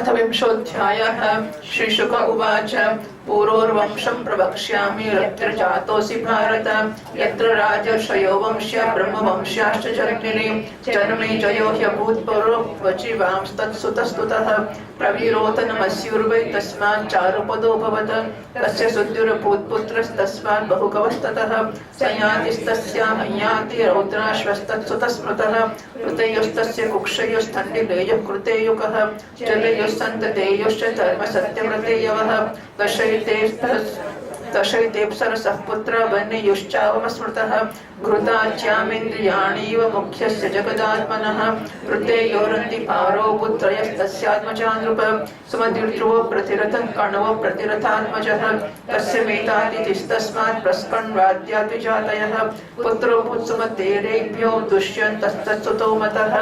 अथ विंशोऽध्यायः। श्रीशुक उवाच पूर्ववंशं प्रवक्ष्यामि रत्नजातोऽसि भारत यत्र राजर्षयो वंश्या ब्रह्मवंश्याश्च जन्मिनि जन्मे जयो ह्यभूत्पूर्वो वचिवांस्तत्सुतस्तुतः प्रवीरोत नमस्युर्वै तस्मात् चारुपदो भवत तस्य सुद्युरभूत्पुत्रस्तस्मात् बहुकवस्ततः संयातिस्तस्या हयाति रौद्राश्वस्तत्सुतस्मृतः कृतेयोस्तस्य कुक्षयोस्तण्डिलेयोः कृतेयुकः जलेयोस्तन्ततेयोश्च धर्मसत्यव्रतेयवः दशैतेऽप्सरसः पुत्रा वह्नियुश्चावमस्मृतः घृताच्यामिन्द्रियाणीव मुख्यस्य जगदात्मनः वृत्तेयोरन्ति पारो पुत्रयस्तस्यात्मजानृप सुमतिर्ध्रुवो प्रतिरथः कर्णवो प्रतिरथात्मजः तस्य मेतातिथिस्तस्मात् प्रस्कण्वाद्याद्विजातयः पुत्रो भूत्सुमतेरेभ्यो दुष्यन्तस्तत्सुतो मतः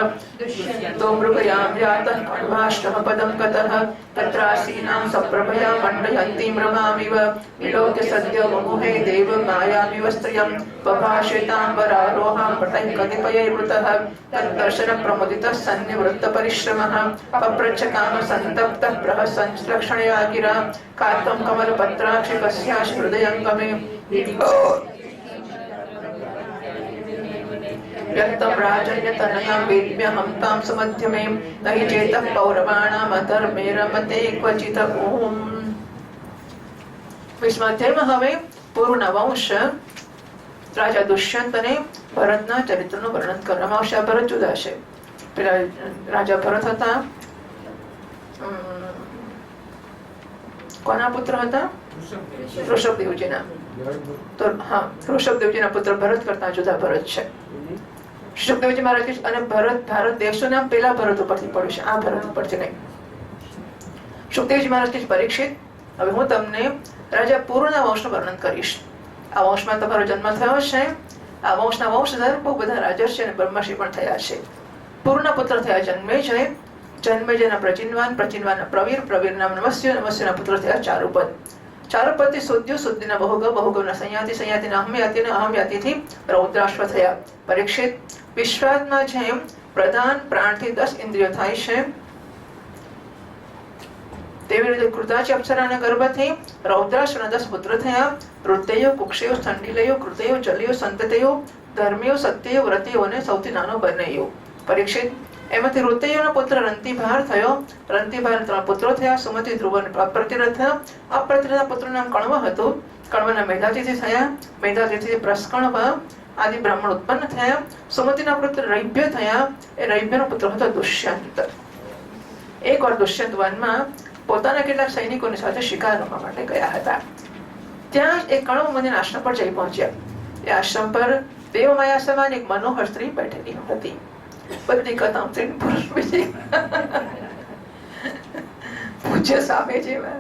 तो मृगयां जातः कण्वाष्टः पदं गतः तत्रासीनां सप्रभया मण्डयन्तीं रमामिव विलोक्य सद्यो मुमुहे देवं मायामिव स्त्रियं बभाषेताम्बरारोहां पटैः कतिपयैर्वृतः तद्दर्शनप्रमुदितः सन्निवृत्तपरिश्रमः पप्रच्छ कामसन्तप्तः प्रहसंश्लक्षणया गिरा कात्वं कमलपत्राक्षि कस्याश्च हृदयङ्गमे व्यक्तं राजन्यतनयां वेद्म्यहं तां सुमध्यमे न हि चेतः पौरवाणाम् अधर्मे रमते क्वचित् ओम्। 20મા અધ્યાયમાં હવે પૂર્વના વંશ રાજા દુષ્યંત અને ભરતના ચરિત્રનું વર્ણન કરવામાં આવશે. આ ભરત જુદા છે. પેલા રાજા ભરત હતા, કોના પુત્ર હતા? ઋષભદેવજીના. તો હા, ઋષભદેવજીના પુત્ર ભરત કરતા જુદા ભરત છે. ઋષભદેવજી મહારાજ અને ભારત દેશનું નામ પેલા ભરત ઉપરથી પડ્યું છે, આ ભરત ઉપરથી નહીં. સુખદેવજી મહારાજ કે પરીક્ષિત, હવે હું તમને રાજા પૂર્વના વંશનું વર્ણન કરીશ. આ વંશમાં તમારો જન્મ થયો છે. આ વંશના વંશધર બહુ બધા રાજર્ષિ અને બ્રહ્મર્ષિ પણ થયા છે. પૂર્વના પુત્ર થયા જન્મેજય, જન્મેજયના પ્રચિનવાન, પ્રચિનવાનના પ્રવીર, પ્રવીરના નમસ્ય, નમસ્યના પુત્ર થયા ચારુપદ, ચારુપદથી સુદ્યુ, સુદ્યના બહુગવ, બહુગવના સંયાતિ, સંયાતિના અહમયાતિના અહમયાતિથી રૌદ્રાશ્વ થયા. પરીક્ષિત, વિશ્વાત્મા જેમ પ્રધાન પ્રાણથી 10 ઇન્દ્રિયો થાય છે, તેવી રીતે કૃતાચી અપ્સરાના ગર્ભથી રૌદ્રાશ્વના 10 પુત્ર થયા. વૃત્તયો, કુક્ષયો, સ્થંડિલયો, કૃતયો, જલયો, સંતતયો, ધર્મીયો, સત્યયો, વ્રતયો અને સૌથી નાનો બનયો. પરીક્ષિત, એમાંથી વૃત્તયોનો પુત્ર રંતિભાર થયો. રંતિભાર 3 પુત્રો થયા. સુમતિ, ધ્રુવ અને અપ્રતિરથ. અપ્રતિરથના પુત્રનું નામ કણવ હતું. કણવના મેધાતિથિ થયા. મેધાતિથિ પ્રસ્કણવ આદિ બ્રાહ્મણ ઉત્પન્ન થયા. સુમતિના પુત્ર રૈભ્ય થયા. એ રૈભ્યનો પુત્ર હતો દુષ્યંત. એકવાર દુષ્યંત વનમાં પોતાના કેટલાક સૈનિકોની સાથે શિકાર રમવા માટે ગયા હતા. ત્યાં એક કણવ મંદિરના આશ્રમ પર જઈ પહોંચ્યા. એ આશ્રમ પર દેવમાયા સમાન એક મનોહર સ્ત્રી બેઠેલી હતી. બધી કથા પુરુષ બીજી પૂજ્ય સામે જેવા,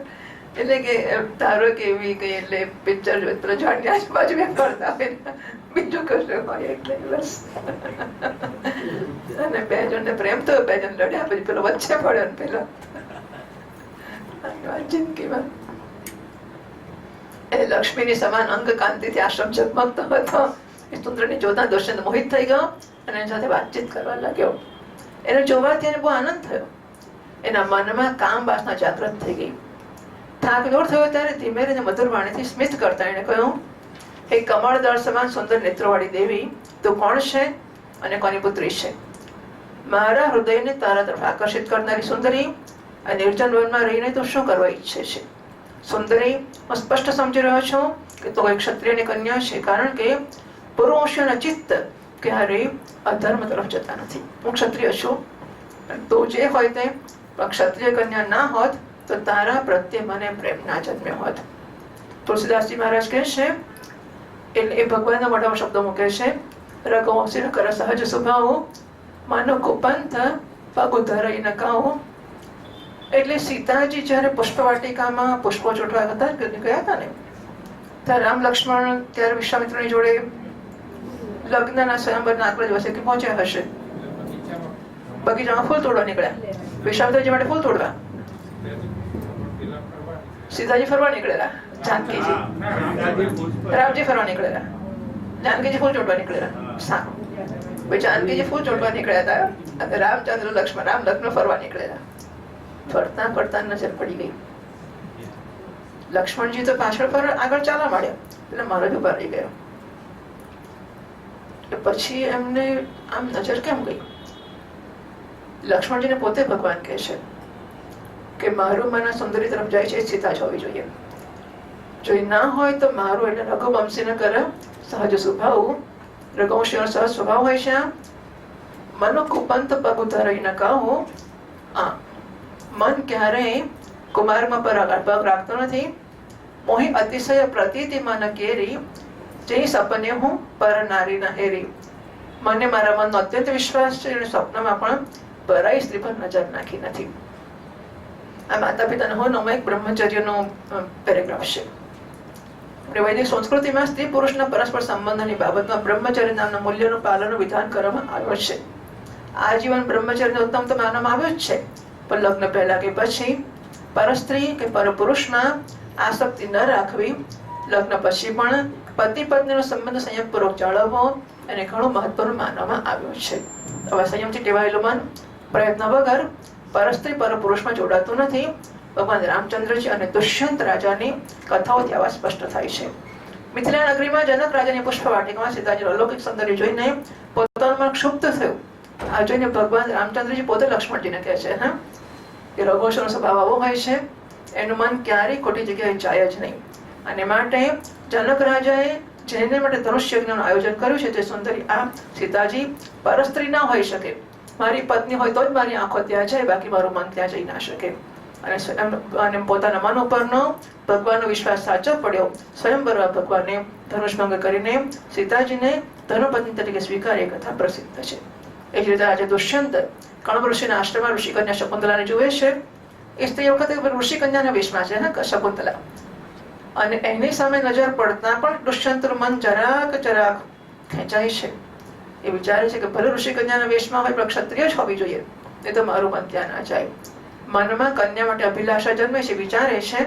એટલે કે ધારો કે એવી કઈ, એટલે પિક્ચર જોઈ ઝાડની આજુબાજુ કરતા હોય, બીજું કશું હોય એટલે બસ. અને 2 જણને પ્રેમ તો 2 જણ લડ્યા, પછી પેલો વચ્ચે પડ્યો ને પેલો જિંદગીમાં એ લક્ષ્મીની સમાન અંગ કાંતિથી આશ્રમ ઝગમગતો હતો. એ સુંદરની જોતા દુષ્યંત મોહિત થઈ ગયો અને એની સાથે વાતચીત કરવા લાગ્યો. એને જોવાથી એને બહુ આનંદ થયો. એના મનમાં કામ વાસના જાગૃત થઈ ગઈ. થાક દૂર થયો ત્યારે ધીમે ધીમે મધુર વાણીથી સ્મિત કરતા એને કહ્યું, હે કમળદળ સમાન સુંદર નેત્રવાળી દેવી, તું કોણ છે અને કોની પુત્રી છે? મારા હૃદયને તારા તરફ આકર્ષિત કરનારી સુંદરી, આ નિર્જન વનમાં રહીને તું શું કરવા ઈચ્છે છે? સુંદરી, હું સ્પષ્ટ સમજી રહ્યો છું કે તું કોઈ ક્ષત્રિયની કન્યા છે, કારણ કે પુરુષોના ચિત્ત ક્યારેય અધર્મ તરફ જતા નથી. હું ક્ષત્રિય છું, તું જે હોય તે, પણ ક્ષત્રિય કન્યા ના હોત તો તારા પ્રત્યે મને પ્રેમ ના જન્મ્યો હોત. તુલસીદાસજી મહારાજ કહે છે, એટલે એ ભગવાનના મોઢામાં શબ્દો મૂકે છે, રઘુવંશી કર સહજ સ્વભાવ, માનો કુપંથ પગ ધરાઈ નકાવું. એટલે સીતાજી જયારે પુષ્પવાટિકામાં પુષ્પો ચોટવા હતા ગયા હતા ને, ત્યારે રામ લક્ષ્મણ ત્યારે વિશ્વામિત્રની જોડે લગ્નના સ્વયંવરના આગળ દિવસે પહોંચ્યા હશે. બગીચામાં ફૂલ તોડવા નીકળ્યા. વિશ્વામિત્રજી માટે ફૂલ તોડવા. સીતાજી ફરવા નીકળેલા, જાનકીજી રામજી ફરવા નીકળેલા, જાનકીજી ફૂલ ચોટવા નીકળેલા. સારું, જાનકીજી ફૂલ ચોટવા નીકળ્યા હતા, રામચંદ્ર લક્ષ્મણ રામ લગ્ન ફરવા નીકળેલા. ફરતા ફરતા નજર પડી ગઈ. લક્ષ્મણજી તો પાછળ પર આગળ ચાલવા માંડ્યા, એટલે મહારાજ ઉભા રહી ગયો. પછી એમને આમ નજર કેમ ગઈ? લક્ષ્મણજીને પોતે ભગવાન કહે છે કે મારું મન સુંદરી તરફ જાય છે, એ સીતા જ હોવી જોઈએ. જો એ ના હોય તો મારું, એટલે રઘુવંશીને કરે સહજ સ્વભાવ, રઘુવંશીનો સહજ સ્વભાવ હોય છે મનો કુપંત પગ ઉતારી ન કહું. મન ક્યારેય કુમારમાં પગ રાખતો નથી. મોહી અતિશય પ્રતીતિ મન કેરી, જે સપને હું પર નારી ન હેરી. મને મારા મનનો અત્યંત વિશ્વાસ છે, અને સ્વપ્નમાં પણ પરાઈ સ્ત્રી પર નજર નાખી નથી. આ માતા પિતાનો હોનો એક બ્રહ્મચર્યનો પેરેગ્રાફ છે. વૈદિક સંસ્કૃતિમાં સ્ત્રી પુરુષના પરસ્પર સંબંધની બાબતમાં બ્રહ્મચર્ય નામના મૂલ્યનું પાલનનું વિધાન કરવામાં આવ્યું છે. આજીવન બ્રહ્મચર્ય ઉત્તમ તો માનવામાં આવ્યું જ છે, પણ લગ્ન પહેલા કે પછી પરસ્ત્રી કે પરપુરુષમાં આસક્તિ ન રાખવી, લગ્ન પછી પણ પતિ પત્નીનો સંબંધ સંયમપૂર્વક જાળવવો એને ઘણું મહત્વનું માનવામાં આવ્યું છે. હવે સંયમથી ટેવાયેલું મન પ્રયત્ન વગર પરસ્ત્રી પરપુરુષમાં જોડાતું નથી. ભગવાન રામચંદ્રજી અને દુષ્યંત રાજાની કથાઓથી આવા સ્પષ્ટ થાય છે. મિથિલા નગરીમાં જનક રાજાની પુષ્પ વાટિકામાં સીતાજીનું અલૌકિક સૌંદર્ય જોઈને પોતાનું મન ક્ષુબ્ધ થયું. આ જોઈને ભગવાન રામચંદ્રજી પોતે લક્ષ્મણજીને કહે છે કે રઘુવંશનો સ્વભાવ આવો હોય છે, એનું મન ક્યારેય ખોટી જગ્યાએ જાય જ નહીં. અને માટે જનક રાજાએ જેને માટે ધનુષ્ય યજ્ઞનું આયોજન કર્યું છે તે સુંદરી આ સીતાજી પરસ્ત્રી ના હોઈ શકે. મારી પત્ની હોય તો જ મારી આંખો ત્યાં જાય, બાકી મારું મન ત્યાં જઈ ના શકે. અને પોતાના મન ઉપરનો ભગવાનનો વિશ્વાસ સાચો પડ્યો. સ્વયંવર ભગવાને ધનુષભંગ કરીને સીતાજીને ધર્મપત્ની તરીકે સ્વીકારી કથા પ્રસિદ્ધ છે. એ જ રીતે આજે દુષ્યંત કણવ ઋષિના આશ્રમમાં ઋષિ કન્યા શકુંતલાને જુએ છે. એ સ્ત્રી વખતે ઋષિ કન્યાના વેશમાં છે શકુંતલા, અને એની સામે નજર પડતા પણ દુષ્યંતનું મન જરાક ખેંચાય છે. એ વિચારે છે કે ભલે ઋષિ કન્યાના વેશમાં હોય પણ ક્ષત્રિય જ હોવી જોઈએ, એ તો મારું મન ત્યાં ના જાય. મનમાં કન્યા માટે અભિલાષા જન્મે છે. વિચારે છે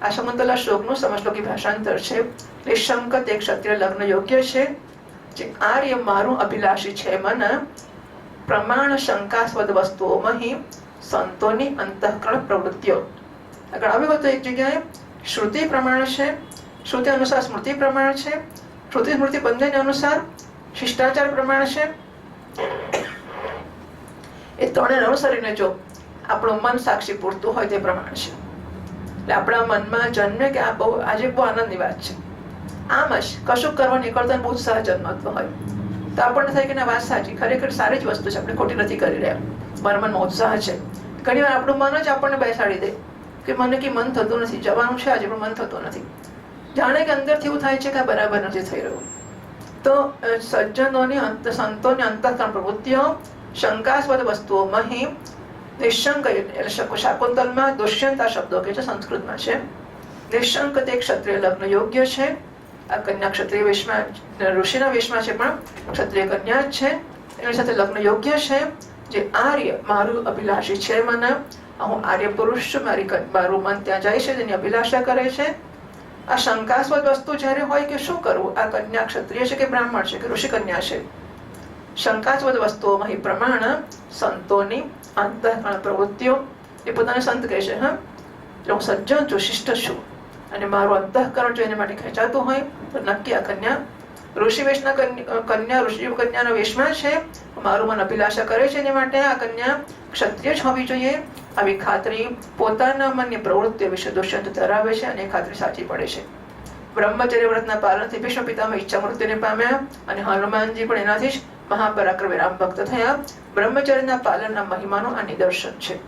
આ શકુંતલા શ્લોકનું સમશ્લોકી ભાષાંતર છે. નિશંક તે ક્ષત્રિય લગ્ન યોગ્ય છે, જે આર્ય મારું અભિલાષી છે મન. પ્રમાણ શંકાસ્પદ વસ્તુઓમાં સંતોની અંતઃકરણ પ્રવૃત્તિઓ. આગળ આવ્યું હતું એક જગ્યાએ શ્રુતિ પ્રમાણ છે, શ્રુતિ અનુસાર સ્મૃતિ પ્રમાણ છે, શ્રુતિ સ્મૃતિ બંનેને અનુસાર શિષ્ટાચાર પ્રમાણ છે. એ ત્રણે અનુસરીને જો આપણું મન સાક્ષી પૂરતું હોય તે પ્રમાણ છે. એટલે આપણા મનમાં જન્મે કે આ બહુ આજે બહુ આનંદની વાત છે, આમ જ કશું કરવા નીકળતા બહુ ઉત્સાહ જન્મતો હોય તો આપણને થાય કે ના વાત સાચી, ખરેખર સારી જ વસ્તુ છે, આપણે ખોટી નથી કરી રહ્યા, મારા મનમાં ઉત્સાહ છે. ઘણી વાર આપણું મન જ આપણને બેસાડી દે કે મને કે મન થતું નથી, જવાનું છે આજે પણ મન થતું નથી. જાણે કે અંદરથી એવું થાય છે કે આ બરાબર નથી થઈ રહ્યું. તો સજ્જનોની સંતોની અંતઃકરણ પ્રવૃત્તિઓ શંકાસ્પદ વસ્તુઓમાં નિશંક, એટલે શાકુંતલમાં દુષ્યંત આ શબ્દો કે છે સંસ્કૃતમાં છે. નિશંક તે ક્ષત્રિય લગ્ન યોગ્ય છે. આ કન્યા ક્ષત્રિય વેશમાં ઋષિના વેશમાં છે પણ ક્ષત્રિય કન્યા જ છે. એની સાથે લગ્ન યોગ્ય છે. જે આર્ય મારું અભિલાષી છે મને, હું આર્ય પુરુષ છું, મારું મન ત્યાં જાય છે, તેની અભિલાષા કરે છે. આ શંકાસ્પદ વસ્તુ જ્યારે હોય કે શું કરવું, આ કન્યા ક્ષત્રિય છે કે બ્રાહ્મણ છે કે ઋષિ કન્યા છે, શંકાસ્પદ વસ્તુઓમાં પ્રમાણ સંતોની અંતઃકરણ પ્રવૃત્તિઓ. એ પોતાને સંત કહે છે હું સજ્જન છું, શિષ્ટ છું, અને મારું અંતઃકરણ જો એને માટે ખેંચાતું હોય તો નક્કી આ કન્યા ઋષિ વેશના કન્યા ઋષિ કન્યાના વેશમાં છે, મારું મન અભિલાષા કરે છે, એની માટે આ કન્યા ક્ષત્રિય જ હોવી જોઈએ. આવી ખાતરી પોતાના મનની પ્રવૃત્તિઓ વિશે દુષ્યંત ધરાવે છે, અને એ ખાતરી સાચી પડે છે. બ્રહ્મચર્ય વ્રતના પાલનથી ભીષ્મ પિતામહ ઈચ્છા મૃત્યુને પામ્યા, અને હનુમાનજી પણ એનાથી જ મહાપરાક્રમી રામ ભક્ત થયા. બ્રહ્મચર્યના પાલનના મહિમાનું આ નિદર્શન છે.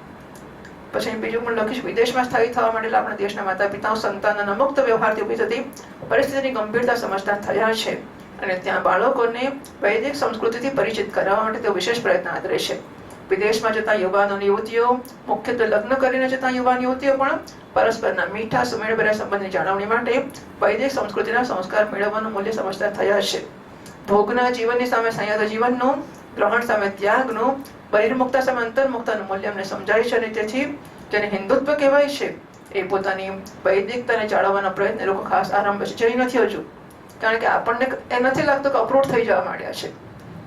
પછી બીજું પણ લખીશ, વિદેશમાં સ્થાયી થવા માટે આપણા દેશના માતા પિતાઓ સંતાનના મુક્ત વ્યવહારથી ઉભી થતી પરિસ્થિતિની ગંભીરતા સમજતા થયા છે, અને ત્યાં બાળકોને વૈદિક સંસ્કૃતિથી પરિચિત કરાવવા માટે તેઓ વિશેષ પ્રયત્ન આદરે છે. વિદેશમાં જતા યુવાનો અને યુવતીઓ, મુખ્યત્વે લગ્ન કરીને જતા યુવાન યુવતીઓ પણ પરસ્પરના મીઠા સુમેળભર્યા સંબંધની જાળવણી માટે વૈદિક સંસ્કૃતિના સંસ્કાર મેળવવાનું મૂલ્ય સમજતા થયા છે. ભોગના જીવનની સામે સંયત જીવનનું, ગ્રહણ સામે ત્યાગનું, બહિર્મુક્તા સામે અંતર્મુક્તાનું મૂલ્ય અમને સમજાય છે, અને તેથી જેને હિન્દુત્વ કહેવાય છે એ પોતાની વૈદિકતાને જાળવવાનો પ્રયત્ન લોકો ખાસ આરંભ છે. જઈ નથી હજુ, કારણ કે આપણને એ નથી લાગતું કે અપરૂટ થઈ જવા માંડ્યા છે.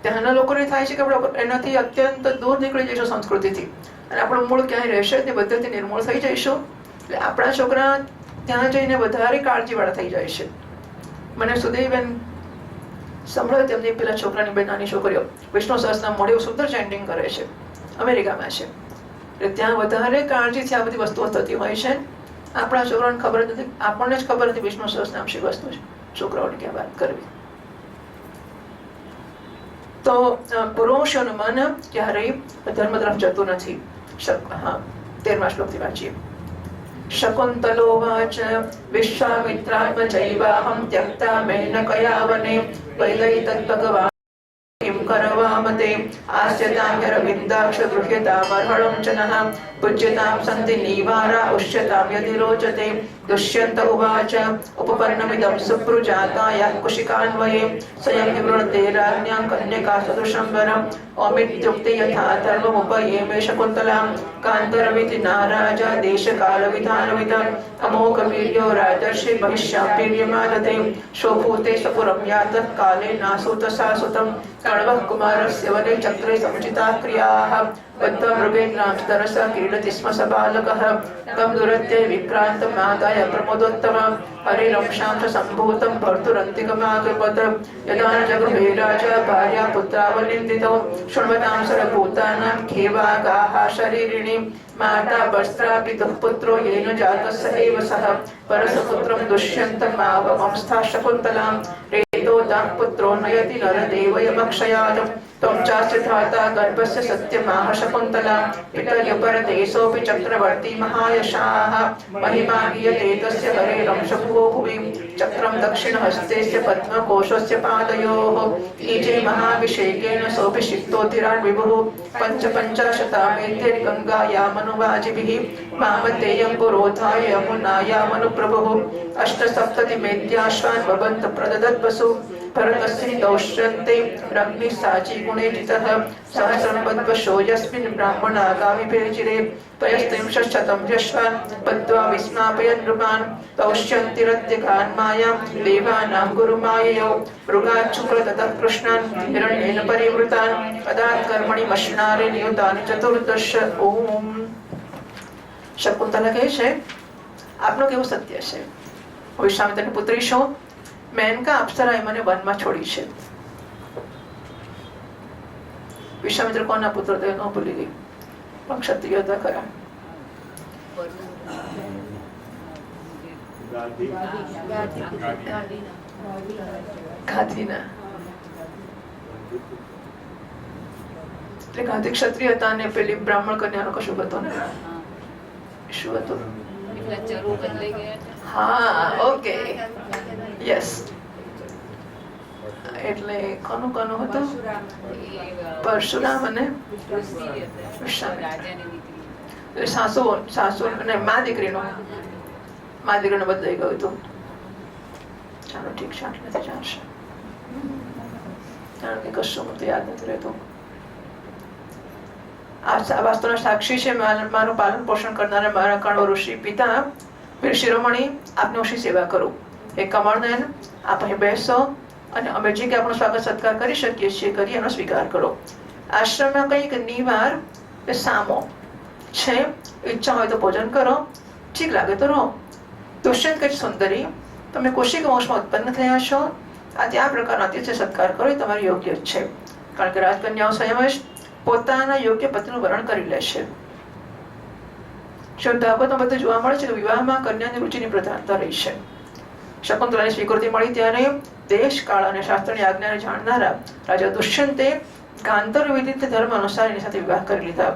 ત્યાંના લોકોને થાય છે કે આપણે એનાથી અત્યંત દૂર નીકળી જઈશું સંસ્કૃતિથી, અને આપણું મૂળ ક્યાંય રહેશે તે બધેથી નિર્મૂળ થઈ જઈશું. એટલે આપણા છોકરા ત્યાં જઈને વધારે કાળજીવાળા થઈ જાય છે. મને સુદેવીબેન સંભળાય તેમની પેલા છોકરાની બે નાની છોકરીઓ વિષ્ણુ સહસ્રનામ મોઢે સુંદર ચેન્ટિંગ કરે છે, અમેરિકામાં છે. એટલે ત્યાં વધારે કાળજીથી આ બધી વસ્તુઓ થતી હોય છે. આપણા છોકરાને ખબર જ નથી, આપણને જ ખબર નથી વિષ્ણુ સહસ્રનામ શી વસ્તુ છે, છોકરાઓને ક્યાં વાત કરવી. તો પુરુષોનું મન ક્યારેય ધર્મ તરફ જતું નથી. 13મા શ્લોકથી વાંચીએ. શકુંતલોવાચ વિશ્વામિત્રાત્મચૈવાહં ત્યક્તા મેનકયા વને વૈદૈતદ્ભગવાન કિં કરવામતે આસ્યતાં યરવિંદાક્ષ ગૃહ્યતામર્હણં ચ નઃ પૂજ્યતાં સંતિ નિવારા ઉષ્યતાં યદि રોચતે. દુષ્યંત ઉવાચ ઉપપન્નમિદં સુપ્રુજાતાયાः કુશિકાન્વયે સ્વયં નિવૃણતે રાજ્ઞાં કન્યકા સદૃશં વરम् ઓમિત્યુક્તે યથા ધર્મमुपयेमे શકુંતલાં કાંતરમિતિ નારાજા દેશકાલવિધાનવિદम् અમોઘવીર્યો રાજર્ષિ બહિષ્યાપીર્યમાદતે શોભૂતે સપુરં યાતઃ કાલે નાસુતસા સુતम् કણવઃ કુમારસ્ય વને ચક્રે સમુચિતા ક્રિયાः બદ્ધમૃગેन्द्રાં તરસા ક્રીડતિ સ્મ સ બાલકः તમ દુરત્ય વિક્રાંતम् આદાય પ્રમોદોત્તમम् હરિરંશાં ચ સંભૂतं ભર્તુરંતિકમાગપત યદા ન જગૃહે રાજા ભાર્યા પુત્રાવનિન્દિતો શૃણ્વતાં સર્વભૂતાનાં ખેવાગાः શરીરિણી માતા વસ્ત્રા પિતુઃ પુત્રો યેન જાતસ્સ એવ સઃ પરસપુત્રં દુષ્યન્તम् આવમંસ્થા શકુંતલાં રેતો દાઃ પુત્રો નયતિ નરદેવયમક્ષયાत् त्वं चास्य धाता गर्भस्य सत्यमाह शकुन्तला पितर्यपरदेशोऽपि चक्रवर्ती महायशाः महिमा गीयते तस्य हरेरंशभुवो भुवि चक्रं दक्षिणहस्तेस्य पद्मकोशस्य पादयोः ईजे महाभिषेकेन सोऽभिषिक्तोऽधिरान् विभुः पञ्चपञ्चाशतामेत्यर्गङ्गायामनुवाजिभिः मामतेयं पुरोधाय यमुनायामनुप्रभुः अष्टसप्ततिमेत्याश्वान् भवन्त प्रददद्वसु भरतस्य दौष्यन्ते रग्निः साची गुणे जितः सहस्रं पद्मशो यस्मिन् ब्राह्मणागामिभिर्चिरे त्रयस्त्रिंशच्छतं यश्वान् पद्वा विस्मापयन् नृपान् दौष्यन्तिरत्यकान् मायां देवानां गुरुमाययौ मृगाच्छुक्र ततः कृष्णान् हिरण्येन परिवृतान् अदात् कर्मणि मश्नारे नियुतान् चतुर्दश. ओम. શકુંતલા કહે છે આપનું કેવું સત્ય છે, વિશ્વામિત્રની પુત્રી છો, મેનકા અપ્સરાએ મને વનમાં છોડી છે. વિશ્વામિત્ર કોના પુત્ર તો ન ભૂલી ગઈ, પણ ક્ષત્રિય હતા ખરા. ગાંધીના એટલે ગાંધી ક્ષત્રિય હતા અને પેલી બ્રાહ્મણ કન્યાનો કશું હતો ને. શું હતું? હા, ઓકે, યસ. એટલે કોનું કોનું હતું? પરશુરામ અને એટલે સાસુ અને મા દીકરીનું બદલાઈ ગયું હતું. ચાલો ઠીક છે, આટલેથી ચાલશે. કારણ કે કશું મને યાદ નથી રહેતું. આ વાસ્તુના સાક્ષી છે મારું પાલન પોષણ કરનારા મારા કણવ ઋષિ પિતા વીર શિરોમણી, આપની ઓછી સેવા કરું. એ કમળનયન, આપ અહીં બેસો અને અમે જે કે આપણો સ્વાગત સત્કાર કરી શકીએ છીએ કરી એનો સ્વીકાર કરો. આશ્રમમાં કંઈક નિવાર સામો છે, ઈચ્છા હોય તો ભોજન કરો, ઠીક લાગે તો રહો. દુષ્યંત કઈ સુંદરી, તમે કૌશિક વંશમાં ઉત્પન્ન થયા છો, આજે આ પ્રકારનો અતિથ્ય સત્કાર કરો એ તમારે યોગ્ય જ છે. કારણ કે રાજકન્યાઓ સ્વયં જ પોતાના યોગ્ય પતિનું વરણ કરી લેશે. શ્રદ્ધાપતમાં બધું જોવા મળે છે કે વિવાહમાં કન્યાની રુચિની પ્રધાનતા રહી છે. શકુંતલાની સ્વીકૃતિ મળી ત્યારે દેશ કાળ અને શાસ્ત્રની આજ્ઞાને જાણનારા રાજા દુષ્યંતે ગાંધર વિદિત ધર્મ અનુસાર એની સાથે વિવાહ કરી લીધા.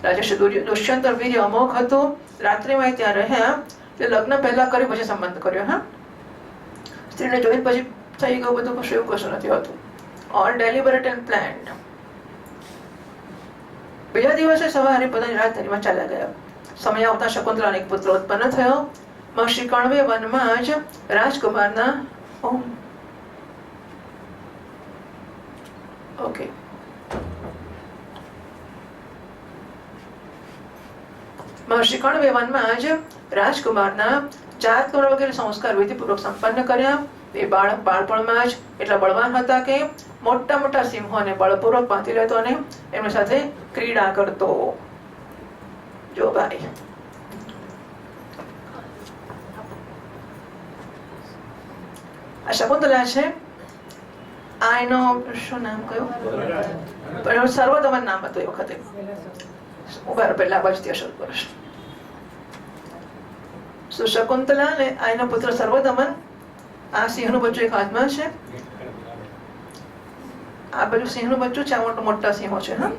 રાજા શ્રી દુષ્યંત વીર્ય અમોઘ હતું. રાત્રિમાં ત્યાં રહ્યા, લગ્ન પહેલા કર્યું પછી સંબંધ કર્યો. હા, સ્ત્રીને જોઈને પછી થઈ ગયું બધું, કશું એવું કશું નથી હોતું. All deliberate and planned. બીજા દિવસે સવારે પોતાની રાજધાનીમાં ચાલ્યા ગયા. સમય આવતા શકુંતલાને એક પુત્ર ઉત્પન્ન થયો. મહર્ષિ કણવે વનમાં જ રાજકુમારના ઓકે મહર્ષિ કણવે વનમાં જ રાજકુમારના જાત કર્મ વગેરે સંસ્કાર વિધિપૂર્વક સંપન્ન કર્યા. એ બાળપણમાં જ એટલા બળવાન હતા કે મોટા મોટા સિંહોને બળપૂર્વક બાંધી લેતો અને એમની સાથે ક્રીડા કરતો. મોટો ભાઈ. આ શકુંતલા છે. આ એનો શું નામ કયું? સર્વદમન નામ હતું એ વખતે. ઉભા પહેલા બાજુથી શરૂ કરીશ. શકુંતલા ને આ એનો પુત્ર સર્વદમન. આ સિંહનું બચ્ચું એક હાથમાં છે. આ બાજુ સિંહનું બચ્ચું છે. આ મોટા મોટા સિંહો છે. હા,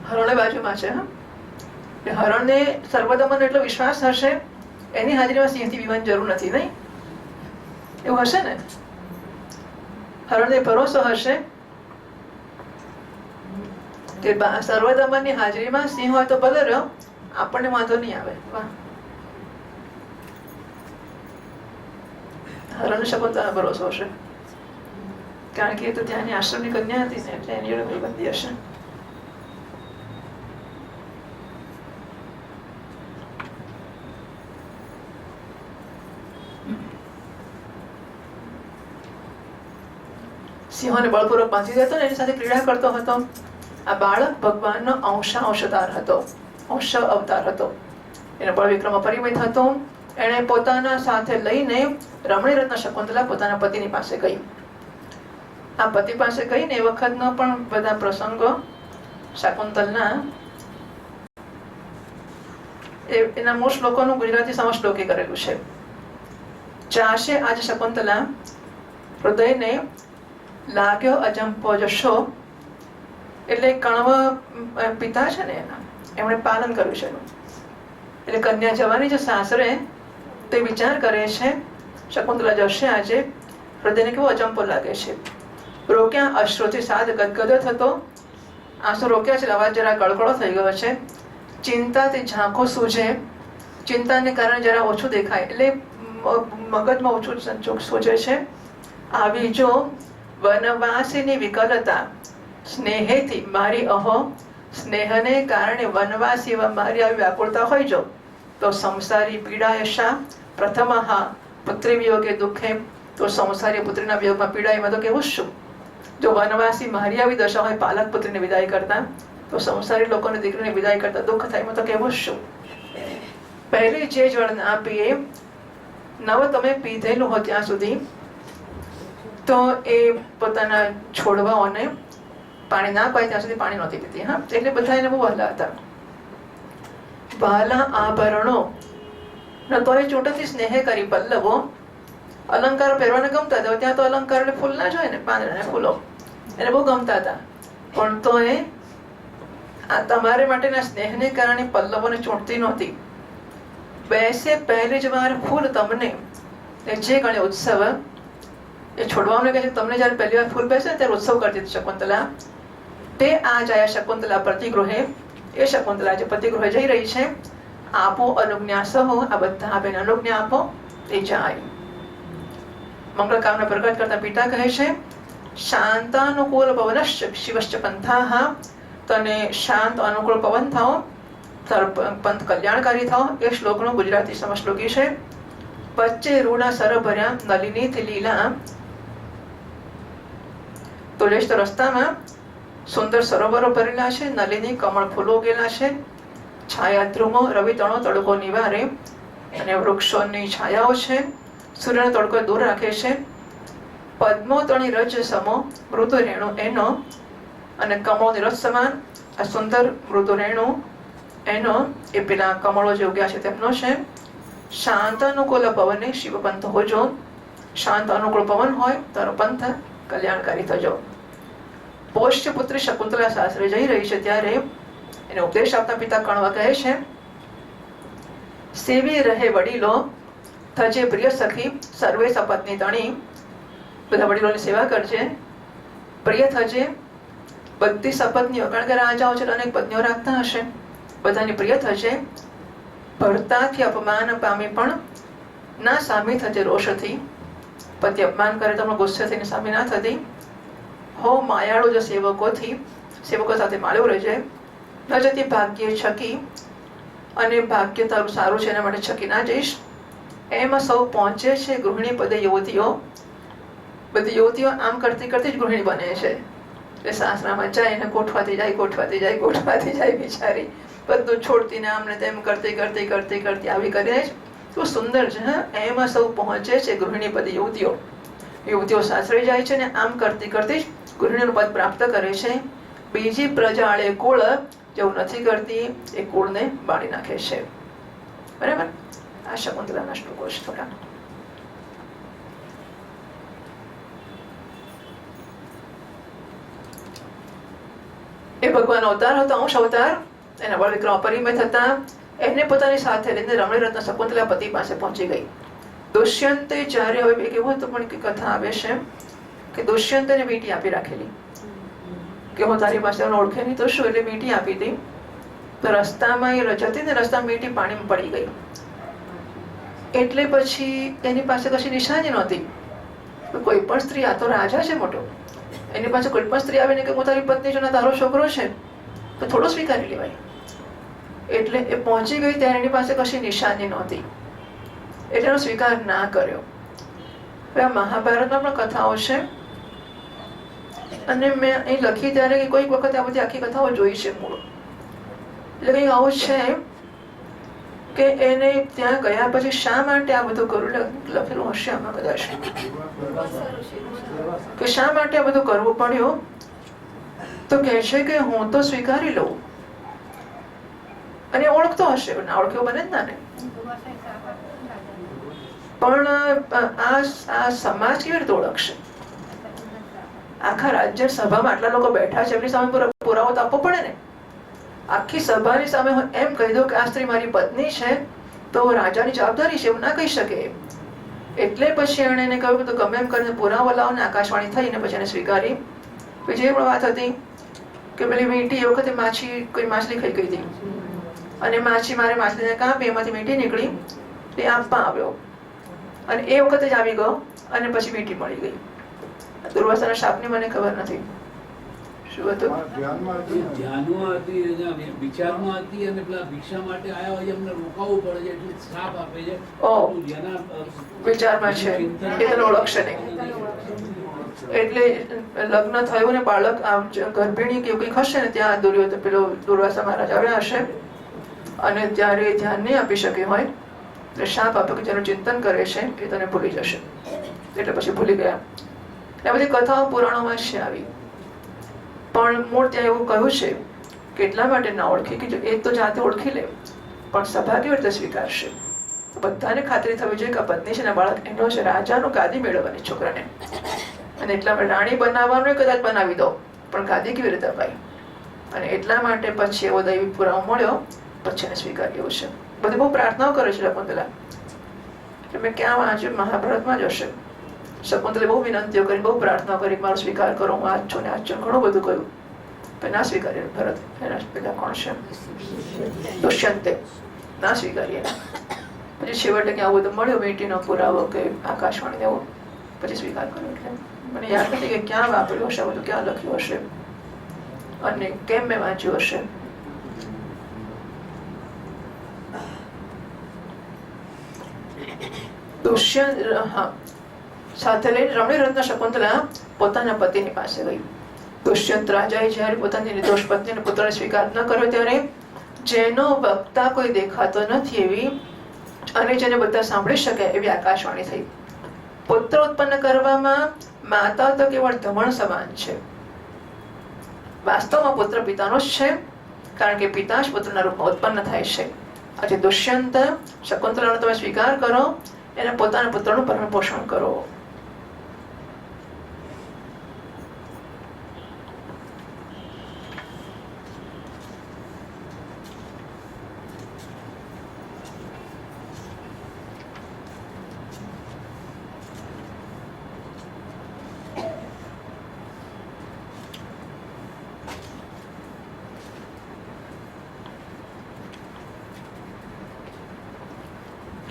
હરણ બાજુમાં છે. હરણને સર્વદમન એટલો વિશ્વાસ હશે, એની હાજરીમાં સિંહથી બીવાની જરૂર નથી, નહીં? એવું હશે ને? હરણને ભરોસો હશે કે સર્વદમનની હાજરીમાં સિંહ હોય તો ભલે રહ્યો, આપણને વાંધો નહીં આવે. હરણને શકુંતલાનો ભરોસો હશે, કારણ કે એ તો ત્યાંની આશ્રમની કન્યા હતી ને, એટલે એની જોડે ભાઈબંધી હશે. સિંહોને બળપૂર્વક બાંધી દેતો ને એની સાથે ક્રીડા કરતો હતો. આ બાળક ભગવાનનો અંશાવતાર હતો, અંશ અવતાર હતો. એનો બળ વિક્રમ અપરિમિત હતો. એણે પોતાના સાથે લઈને રમણી રત્ન શકુંતલા પોતાના પતિની પાસે ગઈ. આ પતિ પાસે ગઈને એ વખતનો પણ બધા પ્રસંગો શકુંતલના એના મૂળ શ્લોકોનું ગુજરાતી સમશ્લોકી કરેલું છે. ચાશે આજ શકુંતલા હૃદયને લાગ્યો અજંપો જશો, એટલે કણવ પિતા છે ને એના, એમણે પાલન કર્યું છે. એટલે કન્યા જવાની છે સાસરે, તે વિચાર કરે છે શકુંતલા જશે આજે, હૃદયને કેવો અજંપો લાગે છે. રોક્યા અશ્રુથી સાદ ગદગદો થતો, આંસુ રોક્યા છે, અવાજ જરા કળકળો થઈ ગયો છે. ચિંતાથી ઝાંખો સૂજે, ચિંતાને કારણે જરા ઓછું દેખાય, એટલે મગજમાં ઓછું સૂજે છે. આવી જો વનવાસીની વિકલતા સ્નેહેથી મારી અહો, સ્નેહને કારણે વનવાસી મારી આવી વ્યાકુળતા હોય જો, તો સંસારી પીડાયશા પ્રથમઃ પુત્રી વિયોગે દુઃખે, તો સંસારી પુત્રીના વિયોગમાં પીડાય તો કેવું શું? જો વનવાસી મારી આવી દશા હોય, પાલક પુત્રીને વિદાય કરતા, તો સંસારી લોકોને દીકરીને વિદાય કરતા દુઃખ થાય તો કેવું શું? પહેલી જે જળ ના પીએ, નવ તમે પીધેલું હોય ત્યાં સુધી, તો એ પોતાના છોડવાઓને પાણી ના પાય ત્યાં સુધી પાણી નહોતી પીતી. હા, એટલે બધા એને બહુ વહાલા હતા. વહાલા આભરણો તો એ ચૂંટથી સ્નેહે કરી પલ્લવો, અલંકારો પહેરવાને ગમતા હતા. ત્યાં તો અલંકાર એટલે ફૂલ ના જ હોય ને, પાંદડા ને ફૂલો એને બહુ ગમતા હતા. પણ તો એ આ તમારે માટેના સ્નેહને કારણે પલ્લવોને ચૂંટતી નહોતી. બેસે પહેલી જ વાર ફૂલ તમને, જે ગણે ઉત્સવ, એ છોડવાઓને કહે છે તમને જયારે પહેલી વાર ફૂલ બેસે ત્યારે ઉત્સવ કરતી હતી શકુંતલા. તે આ જાય શકુંતલા પ્રતિગૃહે, એ શકુંતલા જે પ્રતિગૃહે જઈ રહી છે. આપો અનુજ્ઞા સહો, આ બધા આપેને અનુજ્ઞા આપો, તે જાય. મંગળ કામના પ્રગટ કરતા પિતા કહે છે શાંતાનુકૂળ પવનશ્ચ શિવશ્ચ પંથાઃ, તને શાંત અનુકૂળ પવન થાઓ, પંથ કલ્યાણકારી થાઓ. એ શ્લોકનું ગુજરાતી સમશ્લોકી છે. વચ્ચે રૂડા સર ભર્યા નલિનીથી લીલા, તો જઈશ તો રસ્તામાં સુંદર સરોવરો ભરેલા છે, નલિની કમળ ફૂલો ઉગેલા છે, છાયા ધ્રુમો રવિ તણો તડકો નિવારે, અને વૃક્ષોની છાયાઓ છે, સૂર્યનો તડકો દૂર રાખે છે. પદ્મો તણી રજ સમો મૃદુ રેણુ એનો, અને કમળોની રસ સમાન આ સુંદર મૃદુ રેણુ એનો, એ પેલા કમળો જે ઉગ્યા છે તેમનો છે. શાંત અનુકૂળ પવને શિવ પંથ હોજો, શાંત અનુકૂળ પવન હોય તારો પંથ કલ્યાણકારી થજો. પોષ્ય પુત્રી શકુંતલા સાસરે જઈ રહી છે ત્યારે એને ઉપદેશ આપતા પિતા કણવા કહે છે સેવી રહે વડીલો, થજે પ્રિય સખી સર્વે સપત્ની તણી. બધા વડીલોની સેવા કરજે, પ્રિય થજે બધી સપત્નીઓ, કારણ કે રાજાઓ છે અનેક પત્નીઓ રાખતા હશે, બધાની પ્રિય થજે. ભરતાથી અપમાન પામી પણ ના સામી થજે રોષથી, પતિ અપમાન કરે તો ગુસ્સે થઈને સામી ના થતી. હો માયાળુ જો સેવકો સાથે માળ્યો રહેજે, ન જતી ભાગ્યે છકી, અને ભાગ્ય તારું સારું છે એના માટે છકી ના જઈશ. એમાં સૌ પહોંચે છે ગૃહિણી પદે યુવતીઓ. બધી યુવતીઓ આમ કરતી કરતી જ ગૃહિણી બને છે. એટલે સાસરામાં જાય ને ગોઠવાતી જાય બિચારી, બધું છોડતી ને આમને તેમ કરતી આવી કરીને જ તો સુંદર છે. એમાં સૌ પહોંચે છે ગૃહિણી પદે યુવતીઓ સાસરે જાય છે ને આમ કરતી જ ગૃહિણીનું પદ પ્રાપ્ત કરે છે. બીજી પ્રજાળે કુળ જેવું નથી કરતી એ કુળને બાળી નાખે છે. બરાબર. આ શકુંતલાના શ્લોકો છે થોડા. એ ભગવાન અવતાર હતો, અંશ અવતાર. એના બળ વિક્રમ અપરિમિત હતા. એને પોતાની સાથે લઈને રમણી રત્ન શકુંતલા પતિ પાસે પહોંચી ગઈ. દુષ્યંતે જ્યારે હવે એક એવું હતું પણ કથા આવે છે કે દુષ્યંતને વીંટી આપી રાખેલી કે હું તારી પાસે ઓળખે નહીં તો શું, એટલે વીંટી આપી હતી. તો રસ્તામાં એ જતી ને રસ્તામાં વીંટી પાણીમાં પડી ગઈ. એટલે પછી એની પાસે કશી નિશાની નહોતી. કોઈ પણ સ્ત્રી, આ તો રાજા છે મોટો, એની પાસે કોઈ પણ સ્ત્રી આવીને કે હું તારી પત્ની છું ને તારો છોકરો છે તો થોડો સ્વીકારી લેવાય. એટલે એ પહોંચી ગઈ ત્યારે એની પાસે કશી નિશાની નહોતી, એટલે એનો સ્વીકાર ના કર્યો. હવે આ મહાભારતમાં પણ કથાઓ છે, અને મેં અહીં લખી ત્યારે કોઈક વખત આ બધી આખી કથાઓ જોઈ છે મૂળ. એટલે કંઈક આવું છે કે એને ત્યાં ગયા પછી શા માટે આ બધું કરવું લખેલું હશે આમાં કદાચ, કે શા માટે આ બધું કરવું પડ્યું. તો કહે છે કે હું તો સ્વીકારી લઉં, અને ઓળખતો હશે, ના ઓળખ્યો બને જ ના ને. પણ આ સમાજ કેવી રીતે ઓળખશે? આખા રાજ્ય સભામાં આટલા લોકો બેઠા છે, એમની સામે પુરાવો તો આપવો પડે ને. આખી સભાની સામે એમ કહી દો કે આ સ્ત્રી મારી પત્ની છે તો રાજાની જવાબદારી છે, એવું ના કહી શકે. એટલે પછી એણે એને કહ્યું કે તું ગમે એમ કરીને પુરાવો લાવો ને. આકાશવાણી થઈ ને પછી એને સ્વીકારી. બીજી પણ વાત હતી કે પેલી વીંટી એ વખતે કોઈ માછલી ખાઈ ગઈ હતી, અને માછલીને કાપી, એમાંથી વીંટી નીકળી, એ આપવા આવ્યો, અને એ વખતે જ આવી ગયો, અને પછી વીંટી મળી ગઈ. દુર્વાસાના શાપની મને ખબર નથી શું હતું. ધ્યાનમાં હતી, વિચારમાં હતી, અને પેલા ભિક્ષા માટે આયા હોય એમને રોકાવવું પડે છે એટલે શ્રાપ આપે છે. વિચારમાં છે એ તને ઓળખશે નહીં. એટલે લગ્ન થયું ને બાળક ગર્ભિણી કે કંઈક હશે ને ત્યાં દુર્વાસા મહારાજ આવ્યા હશે, અને ત્યારે ધ્યાન નહીં આપી શકે હોય એટલે શાપ આપે કે જેનું ચિંતન કરે છે એ તને ભૂલી જશે. એટલે પછી ભૂલી ગયા. આ બધી કથાઓ પુરાણોમાં છે આવી. પણ મૂળ ત્યાં એવું કહ્યું છે કે એટલા માટે ના ઓળખી કે એ તો જાતે ઓળખી લે, પણ સભા કેવી રીતે સ્વીકારશે? બધાને ખાતરી થવી જોઈએ કે પત્ની છે ને બાળક એનો છે, રાજાનું ગાદી મેળવવાની છોકરાને. અને એટલા માટે રાણી બનાવવાનું કદાચ બનાવી દો, પણ ગાદી કેવી રીતે અપાય? અને એટલા માટે પછી એવો દૈવિક પુરાવો મળ્યો, પછી એને સ્વીકાર્યો છે. બધી બહુ પ્રાર્થનાઓ કરે છે શકુંતલા. એટલે મેં ક્યાં વાંચ્યું? મહાભારતમાં જ હશે. શકુંતલે બહુ વિનંતીઓ કરી, બહુ પ્રાર્થના કરી, મારો સ્વીકાર કરો, હું આજ છું ને આજ છું, ઘણું બધું કહ્યું, પણ ના સ્વીકાર્યું. ભરત એના પેલા કોણ છે, દુષ્યંતે ના સ્વીકારીએ. પછી છેવટે ક્યાં આવું બધું મળ્યો, વીંટીનો પુરાવો કે આકાશવાણી એવો, પછી સ્વીકાર કર્યો. એટલે મને યાદ નથી કે ક્યાં વાપર્યું હશે, બધું ક્યાં લખ્યું હશે અને કેમ મેં વાંચ્યું હશે. દુષ્યંત સાથે લઈને રમણી રત્ન શકુંતલા પોતાના પતિની પાસે ગઈ. દુષ્યંત રાજાએ જ્યારે પોતાની નિર્દોષ પત્નીને પુત્રને સ્વીકાર ન કર્યો ત્યારે જેનો વક્તા કોઈ દેખાતો નથી એવી, અને જેને બધા સાંભળી શકે એવી આકાશવાણી થઈ. પુત્ર ઉત્પન્ન કરવામાં માતા તો કેવળ ધમણ સમાન છે. વાસ્તવમાં પુત્ર પિતાનો જ છે, કારણ કે પિતા જ પુત્રના રૂપમાં ઉત્પન્ન થાય છે. આજે દુષ્યંત શકુંતલાનો તમે સ્વીકાર કરો, એને પોતાના પુત્રનું ભરણ પોષણ કરો.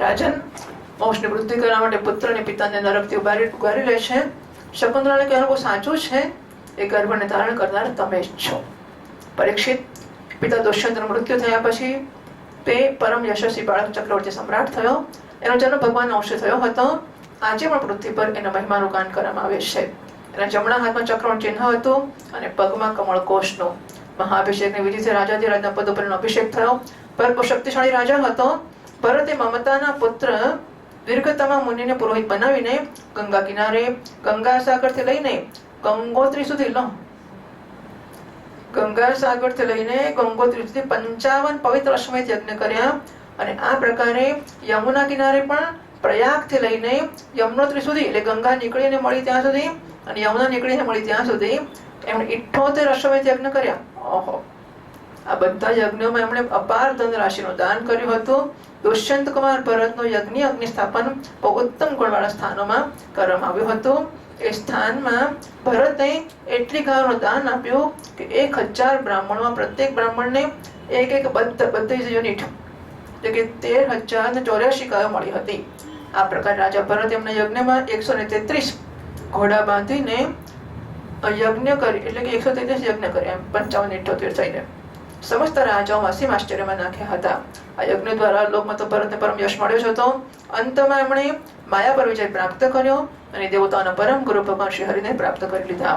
રાજન વંશની વૃદ્ધિ કરવા માટે પુત્રને પિતાને નરકથી ઉગારી લે છે. શકુંતલાને કહેવાનું બહુ સાચું છે એ ગર્ભને ધારણ કરનાર તમે જ છો. પરીક્ષિત, પિતા દુષ્યંતનું મૃત્યુ થયા પછી તે પરમ યશસ્વી બાળક ચક્રવર્તી સમ્રાટ થયો. એનો જન્મ ભગવાનના અંશે થયો હતો. આજે પણ પૃથ્વી પર એના મહિમાનું ગાન કરવામાં આવે છે. એના જમણા હાથમાં ચક્રનું ચિહ્ન હતું અને પગમાં કમળ કોષનું. મહાઅભિષેકની વિધિથી રાજાધિરાજના પદ ઉપર એનો અભિષેક થયો. ભરત બહુ શક્તિશાળી રાજા હતો. ભરતે મમતાના પુત્ર દીર્ઘતમા મુનિને પુરોહિત બનાવીને ગંગા કિનારે ગંગા સાગરથી લઈને ગંગોત્રી સુધી ગંગા સાગરથી લઈને ગંગોત્રી સુધી 55 પવિત્ર અશ્વમેધ યજ્ઞ કર્યા. અને આ પ્રકારે યમુના કિનારે પણ પ્રયાગથી લઈને યમનોત્રી સુધી, એટલે ગંગા નીકળીને મળી ત્યાં સુધી અને યમુના નીકળીને મળી ત્યાં સુધી એમણે 78 અશ્વમેધ યજ્ઞ કર્યા. ઓહો! આ બધા યજ્ઞોમાં એમણે અપાર ધનરાશિનું દાન કર્યું હતું. દુષ્યંત કુમાર ભરતનું યજ્ઞ અગ્નિ સ્થાપન બહુ ઉત્તમ ગુણવાળા સ્થાનોમાં કરવામાં આવ્યું હતું. એ સ્થાનમાં ભરતે એટલી ગાયોનું દાન આપ્યું કે 1000 બ્રાહ્મણોમાં પ્રત્યેક બ્રાહ્મણને એક બધી યુનિટ, એટલે કે 13,084 ગાયો મળી હતી. આ પ્રકાર રાજા ભરત એમના યજ્ઞમાં 133 ઘોડા બાંધીને યજ્ઞ કરી, એટલે કે 133 યજ્ઞ કર્યા, 55 78 થઈને સમસ્ત રાજાઓ અસીમ આશ્ચર્યમાં નાખ્યા હતા. આ યજ્ઞ દ્વારા લોકમાં તો ભરતને પરમ યશ મળ્યો જ હતો. અંતમાં એમણે માયા પર વિજય પ્રાપ્ત કર્યો અને દેવતાઓના પરમ ગુરુ ભગવાન શ્રી હરિને પ્રાપ્ત કરી લીધા.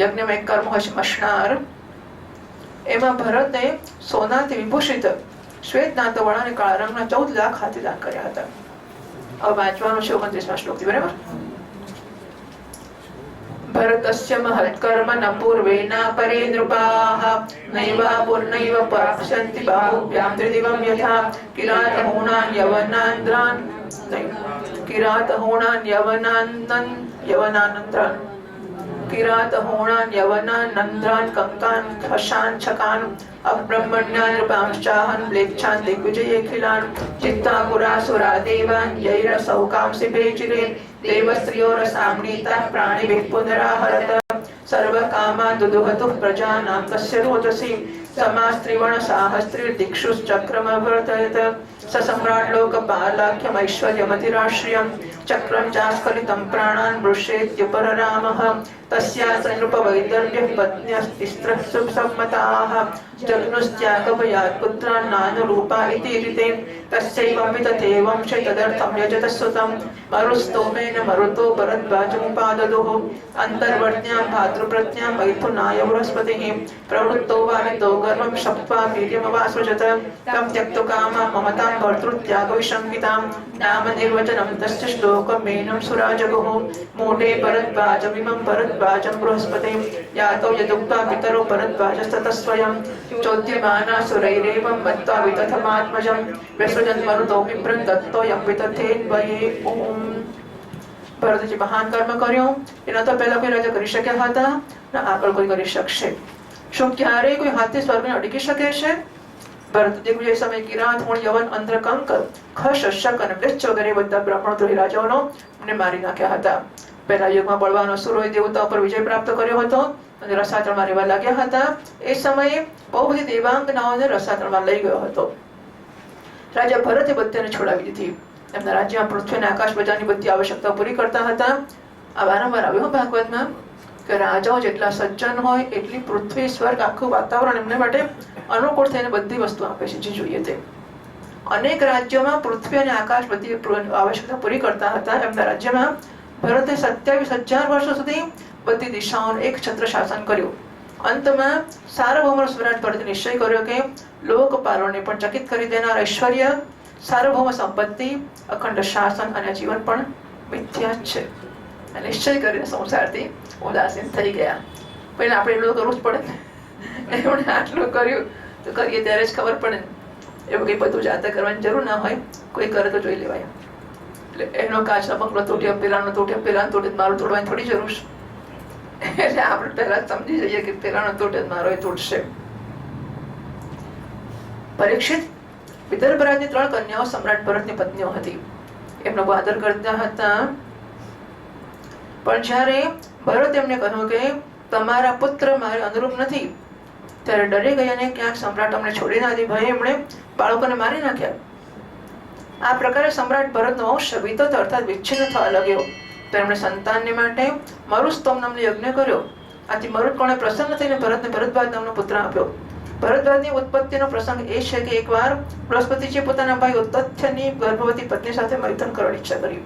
યજ્ઞમાં એક કર્મ હોય છે મશનાર. એમાં ભરતે સોનાથી વિભૂષિત શ્વેત દાંતોવાળા અને કાળા રંગના 14 લાખ હાથી દાન કર્યા હતા. હવે વાંચવાનું છે 29મા શ્લોકથી, બરાબર? ભરતસ્ય મહત્કર્મ ન પૂર્વેના પરે નૃપાઃ નૈવાપુર્નૈવ પશ્યન્તિ બાહુભ્યામ ત્રિદિવમ યથા કિરાતહોણાન યવનાનંદ્રાન કંકાન ખશાન છકાન અબ્રહ્મણ્યાન નૃપાંશ્ચાહન મ્લેચ્છાન દિગ્વિજયેખિલાન ચિત્તાપુરાસુરા દેવાન યૈરસૌકાંસી ભેચિરે દેવસ્ત્રિયોરસામ્નીતા પ્રાણિભિઃ પુનરાહરત સર્વકામાન દુદુહતુઃ પ્રજાનાં તસ્ય રોચસી સમાસ્ત્રિવણ સાહસ્ત્રિર્દિક્ષુશ્ચક્રમવર્તયત સસમ્રાટ લોકપાલાખ્યમૈશ્વર્યમતિરાશ્રિયં ચક્રમ ચાસ્ખલિतं પ્રાણાન વૃષેત્યુપરરામઃ તસ્યાસ્ત્ર નૃપવૈદર્ભ્યઃ પત્ન્યસ્તિસ્ત્રઃ સુસમ્મતાઃ જગ્નુસ્ત્યાગભયાत् પુત્રાन् નાનુરૂપા ઇતિ રીતે તસ્યૈવં તથૈવં ચ તદર્થં યજત સુतं મરુસ્તોમેન મરુતો ભરદ્વાજमुपाददुः અन्तર્વર્ત્યાં ભાતૃપ્રત્યાં મૈથુનાય બૃહસ્પતિः પ્રવૃત્તો વામિતો ગર્વં શપ્त्वा વીર્યમવાસૃજત तं त्यक्तो कामां ममतां भर्तृत्यागविशङ्कितां नाम निर्वचनं तस्य श्लोकमेनं सुराजगुः मूढे भरद्वाजमिमं भरद्वाजं बृहस्पतिं यातो यदुक्त्वा पितरो भरद्वाजस्ततः स्वयं चोद्यमानासुरैरेवं मत्वा वितथमात्मजं व्यसृजन् मरुतो विप्रं दत्तोऽयं वितथेन्वये ओम्. ભરતજી મહાન કર્મ કર્યું. એના તો પહેલા કોઈ રાજા કરી શક્યા હતા ને આગળ કોઈ કરી શકશે. શું ક્યારેય કોઈ હાથી સ્વર્ગને અડકી શકે છે? ભરત દિગ્વિજય સમય કિરાત, હોણ, યવન, અંધ્ર, કંક, ખશ, શક અને મ્લેચ્છ વગેરે બધા બ્રાહ્મણોદ્રોહી રાજાઓનો એમને મારી નાખ્યા હતા. પહેલા યુગમાં બળવાન અસુરોએ દેવતાઓ પર વિજય પ્રાપ્ત કર્યો હતો અને રસાતળમાં રહેવા લાગ્યા હતા. એ સમયે બહુ બધી દેવાંગનાઓને રસાતળમાં લઈ ગયો હતો. રાજા ભરતે બધાને છોડાવી દીધી. એમના રાજ્યમાં પૃથ્વી અને આકાશ બજારની બધી આવશ્યકતાઓ પૂરી કરતા હતા. આ વારંવાર આવ્યો ભાગવતમાં કે રાજાઓ જેટલા સજ્જન હોય એટલી પૃથ્વી, સ્વર્ગ, આખું વાતાવરણ એમને માટે અનુકૂળ થઈને બધી વસ્તુ આપે છે જે જોઈએ તે. અનેક રાજ્યોમાં પૃથ્વી અને આકાશ બધી આવશ્યકતા પૂરી કરતા હતા. એમના રાજ્યમાં ભરતે 27,000 વર્ષો સુધી બધી દિશાઓનું એક છત્ર શાસન કર્યું. અંતમાં સાર્વભૌમ સમ્રાટ ભરતે નિશ્ચય કર્યો કે લોકપાલોને પણ ચકિત કરી દેનાર ઐશ્વર્ય, સાર્વભૌમ સંપત્તિ, અખંડ શાસન અને જીવન પણ મિથ્યા જ છે. નિશ્ચય કરીને સંસારથી ઉદાસીન થઈ ગયા. પહેલા આપણે એટલું કરવું જ પડે ને. એમણે આટલું કર્યું તો કરીએ ત્યારે જ ખબર પડે ને. એવું કંઈ બધું જાતે કરવાની જરૂર ના હોય, કોઈ કરે તો જોઈ લેવાય. એટલે એનો કાચનો બંગલો તૂટ્યો, પેલાનો તૂટ્યો, પેલાનો તૂટે મારું તોડવાની થોડી જરૂર છે. એટલે આપણે પહેલા સમજી જઈએ કે પેલાનો તૂટે મારો એ તૂટશે. પરીક્ષિત, વિદર્ભ રાજની 3 કન્યાઓ સમ્રાટ ભરતની પત્નીઓ હતી. એમનો બહુ આદર કરતા હતા. પણ જ્યારે ભરત એમને કહ્યું કે તમારા પુત્ર મારે અનુરૂપ નથી, ત્યારે ડરી ગયા અને ક્યાંક સમ્રાટ અમને છોડી ના દી. ભાઈ એમણે બાળકોને મારી નાખ્યા. આ પ્રકારે સમ્રાટ ભરતનો વંશ વિતત અર્થાત વિચ્છિન્ન થવા લાગ્યો. તો એમણે સંતાનને માટે મરુસ્તોમ નામનો યજ્ઞ કર્યો આથી મરુત્કોણે પ્રસન્ન થઈને ભરતને ભરદ્વાજ નામનો પુત્ર આપ્યો. ભરદ્વાજની ઉત્પત્તિનો પ્રસંગ એ છે કે એકવાર બૃહસ્પતિજીએ પોતાના ભાઈ ઉત્તથ્યની ગર્ભવતી પત્ની સાથે મૈથુન કરવાની ઈચ્છા કરી.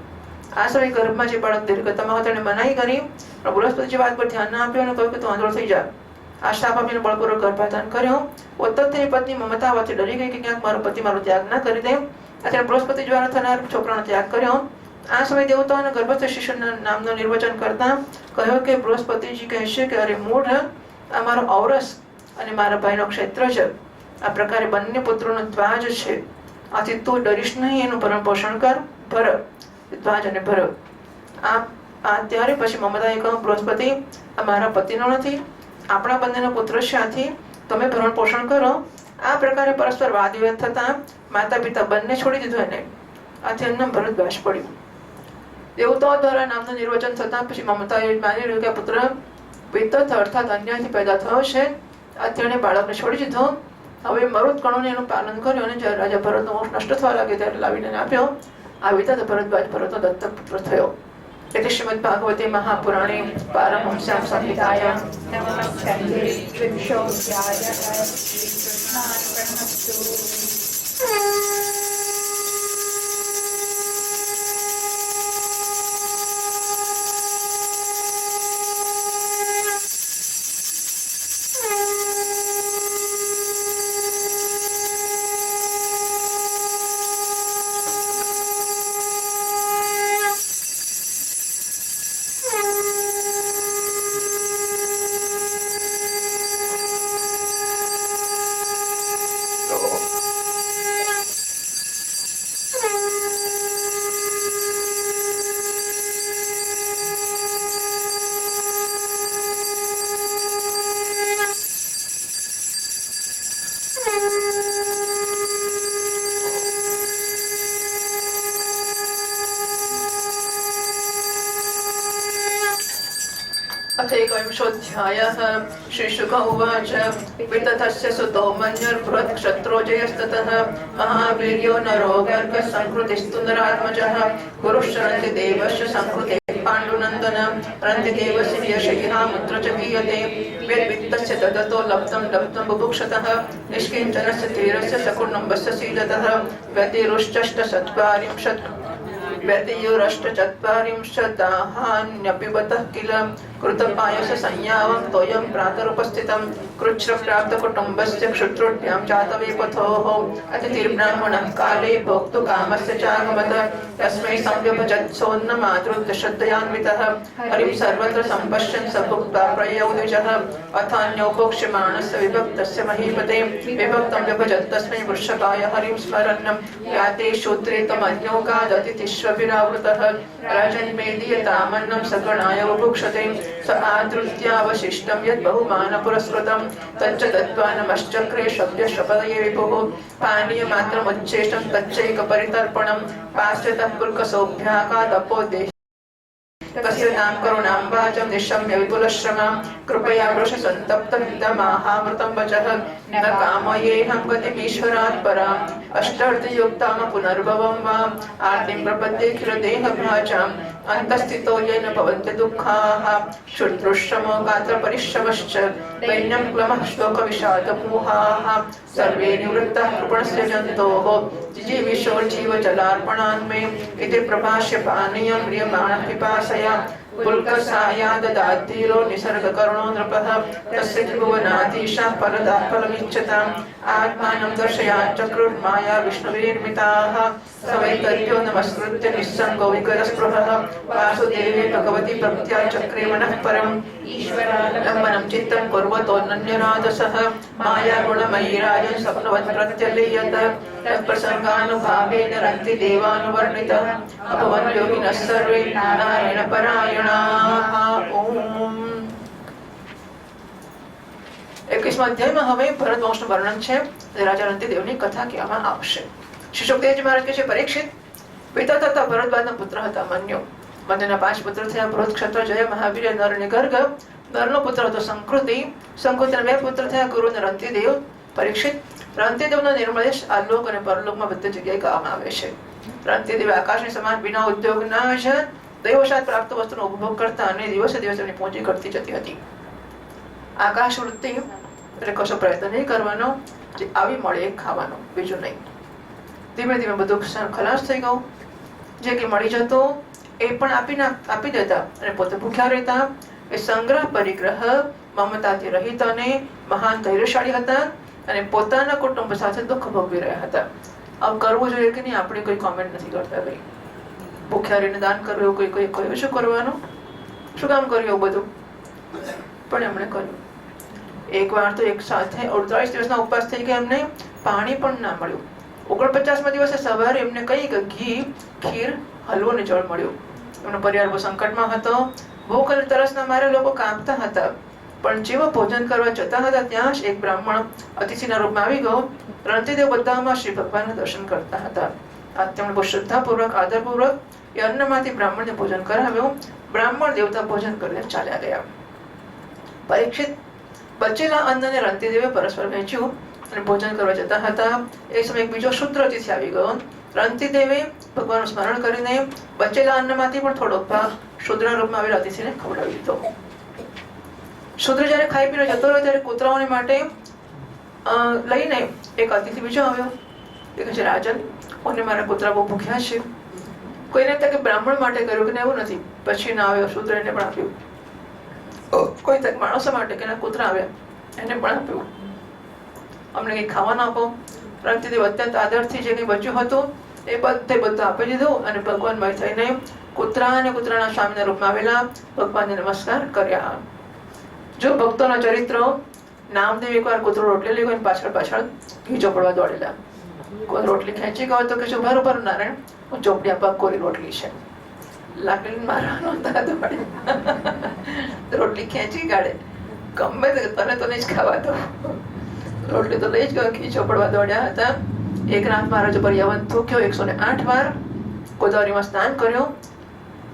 આ સમયે ગર્ભમાં જે બાળક દીર્ઘતમા હતો તેને મનાઈ કરી, પણ બૃહસ્પતિજી વાત પર ધ્યાન ના આપ્યું અને કહ્યું કે તું આંધળો થઈ જા. આ શાપ આપીને બળપૂર્વક ગર્ભાધાન કર્યો. ઉત્તથ્યની પત્ની મમતા આવવાથી ડરી ગઈ કે ક્યાંક મારો પતિ મારો ત્યાગ ના કરી દે. અત્યારે બૃહસ્પતિ દ્વારા થનાર છોકરાનો ત્યાગ કર્યો. આ સમયે દેવતાઓના ગર્ભસ્થ શિશુના નામનું નિર્વચન કરતા કહ્યું કે બૃહસ્પતિજી કહેશે કે અરે મૂઢ, આ મારો ઔરસ અને મારા ભાઈનો ક્ષેત્ર છે. આ પ્રકારે બંને પુત્રોનો ધ્વાજ છે. આથી તું ડરીશ નહીં, એનું ભરણ પોષણ કર. ભર ધ્વાજ અને ભર. આ ત્યારે પછી મમતાએ કહ્યું, બૃહસ્પતિ, આ મારા પતિનો નથી, આપણા બંનેનો પુત્ર છે, આથી તમે ભરણ પોષણ કરો. આ પ્રકારે પરસ્પર વાદ વિવાદ થતા માતા પિતા બંને છોડી દીધું એને. આથી એનું નામ ભરદ્વાજ પડ્યું. દેવતાઓ દ્વારા નામનું નિર્વચન થતા પછી મમતાએ માની રહ્યું કે આ પુત્ર વિતથ અર્થાત અન્યથી પેદા થયો છે. આથી એણે બાળકને છોડી દીધો. હવે મરુત કણોને એનું પાલન કર્યું અને જ્યારે રાજા ભરતનો વંશ નષ્ટ થવા લાગે ત્યારે લાવીને એને આપ્યો. આ વિતથ ભરદ્વાજ ભરતનો દત્તક પુત્ર થયો. એટલે શ્રીમદ ભાગવતે મહાપુરાણે પારમહંસ્યામ સંહિતાયામ अथैकविंशोऽध्यायः श्रीशुक उवाच वितथस्य सुतो मन्युर्बृहत्क्षत्रो जयस्ततः महावीर्यो नरो गर्गः संकृतिस्तु नरात्मजः गुरुश्चरन्ति देवस्य संकृते पाण्डुनन्दन रन्तिदेवस्य यशयिहा मुद्र च गीयते वेद्वित्तस्य ददतो लब्धं लब्धं बुभुक्षतः निष्किञ्चनस्य धीरस्य सकुर्णम्बस्य सीदतः व्यतिरुश्चष्टचत्वारिंशत् व्यतियुरष्टचत्वारिंशदाहान्यपिबतः किल कृतपायस संयावं तोयं प्रातरुपस्थितं कृच्छ्रप्राप्तकुटुम्बस्य क्षुत्रुभ्यां जातवेपथोः अतिथिर्ब्राह्मणः काले भोक्तुकामस्य चागमत तस्मै संव्यभजत्सोन्नमातृत्य श्रद्धयान्वितः हरिं सर्वत्र सम्पश्यन् स भुक्त्वा प्रययौ द्विजः अथान्योपोक्ष्यमाणस्य विभक्तस्य महीपते विभक्तं व्यभजत् तस्मै वृषभाय हरिं स्मरन् याते शूद्रे तमन्योगादतिथिष्वभिरावृतः राजन्मेदीयतामन्नं सगणाय बुभुक्षते स आदृत्यावशिष्टं यद् बहुमानपुरस्कृतं तच्च तद्वानमश्चक्रे शब्दशपदये विभुः पानीयमात्रमुच्चेष्टं तच्चैकपरितर्पणं पाश्चातः पुल्कसौभ्याकादपोदेः तस्य नाम करुणाम्बाचं निशम्य विपुलश्रमां कृपया वृषसन्तप्तहितमाहामृतं वचः न कामयेऽहं गतिमीश्वरात् पराम् अष्टार्थयुक्तां पुनर्भवं वा आर्तिं प्रपद्येऽखिलदेहभाजाम् अन्तस्थितो येन भवन्ति दुःखाः क्षुद्रुश्रमो गात्रपरिश्रमश्च दैन्यं क्लमः शोकविषादमोहाः सर्वे निवृत्ताः कृपणस्य जन्तोः जिजीविषो जीवजलार्पणान्मे इति प्रभाष्य पानीयं म्रियमाणः पिपासया पुल्कसाया ददाद्धीरो निसर्गकरुणो नृपः तस्य त्रिभुवनाधीशाः परदाः फलमिच्छताम् आत्मानं दर्शयात् चक्रुर्माया विष्णुविनिर्मिताः स वैकल्यो नमस्कृत्य निस्सङ्गो विगतस्पृहः वासुदेवे भगवति भक्त्या चक्रे मनः परम् ईश्वरालम्बनं चित्तं कुर्वतोऽनन्यराधसः मायागुणमयी राजन् स्वप्नवत् प्रत्यलीयत तत्प्रसङ्गानुभावेन रन्ति देवानुवर्णितः अभवन् योगिनः सर्वे नारायणपरायणाः। ओम 21મા અધ્યાયમાં હવે ભરત વંશનું વર્ણન છે. રાજા રંતિદેવની કથા કહેવામાં આવશે. શ્રી સુખદેવજી મહારાજ કહે છે, પરીક્ષિત, પિતા તથા ભરદ્વાજના પુત્ર હતા મન્યુ. મન્યુના 5 પુત્ર થયા, બૃહદ, ક્ષત્ર, જય, મહાવીર, નર અને ગર્ગ. નરનો પુત્ર હતો સંકૃતિ. સંકૃતિના 2 પુત્ર થયા, ગુરુ અને રંતિદેવ. પરીક્ષિત, રંતિદેવનો નિર્મળેશ આલોક અને પરલોકમાં બધી જગ્યાએ કહેવામાં આવે છે. રંતિદેવ આકાશની સમાન વિના ઉદ્યોગના જ દૈવશાત પ્રાપ્ત વસ્તુનો ઉપભોગ કરતા અને દિવસે દિવસે એમની પૂંજી ઘટતી જતી હતી. આકાશ વૃત્તિ એટલે કશો પ્રયત્ન નહીં કરવાનો, જે આવી મળે એ ખાવાનો, બીજું નહીં. ધીમે ધીમે બધું ખલાસ થઈ ગયું. જે કે મળી જતો એ પણ આપી દેતા અને પોતે ભૂખ્યા રહેતા. એ સંગ્રહ પરિગ્રહ મમતાથી રહિત અને મહાન ધૈર્યશાળી હતા અને પોતાના કુટુંબ સાથે દુઃખ ભોગવી રહ્યા હતા. આવું કરવું જોઈએ કે નહીં આપણે કોઈ કોમેન્ટ નથી કરતા. ભાઈ ભૂખ્યા રહીને દાન કરવું એવું કોઈ કહ્યું શું કરવાનું, શું કામ કર્યું એવું બધું, પણ એમણે કર્યું. એક વાર તો એક સાથે 48 દિવસના ઉપવાસ થઈ ગયા, એમને પાણી પણ ના મળ્યું. 49મા દિવસે સવારે એમને કઈ ઘી, ખીર, હલવો ને જળ મળ્યું. એમનો પરિવાર બહુ સંકટમાં હતો. ભૂખ અને તરસના મારે લોકો કાંપતા હતા. પણ જેવો ભોજન કરવા જતા હતા ત્યાં જ એક બ્રાહ્મણ અતિથિના રૂપમાં આવી ગયો. રણતીદેવ બધામાં શ્રી ભગવાનના દર્શન કરતા હતા. આ તેમણે બહુ શ્રદ્ધાપૂર્વક, આદરપૂર્વક એ અન્નમાંથી બ્રાહ્મણને ભોજન કરાવ્યું. બ્રાહ્મણ દેવતા ભોજન કરીને ચાલ્યા ગયા. પરીક્ષિત બચેલા અન્નને રણતીદેવે પરસ્પર વહેંચ્યું અને ભોજન કરવા જતા હતા. એ સમયે એક બીજો શુદ્ર અતિથિ આવી ગયો. રણતીદેવે ભગવાનનું સ્મરણ કરીને બચેલા અન્નમાંથી પણ થોડો ભાગ શુદ્રના રૂપમાં આવેલા અતિથિને ખવડાવી દીધો. શુદ્ર જયારે ખાઈ પીને જતો રહ્યો ત્યારે કૂતરાઓને માટે લઈને એક અતિથિ બીજો આવ્યો. એ કહે છે, રાજન, મને મારા કૂતરા બહુ ભૂખ્યા છે. કોઈને તકે બ્રાહ્મણ માટે કર્યું કે એવું નથી. પછી ના આવ્યો શુદ્ર, એને પણ આપ્યું. કોઈ તક માણસો માટે કે કૂતરા આવ્યા, એને પણ આપ્યું. અમને કંઈ ખાવાનું આપો. રણતીદેવ અત્યંત આદરથી જે કંઈ બચ્યું હતું એ બધું આપી દીધું અને ભગવાનમય થઈને કૂતરા અને કૂતરાના સ્વામીના રૂપમાં આવેલા ભગવાનને નમસ્કાર કર્યા. જો ભક્તોના ચરિત્રો, નામદેવ એકવાર કૂતરો રોટલી લઈ ગયો પાછળ ઘી ચોપડવા દોડેલા. કોઈ રોટલી ખેંચી ગયો તો કે શું ભર નારાયણ, હું ચોપડી આપવા કોરી રોટલી છે, લાકડી મારવાનો દોડે, રોટલી ખેંચી કાઢે. ગમે તે તને તો નહીં જ ખાવા દો, રોટલી તો લઈ જ ગયો. ઘી ચોપડવા દોડ્યા હતા. એક રાત મહારાજ પર યવન થૂક્યો 108 વાર. ગોદાવરીમાં સ્નાન કર્યો.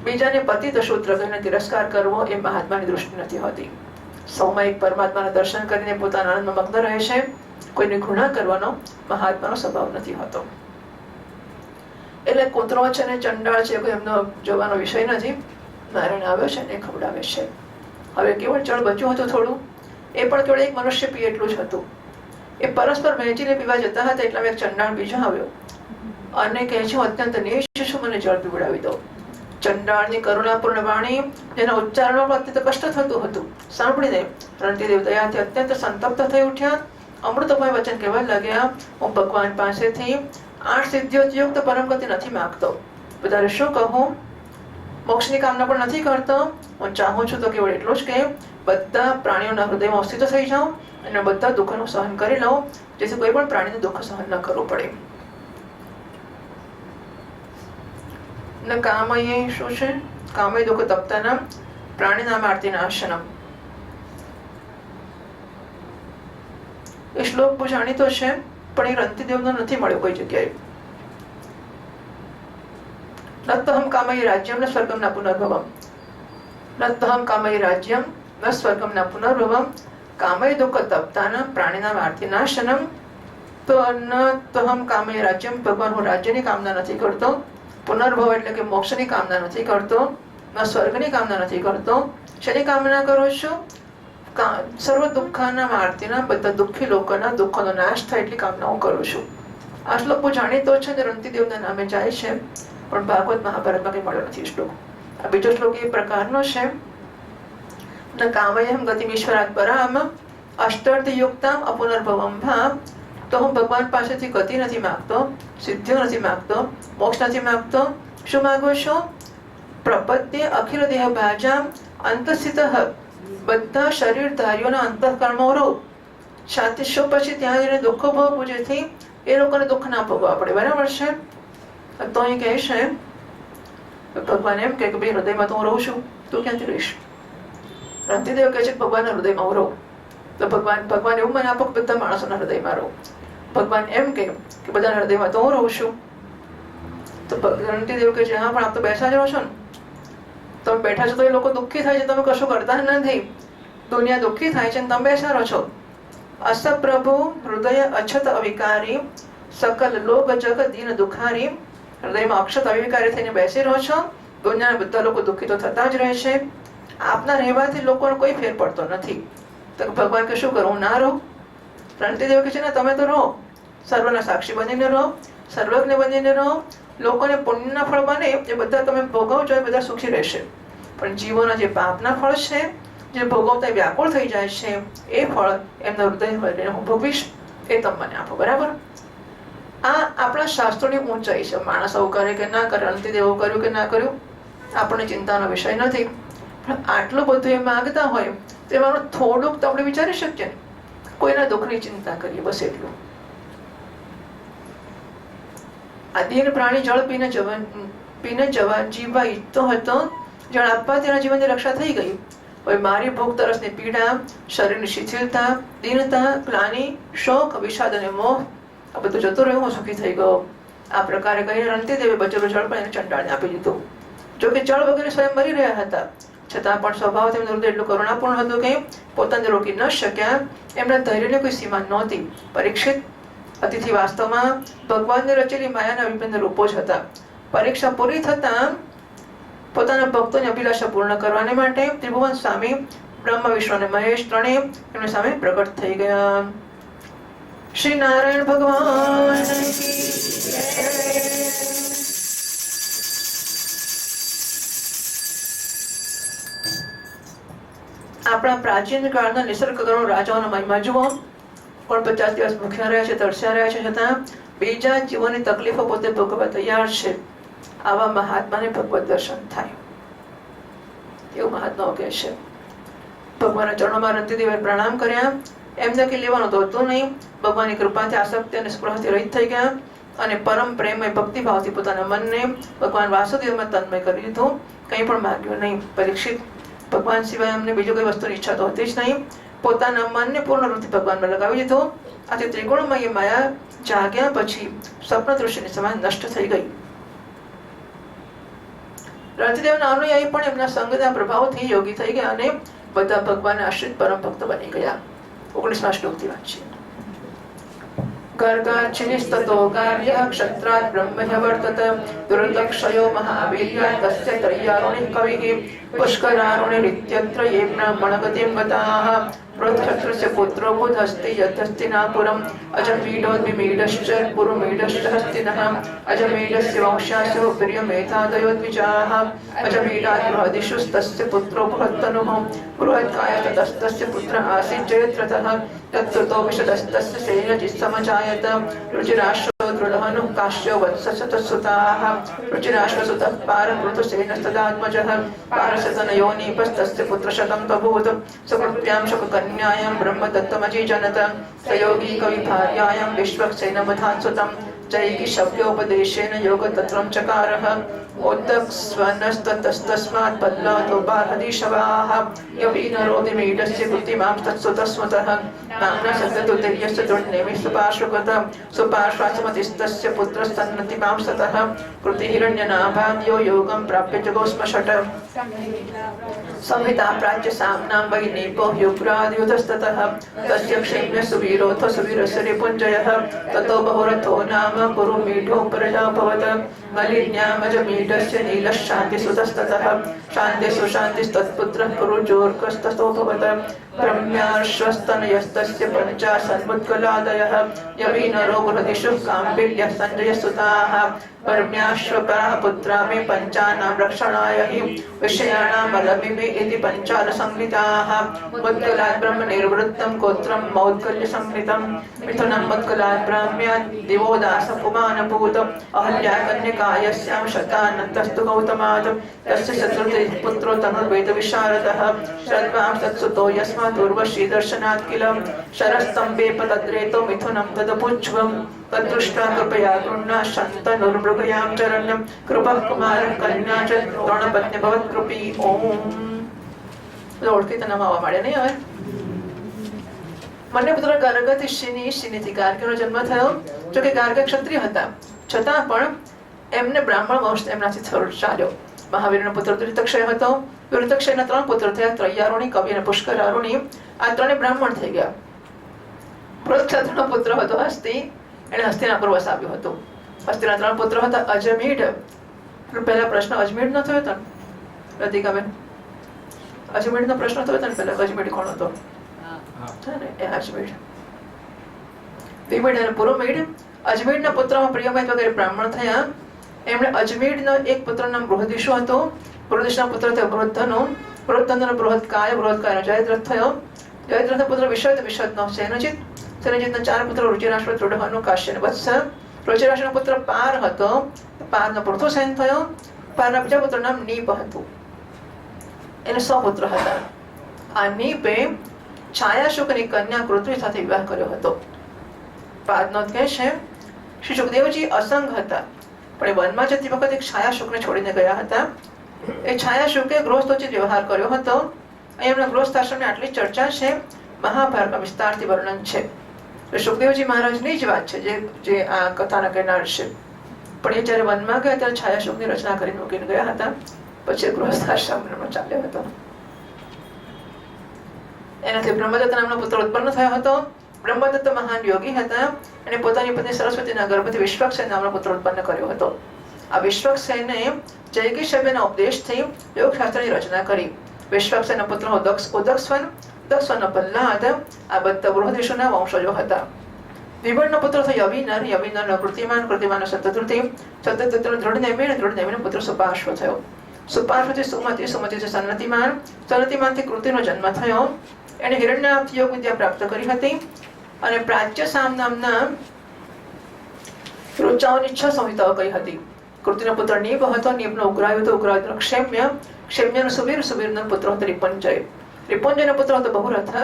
બીજાને પતિત શૂદ્ર કહીને તિરસ્કાર કરવો એ મહાત્માની દૃષ્ટિ નથી હોતી. સૌમાં એક પરમાત્માના દર્શન કરીને પોતાના આનંદમાં મગ્ન રહે છે. કોઈની ઘૃણા કરવાનો મહાત્માનો સ્વભાવ નથી હોતો. એટલે કૂતરો છે ને ચંડાળ છે કોઈ એમનો જોવાનો વિષય નથી. નારાયણ આવ્યો છે ને ખવડાવે છે. હવે કેવળ જળ બચ્યું હતું થોડું, એ પણ કેવળ એક મનુષ્ય પીએ એટલું જ હતું. એ પરસ્પર વહેંચીને પીવા જતા હતા એટલામાં એક ચંડાળ બીજો આવ્યો અને કહે છે, અત્યંત નીચ છું, મને જળ પીવડાવી દો. ચંડાળની કરુણાપૂર્ણ વાણી, જેના ઉચ્ચારણમાં અત્યંત કષ્ટ થતું હતું, સાંભળીને રણતીદેવ દયાથી અત્યંત સંતપ્ત થઈ ઉઠ્યા. અમૃતમય વચન કહેવા લાગ્યા, હું ભગવાન પાસેથી 8 સિદ્ધિઓયુક્ત પરમ ગતિ નથી માંગતો. વધારે શું કહું, મોક્ષની કામના પણ નથી કરતો. હું ચાહું છું તો કેવળ એટલું જ કે બધા પ્રાણીઓના હૃદયમાં અસ્તિત્વ થઈ જાઉં અને બધા દુઃખનું સહન કરી લઉં, જેથી કોઈ પણ પ્રાણીને દુઃખ સહન ન કરવું પડે. ન કામયે શું છે, કામય દુઃખ તપ્તાનામ પ્રાણીનામ આર્તિનાશનમ. એ શ્લોક બહુ જાણીતો છે પણ એ રણતીદેવનો નથી મળ્યો કોઈ જગ્યાએ. નત્તહમ કામયે રાજ્યમ ન સ્વર્ગમ ન પુનર્ભવમ. નત્તહમ કામયે રાજ્યમ ન સ્વર્ગમ ન પુનર્ભવમ. કામય દુઃખ તપ્તાનામ પ્રાણીનામ આર્તિનાશનમ. તો ન તહમ કામયે રાજ્યમ, ભગવાન હું રાજ્યની કામના નથી કરતો. પુનર્ભવ એટલે કે મોક્ષની કામના નથી કરતો. ન સ્વર્ગની કામના નથી કરતો. શેની કામના કરું છું? સર્વ દુઃખાના આરતીના, બધા દુઃખી લોકોના દુઃખોનો નાશ થાય એટલી કામનાઓ કરું છું. આ શ્લોક બહુ જાણીતો છે ને રણતીદેવના નામે જાય છે, પણ ભાગવત મહાભારતમાં કઈ મળ્યો નથી શ્લોક. આ બીજો શ્લોક એ પ્રકારનો છે, ન કામયહમ ગતિમ ઈશ્વરાત પરામ અષ્ટાર્થ યુક્તામ અપુનર્ભવમ ભાવ. તો હું ભગવાન પાસેથી ગતિ નથી માંગતો, સિદ્ધિઓ નથી માંગતો, મોક્ષ નથી માંગતો. શું માંગુ છું? પ્રપત્ય અખિલ દેહ ભાજામ અંતસ્થિત, બધા શરીરધારીઓના અંતઃકરણમાં રહું. સાથે શું પછી ત્યાં જઈને દુઃખો ભોગવું, જેથી એ લોકોને દુઃખ ના ભોગવવા પડે. બરાબર છે? તો અહીં કહે છે ભગવાન એમ કે ભાઈ હૃદયમાં તો હું રહું છું, તું ક્યાંથી રહીશ? રણતીદેવ કહે છે ભગવાનના હૃદયમાં હું રહું. તો ભગવાન એવું મને આપો કે બધા માણસોના હૃદયમાં રહું. ભગવાન એમ કે બધાના હૃદયમાં તો હું રહું છું. તો રણતીદેવ કહે છે હા, પણ આપ તો બેસા જ રહો છો ને. તમે બેઠા છો તો એ લોકો દુઃખી થાય છે, તમે કશું કરતા નથી. દુનિયા દુઃખી થાય છે, તમે બેસા રહો છો. અસ પ્રભુ હૃદય અછત અવિકારી, સકલ લોક જગ દીન દુખારી. હૃદયમાં અક્ષત અવિકારી થઈને બેસી રહો છો. દુનિયાના બધા લોકો દુઃખી તો થતા જ રહે છે. આપના રહેવાથી લોકોને કોઈ ફેર પડતો નથી. તો ભગવાન કે શું કરું, હું ના રહું? રણતીદેવ કહે છે ને તમે તો રહો, સર્વના સાક્ષી બનીને રહો, સર્વજ્ઞ બનીને રહો, લોકોને પુણ્યના ફળ બને એ બધા તમે ભોગવજો, એ બધા સુખી રહેશે. પણ જીવોના જે પાપના ફળ છે, જે ભોગવતા વ્યાકુળ થઈ જાય છે, એ ફળ એમના હૃદય હું ભોગવીશ, એ તમે મને આપો. બરાબર? આ આપણા શાસ્ત્રોની ઊંચાઈ છે. માણસ આવું કરે કે ના કરે, રણતીદેવ એવું કર્યું કે ના કર્યું, આપણને ચિંતાનો વિષય નથી. પણ આટલું બધું એ માંગતા હોય તો એમાં થોડુંક તો આપણે વિચારી શકીએ ને, કોઈના દુઃખની ચિંતા કરીએ, બસ એટલું. આ દીન પ્રાણી જળ પીને જીવવા ઈચ્છતો હતો, જળ આપવા તેના જીવનની રક્ષા થઈ ગઈ. હવે મારી ભૂખ તરસની પીડા, શરીરની શિથિલતા, દીનતા, ગ્લાનિ, શોક, વિષાદ અને મોહ આ બધું જતું રહ્યું, હું સુખી થઈ ગયો. આ પ્રકારે કહીને રણતીદેવે બચેલું જળ પણ એને ચંડાળને આપી દીધું. જોકે જળ વગેરે સ્વયં મરી રહ્યા હતા, છતાં પણ સ્વભાવથી એમનું હૃદય એટલું કરુણાપૂર્ણ હતું કે પોતાને રોકી ન શક્યા. એમના ધૈર્યને કોઈ સીમા નહોતી. પરીક્ષિત, અતિથિ વાસ્તવમાં ભગવાનને રચેલી માયાના વિભિન્ન રૂપો જ હતા. પરીક્ષા પૂરી થતા પોતાના ભક્તોની અભિલાષા પૂર્ણ કરવાને માટે ત્રિભુવન સ્વામી બ્રહ્મા, વિષ્ણુ અને મહેશ ત્રણેય એમની સામે પ્રગટ થઈ ગયા. શ્રી નારાયણ ભગવાન. આપણા પ્રાચીન કાળના નિસર્ગ ગણો રાજાઓનો મહિમા જુઓ. પણ 50 દિવસ ભૂખ્યા રહ્યા છે, તરસ્યા રહ્યા છે, છતાં બીજા જીવોની તકલીફો પોતે ભોગવવા તૈયાર છે. આવા મહાત્માને ભગવત દર્શન થાય એવું મહાત્માઓ કહે છે. ભગવાનના ચરણોમાં રણતીદેવે પ્રણામ કર્યા. એમને કે લેવાનું તો હતું નહીં. ભગવાનની કૃપાથી આસક્તિ અને સ્પૃહથી રહિત થઈ ગયા અને પરમ પ્રેમમય ભક્તિભાવથી પોતાના મનને ભગવાન વાસુદેવમાં તન્મય કરી દીધું. કંઈ પણ માંગ્યું નહીં. પરીક્ષિત, ભગવાન સિવાય અમને બીજું કોઈ વસ્તુની ઈચ્છા તો હતી જ નહીં. પોતાના મનને પૂર્ણ રૂપથી ભગવાનમાં લગાવી દીધું. આથી ત્રિગુણમય માયા જાગ્યા પછી સ્વપ્ન દૃશ્યની સમાન નષ્ટ થઈ ગઈ. રણતીદેવના અનુયાયી પણ એમના સંગના પ્રભાવથી યોગી થઈ ગયા અને બધા ભગવાનના આશ્રિત પરમ ભક્ત બની ગયા. 19મા શ્લોકથી વાંચીએ. गर्गाच्छिनिस्ततो कार्य क्षत्रात् ब्रह्मह्यवर्तत दुर्दक्षयो महावीर्यात् तस्य त्रय्यारुणिः कविः पुष्करारुणिरित्यत्र ये ब्राह्मणगतिं गताः पृथक्षत्रस्य पुत्रो बुधस्ति यथस्तिनापुरम् अजमीडोद्विमीडश्च पुरुमीडश्च हस्तिनः अजमीडस्य वंशासो प्रियमेतादयो द्विजाः अजमीडात् बृहदिषुस्तस्य पुत्रो बृहत्तनुः बृहत्कायस्ततस्तस्य पुत्रः आसीत् जयद्रथः तत्कृतो विशदस्तस्य सेनजिस्समजायत रुचिराश्रो दृढहनुः काश्यो वत्सशतसुताः रुचिराश्वसुतः पारपृथुसेनस्तदात्मजः पारशतनयोनीपस्तस्य पुत्रशतं बभूत् सुकृत्यां शुककन्यायां ब्रह्मदत्तमजीजनत स योगी कविभार्यायां विश्वक्सेनवधात्सुतं जैकी शव्योपदेशेन योगतत्रं चकारः ओद्दक्स्वनस्ततस्तस्मात् बल्लातो बालहदीशवाः यवीनरोधिमीडस्य कृतिमां तत्सुतस्मतः नाम्ना सततुतिर्यस्य दुर्नेमिस्तु पार्श्वगतः सुपार्श्वासमतिस्तस्य पुत्रस्तन्नतिमां सतः कृतिहिरण्यनाभां यो योगं प्राप्य जगोस्मषट् संहिता प्राच्य साम्नां वै नीपो युग्राद्युतस्ततः तस्य क्षेम्य सुवीरोऽथ सुवीरस्य रिपुञ्जयः ततो बहुरथो नाम कुरुमीढो प्रजाभवत् मलिन्यामजमीढस्य नीलशान्तिसुतस्ततः शान्तिसु शान्तिस्तत्पुत्रः पुरुजोर्कस्ततोऽभवत् ब्रह्म्याश्वस्तनयस्तस्य पञ्चाशन्मुद्गलादयः यवीनरो बृहदिषु काम्बिल्यः सञ्जयसुताः परम्याश्वपरः पुत्रा मे पञ्चानां रक्षणाय हि विषयाणामलमिमे इति पञ्चालसंहिताः मुद्गलात् ब्रह्मनिर्वृत्तं गोत्रं मौद्गल्यसंहितं मिथुनं मुद्गलात् ब्राह्म्यात् दिवोदासपुमानभूत अहल्याकन्यकायस्यां शतानन्तस्तु गौतमात् तस्य चतुर्थे पुत्रो तनुर्वेदविशारदः शर्वां तत्सुतो यस्मात् उर्वशी दर्शनात् किल शरस्तम्बेपतद्रेतो मिथुनं तदपुच्छ्वं तद्दृष्ट्वा कृपया गृह्णा शन्तनुर्मृगयां चरण्यं कृपः कुमारः कन्या च द्रोणपत्नी भवत्कृपी ओम ઓળખી નામ આવવા માંડ્યા નહીં હવે. મને પુત્ર ગાર્ગથી શિનીથી ગાર્ગનો જન્મ થયો. જો કે ગાર્ગ ક્ષત્રિય હતા, છતાં પણ એમને બ્રાહ્મણ વંશ એમનાથી ચાલ્યો. મહાવીરનો પુત્ર દુરિતક્ષય હતો. દુરિતક્ષયના 3 પુત્ર થયા, ત્રય્યારુણી, કવિ અને પુષ્કરારુણી. આ ત્રણે બ્રાહ્મણ થઈ ગયા. પૃથક્ષત્રનો પુત્ર હતો હસ્તિ, એને હસ્તિનાપુર વસાવ્યું હતું. હસ્તિના 3 પુત્ર હતા, અજમીઢ. પહેલા પ્રશ્ન અજમીઢ નો થયો હતો ને રતિકાબેન? અજમીઢનો પ્રશ્ન થયો હતો ને પહેલા, અજમીઢ કોણ હતો? હા. છે ને એ અજમેઢ. વિમેઢ અને પુરોમેઢ અજમેઢના પુત્રમાં પ્રિયમેદ વગેરે બ્રાહ્મણ થયા. એમણે અજમેઢનો એક પુત્ર નામ બૃહદિશુ હતો. બૃહદિશના પુત્ર થયો બૃહદ્ધનો. બૃહદ્ધનો બૃહદકાય. બૃહદકાયનો જયદ્રથ થયો. જયદ્રથનો પુત્ર વિશદ. વિશદનો સેનજીત. સેનજીતના 4 પુત્રો રુચિરાશ્વ, દ્રુઢહનુ, કાશ્ય અને વત્સ. રુચિરાશ્વનો પુત્ર પાર હતો. પારનો પૃથુસેન થયો. પારના બીજા પુત્ર નામ નીપ હતું. એને 100 પુત્ર હતા. આ નીપે છાયાશુકની કન્યા કૃત્વી સાથે વિવાહ કર્યો હતો. પાદનોત કહે છે શ્રી સુખદેવજી અસંગ હતા, પણ એ વનમાં જતી વખતે એક છાયાશુકને છોડીને ગયા હતા. એ છાયાશુકે ગૃહસ્થોચિત વ્યવહાર કર્યો હતો. અહીં એમના ગૃહસ્થાશ્રમની આટલી ચર્ચા છે. મહાભારતમાં વિસ્તારથી વર્ણન છે. સુખદેવજી મહારાજની જ વાત છે જે આ કથાના કહેનાર છે. પણ એ જયારે વનમાં ગયા ત્યારે છાયાશુકની રચના કરી મૂકીને ગયા હતા. પછી ગૃહસ્થાશ્રમ ચાલ્યો હતો. એનાથી બ્રહ્મદત્ત નામનો પુત્ર ઉત્પન્ન થયો હતો. બ્રહ્મદત્ત મહાન યોગી હતા અને પોતાની પત્ની સરસ્વતીના ગર્ભથી વિશ્વક્સેન નામનો પુત્ર ઉત્પન્ન કર્યો હતો. આ વિશ્વક્સેને જૈગીષવ્યના ઉપદેશથી યોગશાસ્ત્રની રચના કરી. વિશ્વક્સેનના પુત્ર ઉદક્ષવન, ઉદક્ષવનનો પ્રહલાદ આ બધા બૃહદિશુના વંશજો હતા. વિભણનો પુત્ર થયો યવિનર, યવિનરનો કૃતિમાન, કૃતિમાનનો સત્યધૃતિ, સત્યધૃતિનો દૃઢનેમિ અને દૃઢનેમિનો પુત્ર સુપાર્શ્વ થયો. સુપાર્શ્વથી સુમતિ, સુમતિથી સન્નતિમાન, સન્નતિમાનથી કૃતિનો જન્મ થયો. એને હિરણ્યાપ્ત યોગ વિદ્યા પ્રાપ્ત કરી હતી અને પ્રાચ્ય સામ નામના ઋચાઓની 6 સંહિતાઓ કહી હતી. કૃતિનો પુત્ર નીપ હતો. નીપનો ઉગ્રાયુ હતો. ઉગ્રાયુનો ક્ષેમ્ય, ક્ષેમ્યનો સુવીર, સુવીરનો પુત્ર હતો રિપુંજય. રિપુંજયનો પુત્ર હતો બહુરથ.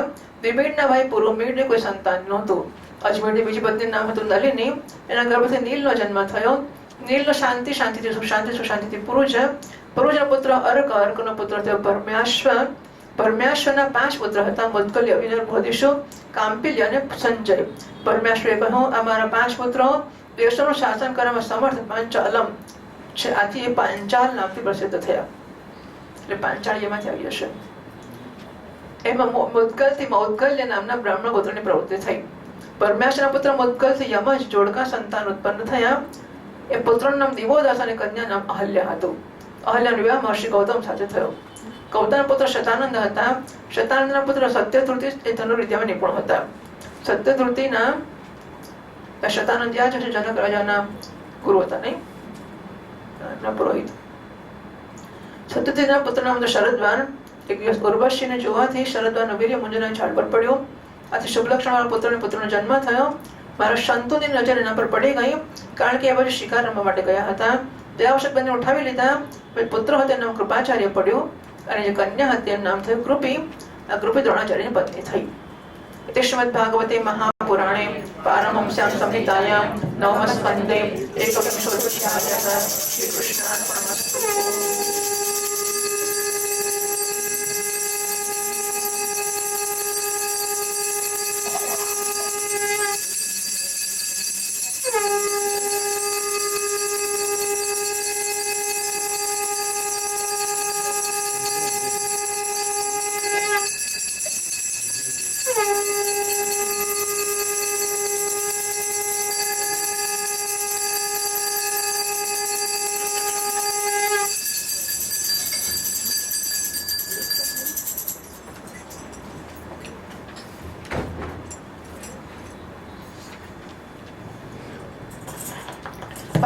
વિમેઢના ભાઈ પુરોમેઢને કોઈ સંતાન નહોતું. અજમેઢની બીજી પત્નીનું નામ હતું નલિની. એના ગર્ભથી નીલનો જન્મ થયો. નીલનો શાંતિ, શાંતિથી સુશાંતિ, સુશાંતિથી પુરુષ. પુરુષનો પુત્ર અર્ક, અર્કનો પુત્ર થયો ભરમ્યાશ્વ. ભરમ્યાશ્વના 5 પુત્ર હતા. મુદ્ગલ્ય, વિનર, બૃહદિશુ, કામ્પિલ્ય અને સંજય. ભરમ્યાશ્વએ કહ્યું અમારા 5 પુત્રો દેશોનું શાસન કરવામાં સમર્થ પાંચાલમ છે. આથી એ પાંચાલ નામથી પ્રસિદ્ધ થયા. એટલે પાંચાળી એમાંથી આવી હશે. એમાં મુદ્ગલથી મૌદ્ગલ્ય નામના બ્રાહ્મણ પુત્રની પ્રવૃત્તિ થઈ. ભરમ્યાશ્વના પુત્ર મુદ્ગલથી યમજ જોડકા સંતાન ઉત્પન્ન થયા. એ પુત્રનું નામ દિવોદાસ અને કન્યા નામ અહલ્યા હતું. અહલ્યાનો વિવાહ મહર્ષિ ગૌતમ સાથે થયો. ગૌતમના પુત્ર શતાનંદ હતા. શતાનંદના પુત્ર સત્યધૃતિ એ ધનુર્વિદ્યામાં નિપુણ હતા. સત્યધૃતિના શતાનંદ યાદ છે જનક રાજાના ગુરુ હતા નહીં, પુરોહિત. સત્યધૃતિના પુત્ર નામ શરદવાન. એક દિવસ ઉર્વશીને જોવાથી શરદવાનનો વીર્ય મુંજના ઝાડ પર પડ્યો. આથી શુભ લક્ષણવાળા પુત્રનો જન્મ થયો. મારા શંતુની નજર એના પર પડી ગઈ, કારણ કે એ બાજુ શિકાર રમવા માટે ગયા હતા. દયાવશક બંને ઉઠાવી લીધા. પુત્ર હતો એનું નામ કૃપાચાર્ય પડ્યું અને જે કન્યા હતી એનું નામ થયું કૃપી. આ કૃપી દ્રોણાચાર્યની પત્ની થઈ. તે શ્રીમદ ભાગવતે મહાપુરાણે પારમહંસ્યામ સંહિતાયામ નવમ સ્કંદે એકવિંશોऽધ્યાયઃ શ્રી કૃષ્ણાર્પણમસ્તુ.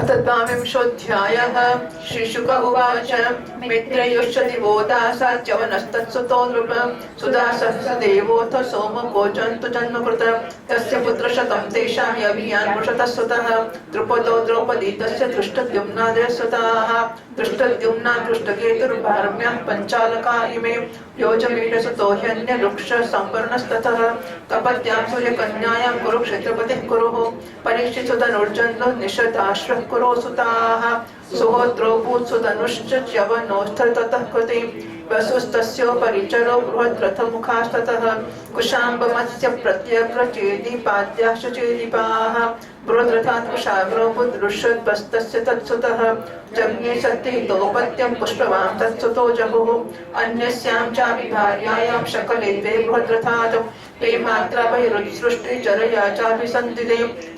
तद्वाविंशोऽध्यायः श्रीशुक उवाच मित्रयोश्चदिवोदासाच्यवनस्तत्सुतो नृप सुदासः स देवोऽथ सोमको जन्तु जन्मकृत तस्य पुत्रशतं तेषां यवीयान् वृषतः सुतः द्रुपदो द्रौपदी तस्य दृष्टद्युम्नादयस्वताः दृष्टद्युम्ना दृष्टकेतुर्भार्म्यः पञ्चालका इमे योजमीढसुतो ह्यन्यरुक्ष संवर्णस्ततः कपत्यां सूर्यकन्यायां कुरुक्षेत्रपतिः कुरुः परीक्षितुतनुर्जन्नो निषदाश्रः कुरो सुताः सुहोत्रो भूत्सुतनुश्च च्यवनोऽस्थततः कृते वसुस्तस्योपरिचरो बृहद्रथमुखास्ततः कुशाम्बमत्स्य प्रत्यग्रचेदीपाद्याश्च चेदीपाः बृहद्रथात् कुशाग्रो बुद्रुषद्वस्तस्य तत्सुतः जज्ञे सत्यहितोपत्यं पुष्पवां तत्सुतो जहुः अन्यस्यां चापि भार्यायां शकले द्वे बृहद्रथात् ते मात्रा वैरुत्सृष्टि चरया चाभिसन्धिते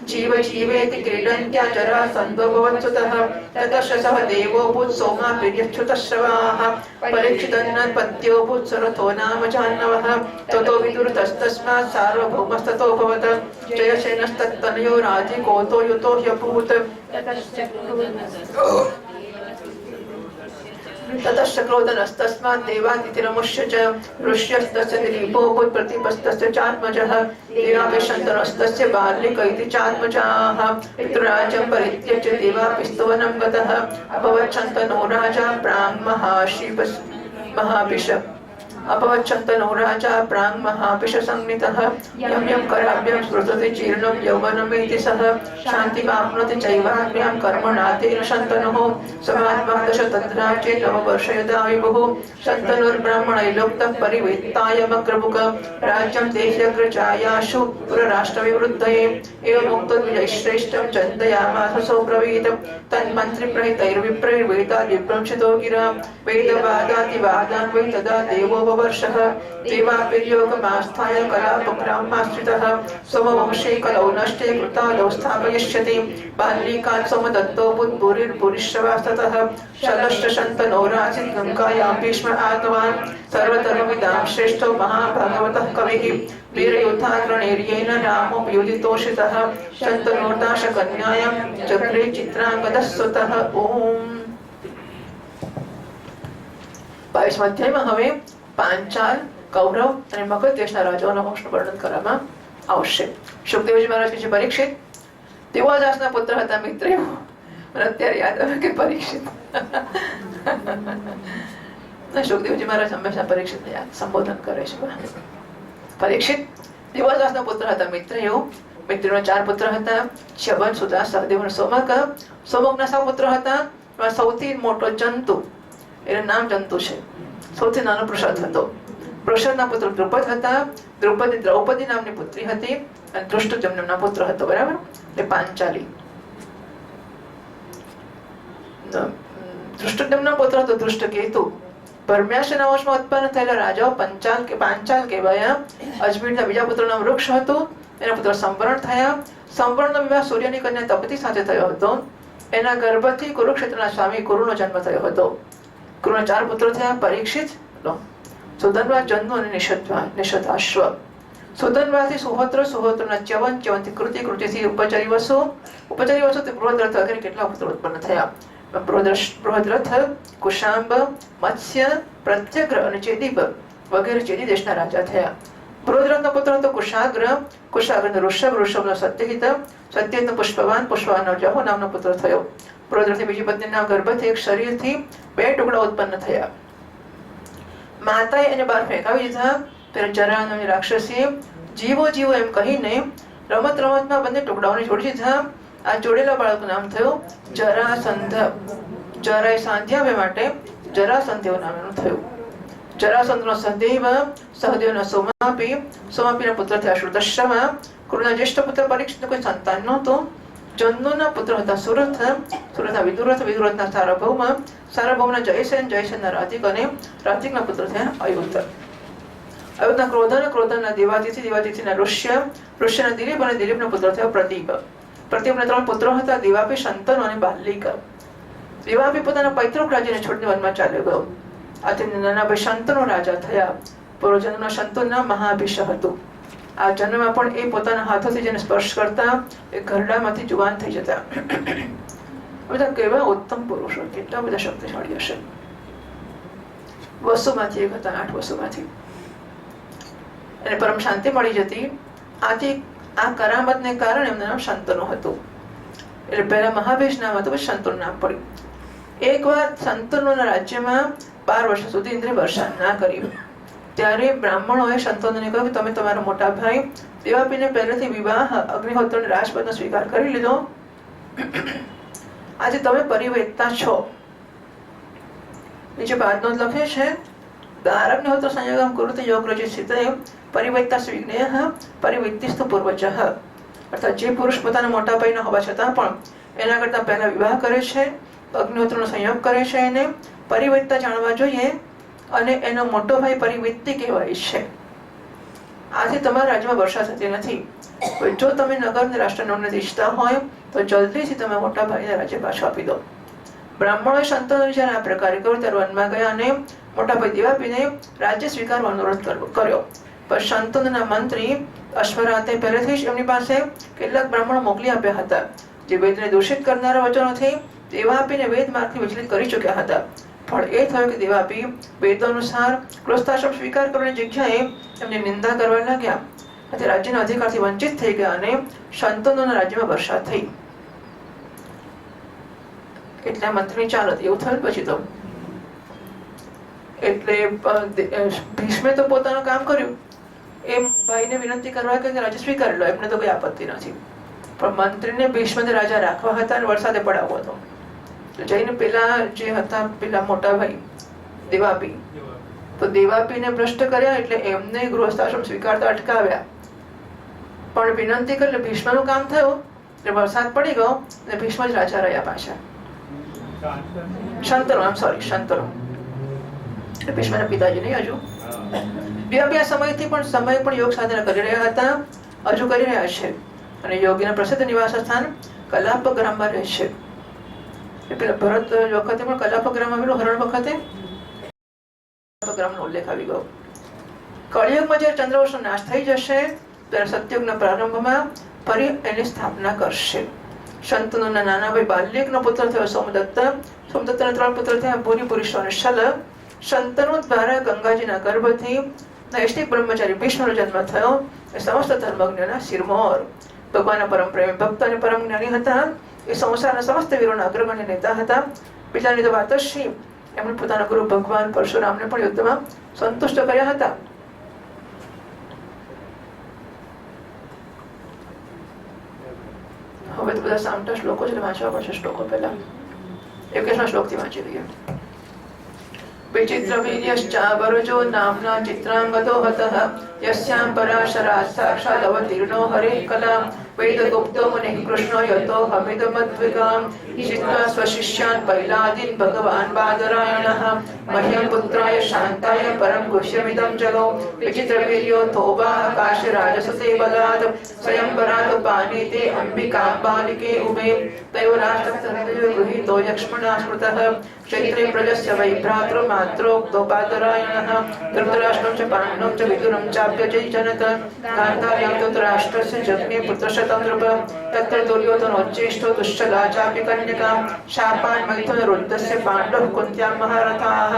जीव जीवेति क्रीडन्त्या जरा सन्भवत्सुतः ततश्च सः देवो भूत् सोमा प्रियच्छ्रुतश्रवाः परीक्षितन्नपत्यो भूत् सरथो नाम जाह्नवः ततो विदुरतस्तस्मात् सार्वभौमस्ततो भवत जयसेनस्तत्तनयो राधिकोतो युतो ह्यभूत् ततश्च क्रोधनस्तस्मात् देवातिथिरमुष्य च ऋष्यस्तस्य दिलीपो भूत्प्रतिपस्तस्य चात्मजः देवाभिशन्तनस्तस्य बाल्लिक इति चात्मजाः पितृराज्यं परित्यज्य देवापिस्तवनं गतः अभवच्छन्तनो राजा प्राङ् महापिश अपवच्छन्तनो राजा प्राङ् महापिश संज्ञितः यं यं कराभ्यां स्मृतते जीर्णं यौवनमेति सः शान्तिमाप्नोति चैवाग्र्यां कर्मणा तेन शन्तनुः समात्मा दशतद्राज्ये नववर्ष यदा विभुः शन्तनुर्ब्राह्मणैलोक्तः परिवेत्तायमग्रभुक राज्यं देह्यग्रजायाशु पुरराष्ट्रविवृद्धये एवमुक्तो द्विजैश्रेष्ठं चन्दयामास सोऽब्रवीत् तन्मन्त्रिप्रहितैर्विप्रैर्वेदाद्विप्रंशितो गिरा वेदवादातिवादान् वै तदा देवो वर्षः देवापिर्योगमास्थाय कलापग्रामाश्रितः सोमवंशे कलौ नष्टे कृतालौ स्थापयिष्यति बाल्लीकात् सोमदत्तो बुद्भुरिर्भुरिश्रवास्ततः शलश्च शन्तनो रासीत् गङ्गायां भीष्म आगतवान् सर्वधर्मविदां श्रेष्ठो महाभागवतः कविः वीरयुद्धाग्रणैर्येन रामोपयुदितोषितः शन्तनोर्दाशकन्यायां चक्रे चित्राङ्गदः सुतः ओम् 22 અધ્યાયમાં હવે પાંચાલ કૌરવ અને મગધ દેશના રાજાઓના વંશનું વર્ણન કરવામાં આવશે. સુખદેવજી મહારાજ છે પરીક્ષિત દેવાદાસના પુત્ર હતા મિત્રેવ. મને અત્યારે યાદ આવે કે પરીક્ષિત સુખદેવજી મહારાજ હંમેશા પરીક્ષિતને યાદ સંબોધન કરે છે. પરીક્ષિત દેવાદાસના પુત્ર હતા મિત્રેવ. મિત્રેવના 4 પુત્ર હતા, ચ્યવન, સુદાસ, સહદેવ અને સોમક. સોમકના 6 પુત્ર હતા. સૌથી મોટો જંતુ, એનું નામ જંતુ છે. સૌથી નાનો પ્રસાદ હતો. પ્રસાદના પુત્ર દ્રુપદ હતા. દ્રુપદી દ્રૌપદી નામની પુત્રી હતી અને ધૃષ્ટ જમનામના પુત્ર હતો. બરાબર, એટલે પાંચાલી. ધૃષ્ટજમના પુત્ર હતો ધૃષ્ટકેતુ. ભરમ્યાશના વંશમાં ઉત્પન્ન થયેલા રાજાઓ પાંચાલ કહેવાયા. અજમીરના બીજા પુત્રનું વૃક્ષ હતું. એના પુત્ર સંવરણ થયા. સંવરણનો વિવાહ સૂર્યની કન્યા તપતી સાથે થયો હતો. એના ગર્ભથી કુરુક્ષેત્રના સ્વામી કુરુનો જન્મ થયો હતો. કુરુના 4 પુત્રો થયા, પરીક્ષિત, સુધન્વા, જન્મુ અને નિષધાશ્વ. સુધન્વાથી સુહોત્ર, સુહોત્રના ચ્યવન, ચ્યવનથી કૃતિ, કૃતિથી ઉપચારી વસુ, ઉપચારી વસુથી બૃહદ્રથ વગેરે કેટલા પુત્રો ઉત્પન્ન થયા. બૃહદ્રથ, કુશાંબ, મત્સ્ય, પ્રત્યગ્ર અને ચેદીપ વગેરે ચેદી દેશના રાજા થયા. બૃહદ્રથનો પુત્ર હતો કુશાગ્ર. કુશાગ્રનો ઋષભ, ઋષભનો સત્યહિત, સત્યહિતનો પુષ્પવાન, પુષ્પવાનનો જહો નામનો પુત્ર થયો. બૃહદ્રથની બીજી પત્નીના ગર્ભથી એક શરીરથી 2 ટુકડા ઉત્પન્ન થયા. માતાએ એને બહાર ફેંકાવી દીધા. ત્યારે જરા નામની રાક્ષસીએ જીવો જીવો એમ કહીને રમતમાં બંને ટુકડાઓને જોડી દીધા. આ જોડેલા બાળકનું નામ થયું જરાસંધ. જરાએ સાંધ્યા માટે જરાસંધ એવું નામ એનું થયું. જરાસંધનો સહદેવ, સહદેવનો સોમાપી, સોમાપીના પુત્ર થયા શ્રુતશ્રવા. કુરુના જ્યેષ્ઠ પુત્ર પરીક્ષિતનું કોઈ સંતાન નહોતું. જન્નુના પુત્ર હતા સુરથ, સુરથના વિદુરથ, વિદુરથના સાર્વભૌમ, સાર્વભૌમના જયસેન, જયસેનના રાધિક અને રાધિકના પુત્ર થયા અયુધ. અયુધના ક્રોધન, ક્રોધનના દેવાતિથિ, દેવાતિથિના ઋષ્ય, ઋષ્યના દિલીપ અને દિલીપના પુત્ર થયા પ્રદીપ. પ્રદીપના 3 પુત્રો હતા, દેવાપી, શંતનુ અને બાલ્લિક. દેવાપી પોતાના પૈતૃક રાજ્યને છોડીને વનમાં ચાલ્યો ગયો. આથી નાના ભાઈ શંતનુ રાજા થયા. પૂર્વજન્મના શંતનુના મહાભિષ હતું. આ જન્મમાં પણ એ પોતાના હાથોથી જેને સ્પર્શ કરતા એ ઘરડામાંથી જુવાન થઈ જતા. બધા કેવા ઉત્તમ પુરુષો, કેટલા બધા શક્તિશાળી હશે. વસુમાંથી એક હતા, 8 વસુમાંથી. એને પરમ શાંતિ મળી જતી. આથી આ કરામતને કારણે એમનું નામ શંતનુ હતું. એટલે પહેલા મહાભીષ નામ હતું, પછી શંતનુ નામ પડ્યું. એકવાર શંતનુના રાજ્યમાં 12 વર્ષ સુધી ઇન્દ્રિય વર્ષા ના કરી. ત્યારે બ્રાહ્મણોએ શંતનુને કહ્યું કે તમે તમારા મોટા ભાઈ દેવાપીને પહેલેથી વિવાહ અગ્નિહોત્ર અને રાજપદનો સ્વીકાર કરી લીધો. આજે તમે પરિવેત્તા છો. નીચે પાદનોંધ લખે છે દારગ્નિહોત્ર સંયોગમ કુરુતે યોગરજિત સ્થિતે પરિવેત્તા સ્વિજ્ઞેયઃ પરિવેત્તિસ્તુ પૂર્વજઃ. અર્થાત જે પુરુષ પોતાના મોટા ભાઈનો હોવા છતાં પણ એના કરતા પહેલા વિવાહ કરે છે, અગ્નિહોત્રનો સંયોગ કરે છે, એને પરિવેત્તા જાણવા જોઈએ. અને એનો મોટો ભાઈ પરિવેત્તિ કહેવાય છે. આથી તમારા રાજ્યમાં વર્ષા થતી નથી. જો તમે નગર અને રાષ્ટ્રને ઉન્નતિ ઈચ્છતા હોય તો જલ્દીથી તમે મોટા ભાઈને રાજ્ય પાછું આપી દો. બ્રાહ્મણોએ સંતોને જ્યારે આ પ્રકારે કર્યું ત્યારે વનમાં ગયા અને મોટા ભાઈ દેવાપીને રાજ્ય સ્વીકારવાનો અનુરોધ કર્યો. પણ સંતોના મંત્રી અશ્વરાતે પહેલેથી જ એમની પાસે કેટલાક બ્રાહ્મણો મોકલી આપ્યા હતા, જે વેદને દૂષિત કરનારા વચનોથી દેવાપીને વેદ માર્ગથી વિચલિત કરી ચૂક્યા હતા. પણ એ થયું કે દેવાપી વેદો અનુસાર ગૃહસ્થાશ્રમ સ્વીકાર કરવાની જગ્યાએ એમની નિંદા કરવા લાગ્યા. આથી રાજ્યના અધિકારથી વંચિત થઈ ગયા અને સંતોના રાજ્યમાં વર્ષા થઈ. એટલે મંત્રી ચાલત એવું થયું. પછી તો એટલે ભીષ્મે તો પોતાનું કામ કર્યું, એમ ભાઈને વિનંતી કરવા કે રાજ્ય સ્વીકારી લો, એમને તો કોઈ આપત્તિ નથી. પણ મંત્રીને ભીષ્મને રાજા રાખવા હતા અને વરસાદે પડાવવો હતો. જઈને પેલા જે હતા પેલા મોટા ભાઈ દેવાપી, તો દેવાપીને ભ્રષ્ટ કર્યા એટલે એમને ગૃહસ્થાશ્રમ સ્વીકારતા અટકાવ્યા. પણ વિનંતી કરી ભીષ્મનું કામ થયું એટલે વરસાદ પડી ગયો અને ભીષ્મ જ રાજા રહ્યા પાછા. શંતનુ ભીષ્મના પિતાજી નહીં હજુ બે સમયથી પણ યોગ સાધના કરી રહ્યા હતા, હજુ કરી રહ્યા છે. અને યોગીના પ્રસિદ્ધ નિવાસ સ્થાન કલાપગ્રામમાં રહે છે. પેલા ભરત વખતે પણ કલાપગ્રામ આવેલો, હરણ વખતે કલાપગ્રામનો ઉલ્લેખ આવી ગયો. કળિયુગમાં જ્યારે ચંદ્રવંશનો નાશ થઈ જશે ત્યારે સતયુગના પ્રારંભમાં ફરી એની સ્થાપના કરશે. શંતનુના નાના ભાઈ બાલ્યકનો પુત્ર થયો સોમદત્ત. સોમદત્તના 3 પુત્ર થયા, ભૂરી, પુરુષ અને શલ. શંતનુ દ્વારા ગંગાજીના ગર્ભથી નૈષ્ઠિક બ્રહ્મચારી ભીષ્મનો જન્મ થયો. એ સમસ્ત ધર્મજ્ઞોના શિરમોર, ભગવાનના પરમ પ્રેમી ભક્ત અને પરમ જ્ઞાની હતા. એ સંસારના સમસ્ત વીરોના અગ્રગણ્ય નેતા હતા. બીજાની તો વાત જ શી, એમણે પોતાના ગુરુ ભગવાન પરશુરામને પણ યુદ્ધમાં સંતુષ્ટ કર્યા હતા. હવે તો બધા સામટા શ્લોકો છે, વાંચવા પડશે શ્લોકો પહેલા. 21મા શ્લોકથી વાંચી લઈએ. વિચિત્રવીર્યશ્ચાવરજો નામ્ના ચિત્રાંગતો હતઃ યસ્યાં પરાશરાत् સાક્ષાत् અવતીર્ણો હરેઃ કલાં વેદગુપ્તો મુનિઃ કૃષ્ણો યતો હમિદમદ્વિગાં હિત્વા સ્વશિષ્યાन् પૈલાદીन् ભગવાन् બાદરાયણः મહ્યં પુત્રાય શાંતાય પરમ ગુહ્યમિદં જગौ વિચિત્રવીર્યો થોબાः કાશીરાજસુતે બલાत् સ્વયંવરાत् પાનીતે અંબિકાંબાલિકે ઉભે તયોરાષ્ટ્રસર્વયો ગૃહીતો યક્ષ્મણા સ્મૃતઃ ક્ષેત્રે પ્રજસ્ય વै ભ્રાતૃમાત્રોક્તો બાદરાયણः ધૃતરાષ્ટ્રं ચ પાંડવं ચ વિદુરं ચાપ્યજનત ગાંધાર્યાं ધૃતરાષ્ટ્રस्य જગ્ને પુત્રશतं નૃપ તત્ર દુર્યોધનોચ્ચેષ્ટો દુશ્શલા ચાપી કન્યકાં શાપાन् મૈથુનરુદ્ધस्य પાંડવः કુન્ત્યાं મહારથાः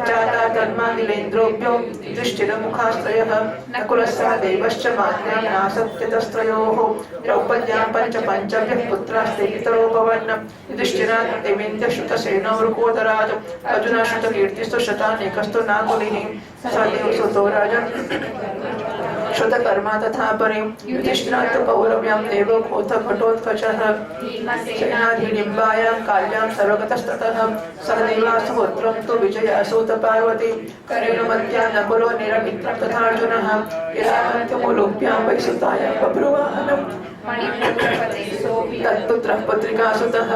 જાતા ધર્માનિલેન્દ્રોભ્યો યુધિષ્ઠિરमुखाश्रयः નકુલસ્સહ દેવશ્ચ માન્યાં નાસત્યતસ્त्रयोः દ્રૌપદ્યાं પંચભ્યः પુત્રાસ્તે પિતરો ભવन् યુધિષ્ઠિરાत् દેવેन्द्ર શ્રુતસેનો વૃકોદરાत् અર્જુનः શ્રુતકીર્તિસ્તુ શતાનેકસ્તુ નાકુલિः સદેવસુતો રાજन् श्रुतकर्मा तथा परे युधिष्ठिरात् पौरव्यां देवो घोतघटोत्कचः सेनाधिनिम्बायां काल्यां सर्वगतस्ततः सहदेवासुपुत्रं तु विजयासूत पार्वती करेणुमत्यां नकुलो निरमित्रं तथार्जुनः यदान्त्यमुलुभ्यां वैसुतायां बभ्रुवाहनम् तत्पुत्रः पुत्रिकासुतः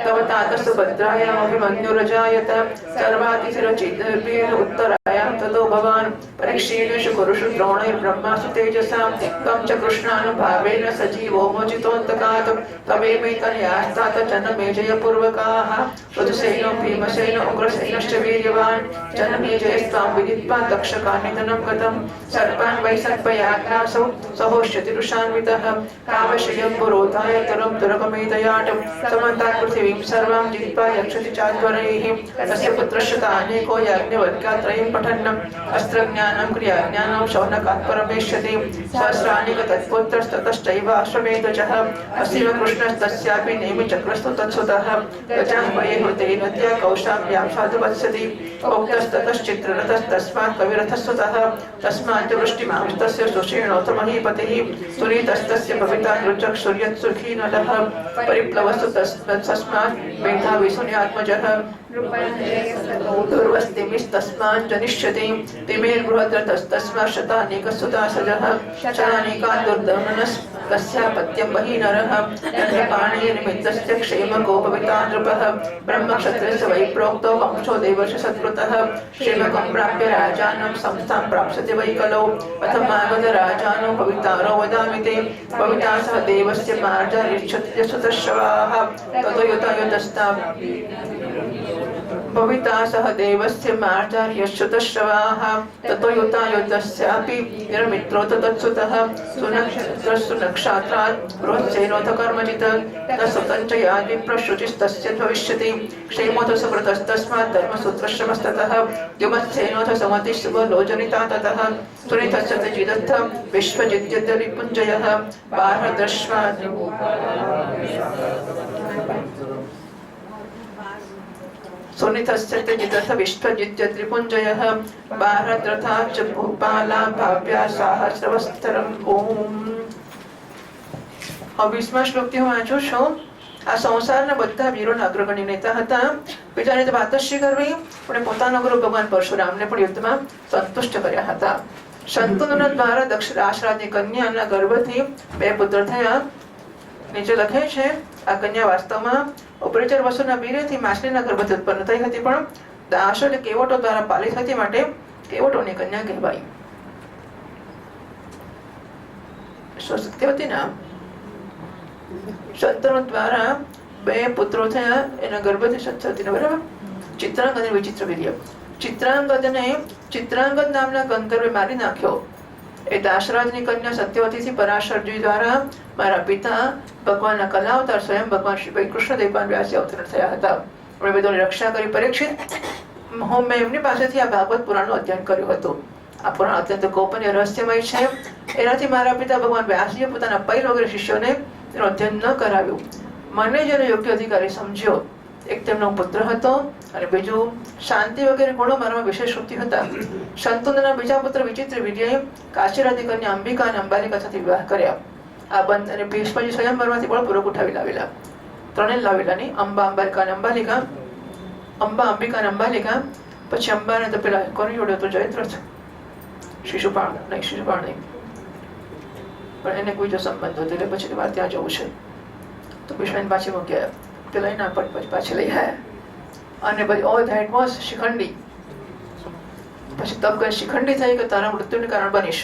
तव तातस्तु भद्रायामभिमन्युरजायत सर्वातिशिरचिद्भिः उत्तरायां ततो भवान् परीक्षेणेषु कुरुषु द्रोणैर्ब्रह्मासु तेजसां त्वं च कृष्णानुभावेन सजीवो मोचितोऽन्तकात् तवेमैतनयास्तात जनमेजयपूर्वकाः ऋतुसेनो भीमसेनो उग्रसेनश्च वीर्यवान् जनमेजयस्त्वां विदित्वा दक्षकानिधनं गतं सर्पान् वै सर्पयाज्ञासौ सहोष्यतिरुषान्वितः कावशयं पुरोधाय तरं तुरगमेदयाटं समन्तात् पृथिवीं सर्वां जित्वा यक्षति चाध्वरैः तस्य पुत्रस्य तानेको याज्ञवल्क्यात्रयं पठन् अस्त्रज्ञानं क्रियाज्ञानं शौनकात् परमेष्यति सहस्राणि तत्पुत्रस्ततश्चैव अश्वमेधजः अस्यैव कृष्णस्तस्यापि नेमिचक्रस्तु तत्सुतः गजां वये हृते नद्या कौशाम्ब्यां साधुवत्सति उक्तस्ततश्चित्ररथस्तस्मात् कविरथस्तुतः तस्मात् वृष्टिमांस्तस्य सुषीणोऽथ महीपतिः सुनीतस्तस्य भविता नृचक् सूर्यत्सुखी नलः परिप्लवस्तु तस्मात् मेधावी सुन्यात्मजः दुर्वस्तिमिस्तस्मान् जनिष्यति तिमेर्बृहद्रतस्तस्मात् शतानीकसुता सजः शतानीकान् दुर्दमनस् कस्यापत्यं बहि नरः पाणिनिमित्तस्य क्षेमकोपविता नृपः ब्रह्मक्षत्रस्य वै प्रोक्तो वंशो देवर्षि सत्कृतः क्षेमकं प्राप्य राजानं संस्थां प्राप्स्यति वै कलौ कथमागतराजानो भवितारो वदामि ते भविता सह देवस्य मार्जार्यच्छत्रश्रवाः ततो युतायुतस्ता भविता सह देवस्य मार्जार्यच्छत्रश्रवाः ततो युतायुतस्यापि निरमित्रोत तत्सुतः सुनक्षत्रात् बृहत्सेनोऽथ कर्मजित् तत्सुतं च यादिप्रश्रुतिस्तस्य भविष्यति क्षेमोऽथ सुकृतस्तस्मात् धर्मसूत्रश्रमस्ततः द्युमत्सेनोऽथ समतिशुभलोचनिता ततः सुनितस्य जिदत्थ विश्वजित्यरिपुञ्जयः बारदश्वा सुनितस्य जिदत्थ विश्वजित्यत्रिपुञ्जयः भारद्रथा च भूपाला भाव्या सहस्रवस्त्रम् ओम। હવે 20મા શ્લોકથી હું વાંચું છું। આ સંસારના બધા વીરોના અગ્રગણ્ય નેતા હતા। બીજાને તો વાતશ્રી કરવી, પણ પોતાના ગુરુ ભગવાન પરશુરામને પણ યુદ્ધમાં સંતુષ્ટ કર્યા હતા। શંતનુના દ્વારા દક્ષ રાજરાજની કન્યાના ગર્ભથી 2 પુત્ર થયા। નીચે લખે છે આ કન્યા વાસ્તવમાં ઉપરીચર વસુના વીર્યથી માછલીના ગર્ભથી ઉત્પન્ન થઈ હતી, પણ દાસો એટલે કેવટો દ્વારા પાલિત હતી, માટે કેવટોની કન્યા કહેવાઈ। સત્યવતી નામ શંતનુ દ્વારા 2 પુત્રો થયા, એના ગર્ભથી સત્યવતીને બરાબર। ચિત્રાંગદ અને વિચિત્ર વીર્ય। ચિત્રાંગદ નામના ગંધર્વે મારી નાખ્યો। એ દાશરાજની કન્યા સત્યવતીથી પરાશરજી દ્વારા મારા પિતા ભગવાનના કલાવતાર સ્વયં ભગવાન શ્રી કૃષ્ણદેવપાન વ્યાસજી અવતરણ થયા હતા। એમણે વેદોની રક્ષા કરી પરીક્ષિત મેં એમની પાસેથી આ ભાગવત પુરાણનું અધ્યયન કર્યું હતું। આ પુરાણ અત્યંત ગોપનીય રહસ્યમય છે। એનાથી મારા પિતા ભગવાન વ્યાસજીએ પોતાના પૈલ વગેરે શિષ્યોને તેનું અધ્યયન ન કરાવ્યું। મને જેને યોગ્ય અધિકારી સમજ્યો, એક તેમનો પુત્ર હતો અને બીજું શાંતિ વગેરે ગુણો મારામાં વિશેષ વૃત્તિ હતા। શંતનુના બીજા પુત્ર વિચિત્ર વીર્યએ કાશીરાજની કન્યા અંબિકા અને અંબાલિકા સાથે વિવાહ કર્યા। આ બંધ અને ભીષ્મજી સ્વયંવરમાંથી બળપૂર્વક ઉઠાવી લાવેલા। ત્રણે લાવેલા નહીં, અંબા, અંબાલિકા અને અંબાલિકા, અંબા, અંબિકા અને અંબાલિકા। પછી અંબાને તો પેલા કોને જોડ્યો તો જયદ્રથ, શિશુપાળ નહીં, પણ એને કોઈ જો સંબંધ હતો એટલે પછી મારે ત્યાં જવું છે તો ભીષ્મને પાછી મૂક્યા। તે લઈને પાછી લઈ આવ્યા અને પછી ઓલ ધેટ વોઝ શિખંડી। પછી તપ કરી શિખંડી થઈ કે તારા મૃત્યુને કારણ બનીશ,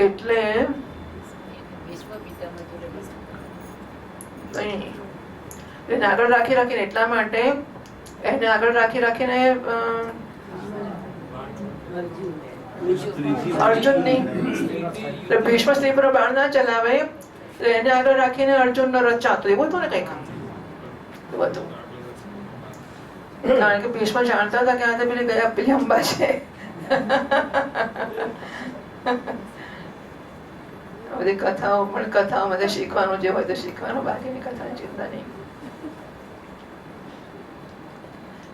એટલે એને આગળ રાખીને એટલા માટે એને આગળ રાખીને અર્જુનની ભીષ્મ સ્ત્રી પર બાણ ના ચલાવે, એને આગળ રાખીને અર્જુનનો રથ ચાતો એવું હતું ને કંઈક હતું। કારણ કે ભીષ્મ જાણતા હતા કે આ તો પેલી ગયા પેલી અંબા છે। બધી કથાઓ પણ કથાઓમાં શીખવાનું જે હોય તો શીખવાનું, બાકીની કથાની ચિંતા નહીં।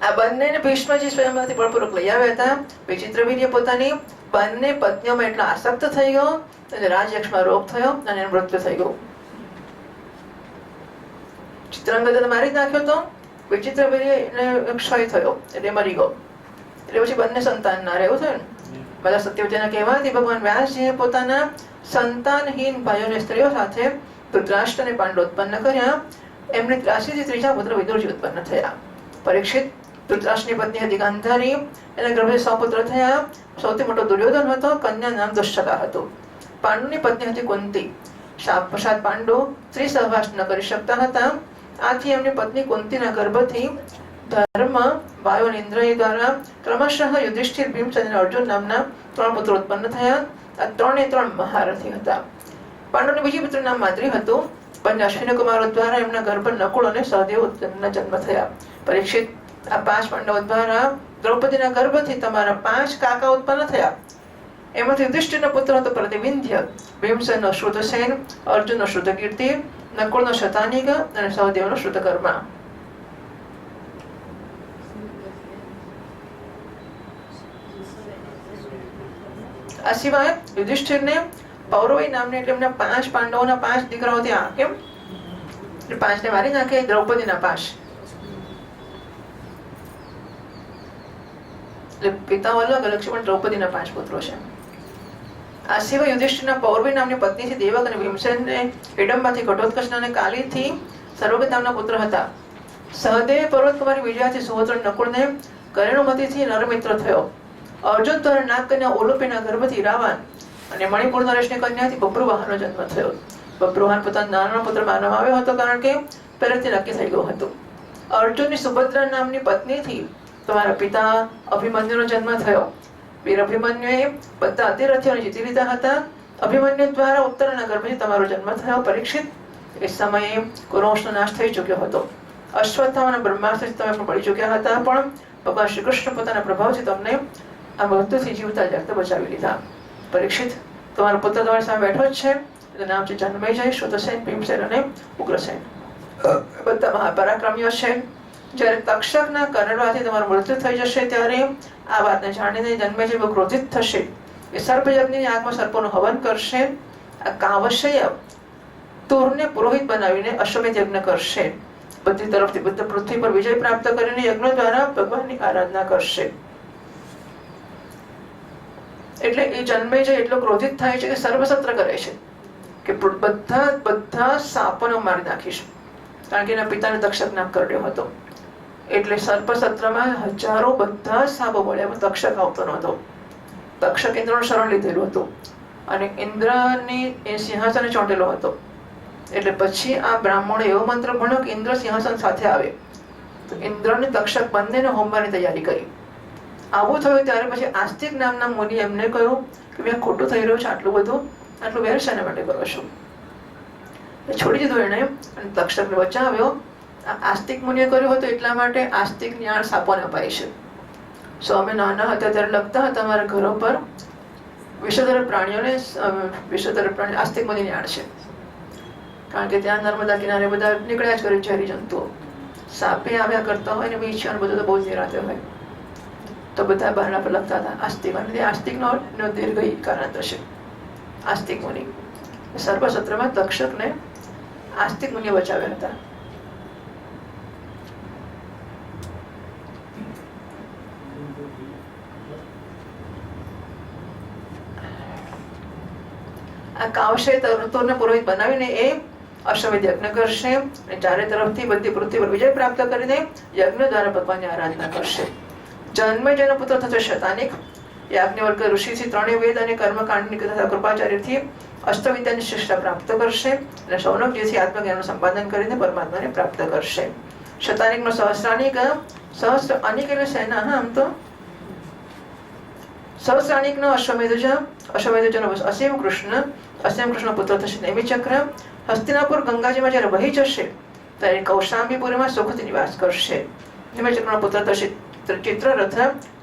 આ બંનેને ભીષ્મજી સ્વયંમાંથી બળપૂર્વક લઈ આવ્યા હતા। વિચિત્ર વીર્ય પોતાની બંને પત્નીઓમાં એટલો આસક્ત થઈ ગયો એટલે રાજયક્ષમાં રોગ થયો અને એનું મૃત્યુ થઈ ગયું। ચિત્રાંગદને મારી નાખ્યો તો વિચિત્ર વીર્યને ક્ષય થયો એટલે મરી ગયો। એટલે પછી બંને સંતાન ના રહેવું થયું ને। બધા સત્યવતીના કહેવાથી ભગવાન વ્યાસજીએ પોતાના સંતાનહીન ભાઈઓ અને સ્ત્રીઓ સાથે ધૃતરાષ્ટ્ર અને પાંડવ ઉત્પન્ન કર્યા। એમને ત્રાસીથી ત્રીજા પુત્ર વિદુરજી ઉત્પન્ન થયા। પરીક્ષિત ધૃતરાષ્ટ્રની પત્ની હતી ગાંધારી, એના ગર્ભે 100 પુત્ર થયા। સૌથી મોટો દુર્યોધન હતો, કન્યા નામ દુશ્શલા હતું। પાંડુની પત્ની હતી કુંતી। શાપ પશ્ચાત પાંડુ સ્ત્રી સહવાસ ન કરી શકતા હતા, આથી એમની પત્ની કુંતીના ગર્ભથી ધર્મ, વાયુ અને ઇન્દ્રિય દ્વારા ક્રમશઃ યુધિષ્ઠિર, ભીમસેન અને અર્જુન નામના 3 પુત્રો ઉત્પન્ન થયા। આ 3 મહારથી હતા। પાંડુનું બીજી પુત્ર નામ માદ્રી હતું। બંને અશ્વિની કુમારો દ્વારા એમના ગર્ભ નકુળ અને સહદેવના જન્મ થયા। પરીક્ષિત આ 5 પાંડવો દ્વારા દ્રૌપદીના ગર્ભથી તમારા 5 કાકા ઉત્પન્ન થયા। એમાંથી યુધિષ્ઠિરનો પુત્ર હતો પ્રતિવિંધ્ય, ભીમસેનનો શ્રુતસેન, અર્જુનનો શ્રુતકીર્તિ, નકુળનો શતાનિક અને સહદેવનો શ્રુતકર્મા। આ સિવાય યુધિષ્ઠિરને પૌરવી નામને એટલે એમના 5 પાંડવોના 5 દીકરાઓ ત્યાં કેમ 5ને મારી નાખે, દ્રૌપદીના 5 એટલે પિતાઓ અલગ અલગ છે, પણ દ્રૌપદીના 5 પુત્રો છે. આ સિવાય યુધિષ્ઠિરના પૌર્વી નામની પત્નીથી દેવક અને ભીમસેનને હિડમ્બાથી ઘટોત્કચ અને કાલીથી સર્વગત નામના પુત્ર હતા. સહદેવ પર્વતકુમારી વિજયાથી સુહોત્ર નકુળને કરેણુમતીથી નરમિત્ર થયો. અર્જુન દ્વારા નાગકન્યા ઓલુપીના ગર્ભથી રાવણ અને મણિપુર નરેશની કન્યાથી બબ્રુવાહનનો જન્મ થયો. બબ્રુવાહન પોતાના નાનો પુત્ર માનવામાં આવ્યો હતો, કારણ કે પહેલેથી નક્કી થઈ ગયું હતું. અર્જુનની સુભદ્રા નામની પત્નીથી તમારા પિતા અભિમન્યુનો જન્મ થયો. વીર અભિમન્યુએ બધા અતિરથીઓને જીતી લીધા હતા. અભિમન્યુ દ્વારા ઉત્તરના ગર્ભથી તમારો જન્મ થયો. પરીક્ષિત, એ સમયે કુરુવંશનો નાશ થઈ ચૂક્યો હતો. અશ્વત્થામા અને બ્રહ્માસ્ત્રથી તમે પણ પડી ચૂક્યા હતા, પણ ભગવાન શ્રી કૃષ્ણ પોતાના પ્રભાવથી તમને આ મૃત્યુથી જીવતા જાગતા બચાવી લીધા. પરીક્ષિત, તમારો પુત્ર તમારી સામે બેઠો જ છે. એનું નામ છે જન્મેજય, શ્રુતસેન, ભીમસેન અને ઉગ્રસેન. બધા મહાપરાક્રમીઓ છે. જ્યારે તક્ષકના કરડવાથી તમારું મૃત્યુ થઈ જશે, ત્યારે આ વાતને જાણીને જન્મેજય બહુ ક્રોધિત થશે. એ સર્પયજ્ઞની આગમાં સર્પોનું હવન કરશે. આ કાવશય તુરને પુરોહિત બનાવીને અશ્વમેધ યજ્ઞ કરશે. બધી તરફથી બધા પૃથ્વી પર વિજય પ્રાપ્ત કરીને યજ્ઞ દ્વારા ભગવાનની આરાધના કરશે. એટલે એ જન્મેજય એટલો ક્રોધિત થાય છે કે સર્વસત્ર કરે છે કે બધા સાપોને મારી નાખીશ, કારણ કે એના પિતાને તક્ષક નામ કર્યો હતો. એટલે સર્પસત્રમાં હજારો બધા સાપો બોલ્યા, તક્ષક આવતો નહોતો. તક્ષક ઇન્દ્રનું શરણ લીધેલું હતું અને ઇન્દ્રની એ સિંહાસને ચોંટેલો હતો. એટલે પછી આ બ્રાહ્મણો એવો મંત્ર ભણ્યો કે ઇન્દ્ર સિંહાસન સાથે આવે. તો ઇન્દ્રને તક્ષક બંનેને હોમવાની તૈયારી કરી. આવું થયું ત્યારે પછી આસ્તિક નામના મુનિ એમને કહ્યું કે મેં ખોટું થઈ રહ્યું છે, આટલું વેર શાના માટે કરો છો? છોડી દીધું એને અને તક્ષકને બચાવ્યો. આસ્તિક મુનિએ કર્યું હતું એટલા માટે આસ્તિક ન્યાણ સાપોને અપાય છે. અમે નાના હતા ત્યારે લખતા હતા અમારા ઘરો પર વિષધર પ્રાણીઓને આસ્તિક મુનિ ન્યાણ છે, કારણ કે ત્યાં નર્મદા કિનારે બધા નીકળ્યા જ કરે ઝેરી જંતુઓ. સાપે આવ્યા કરતા હોય ને વીછ બધું તો બહુ નિરાતે હોય, તો બધા બહારના પર લખતા હતા આસ્તિક. અને આસ્તિકનો દીર્ઘ કારણ થશે આસ્તિક મુનિ. સર્વસત્રમાં તક્ષકને આસ્તિક મુનિએ બચાવ્યા હતા. આ કાવશય તુરને પુરોહિત બનાવીને એ અશ્વમેધ યજ્ઞ કરશે અને ચારે તરફથી બધી પૃથ્વી પર વિજય પ્રાપ્ત કરીને યજ્ઞ દ્વારા ભગવાનની આરાધના કરશે. જન્મેજયનો પુત્ર થતો શતાનિક યાજ્ઞવલ્ક ઋષિથી 3 વેદ અને કર્મકાંડની તથા કૃપાચાર્યથી અષ્ટવિદ્યાની શિક્ષા પ્રાપ્ત કરશે અને શૌનકજીથી આત્મજ્ઞાનનું સંપાદન કરીને પરમાત્માને પ્રાપ્ત કરશે. શતાનિકનો સહસ્રાનિક, સહસ્ર અનિક એટલે સેના. આમ તો સહસ્રાનિકનો અશ્વમેધજનો અસીમ કૃષ્ણ પુત્ર થશે નૈમિચક્ર. હસ્તિનાપુર ગંગાજીમાં જ્યારે વહી જશે ત્યારે કૌશાંબીપુરીમાં સુખથી નિવાસ કરશે. નૈમિચક્રનો પુત્ર થશે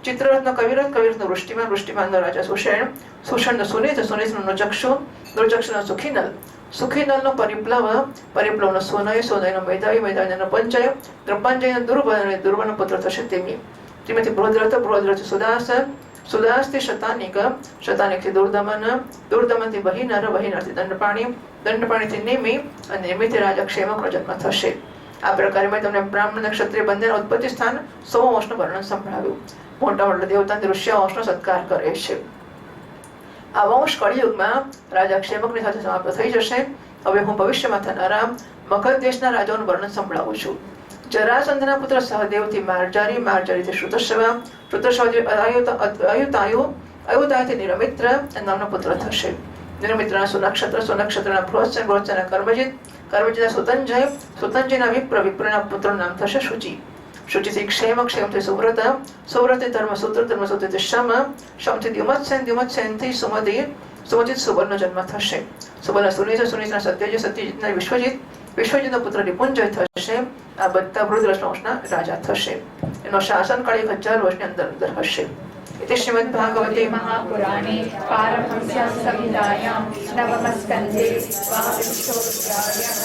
ચિત્રરથનો કવિરથનો વૃષ્ટિમાનનો રાજા સુષેણનો સુનીતનો નૃચક્ષુનો સુખીનલનો પરિપ્લવનો સોનયનો મેધાવીનો પંચયનો દુર્વનો પુત્ર થશે તેમી. શ્રીમતી બૃહદ્રથ સુદાસથી શતાનિકથી દુર્દમનથી વહીનરથી દંડપાણીથી નેમી અને નેમિથી રાજા ક્ષેમકનો જન્મ થશે. આ પ્રકારે મેં તમને બ્રાહ્મણ ક્ષત્રિય બંનેના ઉત્પત્તિ સ્થાન 100 વંશનું વર્ણન સંભળાવ્યું. મોટા મોટા દેવતા ઋષિ વંશનો સત્કાર કરે છે. આ વંશ કળિયુગમાં રાજા ક્ષેમકની સાથે સમાપ્ત થઈ જશે. હવે હું ભવિષ્યમાં થનારા મગધ દેશના રાજાઓનું વર્ણન સંભળાવું છું. જરાસંધના પુત્ર સહદેવથી માર્જારીથી શ્રુતશ્રવા અયુતાયુથી નિરમિત્ર નામનો પુત્ર થશે. નિરમિત્રના સુનક્ષત્રના બૃહસ્સના કર્મજીતના સુતંજયના વિપ્રના પુત્રનું નામ થશે શુચિથી ક્ષેમથી સુવ્રતે ધર્મસૂત્રથી શમથી દ્યુમત્સેનથી સુમતિત સુબલનો જન્મ થશે. સુબલના સુનીતના સત્યજીતના વિશ્વજીતનો પુત્ર નિપુંજય થશે. આ બધા વૃદ્ધ વંશના રાજા થશે. એનો શાસનકાળ 1000 વર્ષની અંદર હશે. इति श्रीमद्भागवते महापुराणे पारमहंस्यां संहितायां नवमस्कन्धे वागीशोऽध्यायः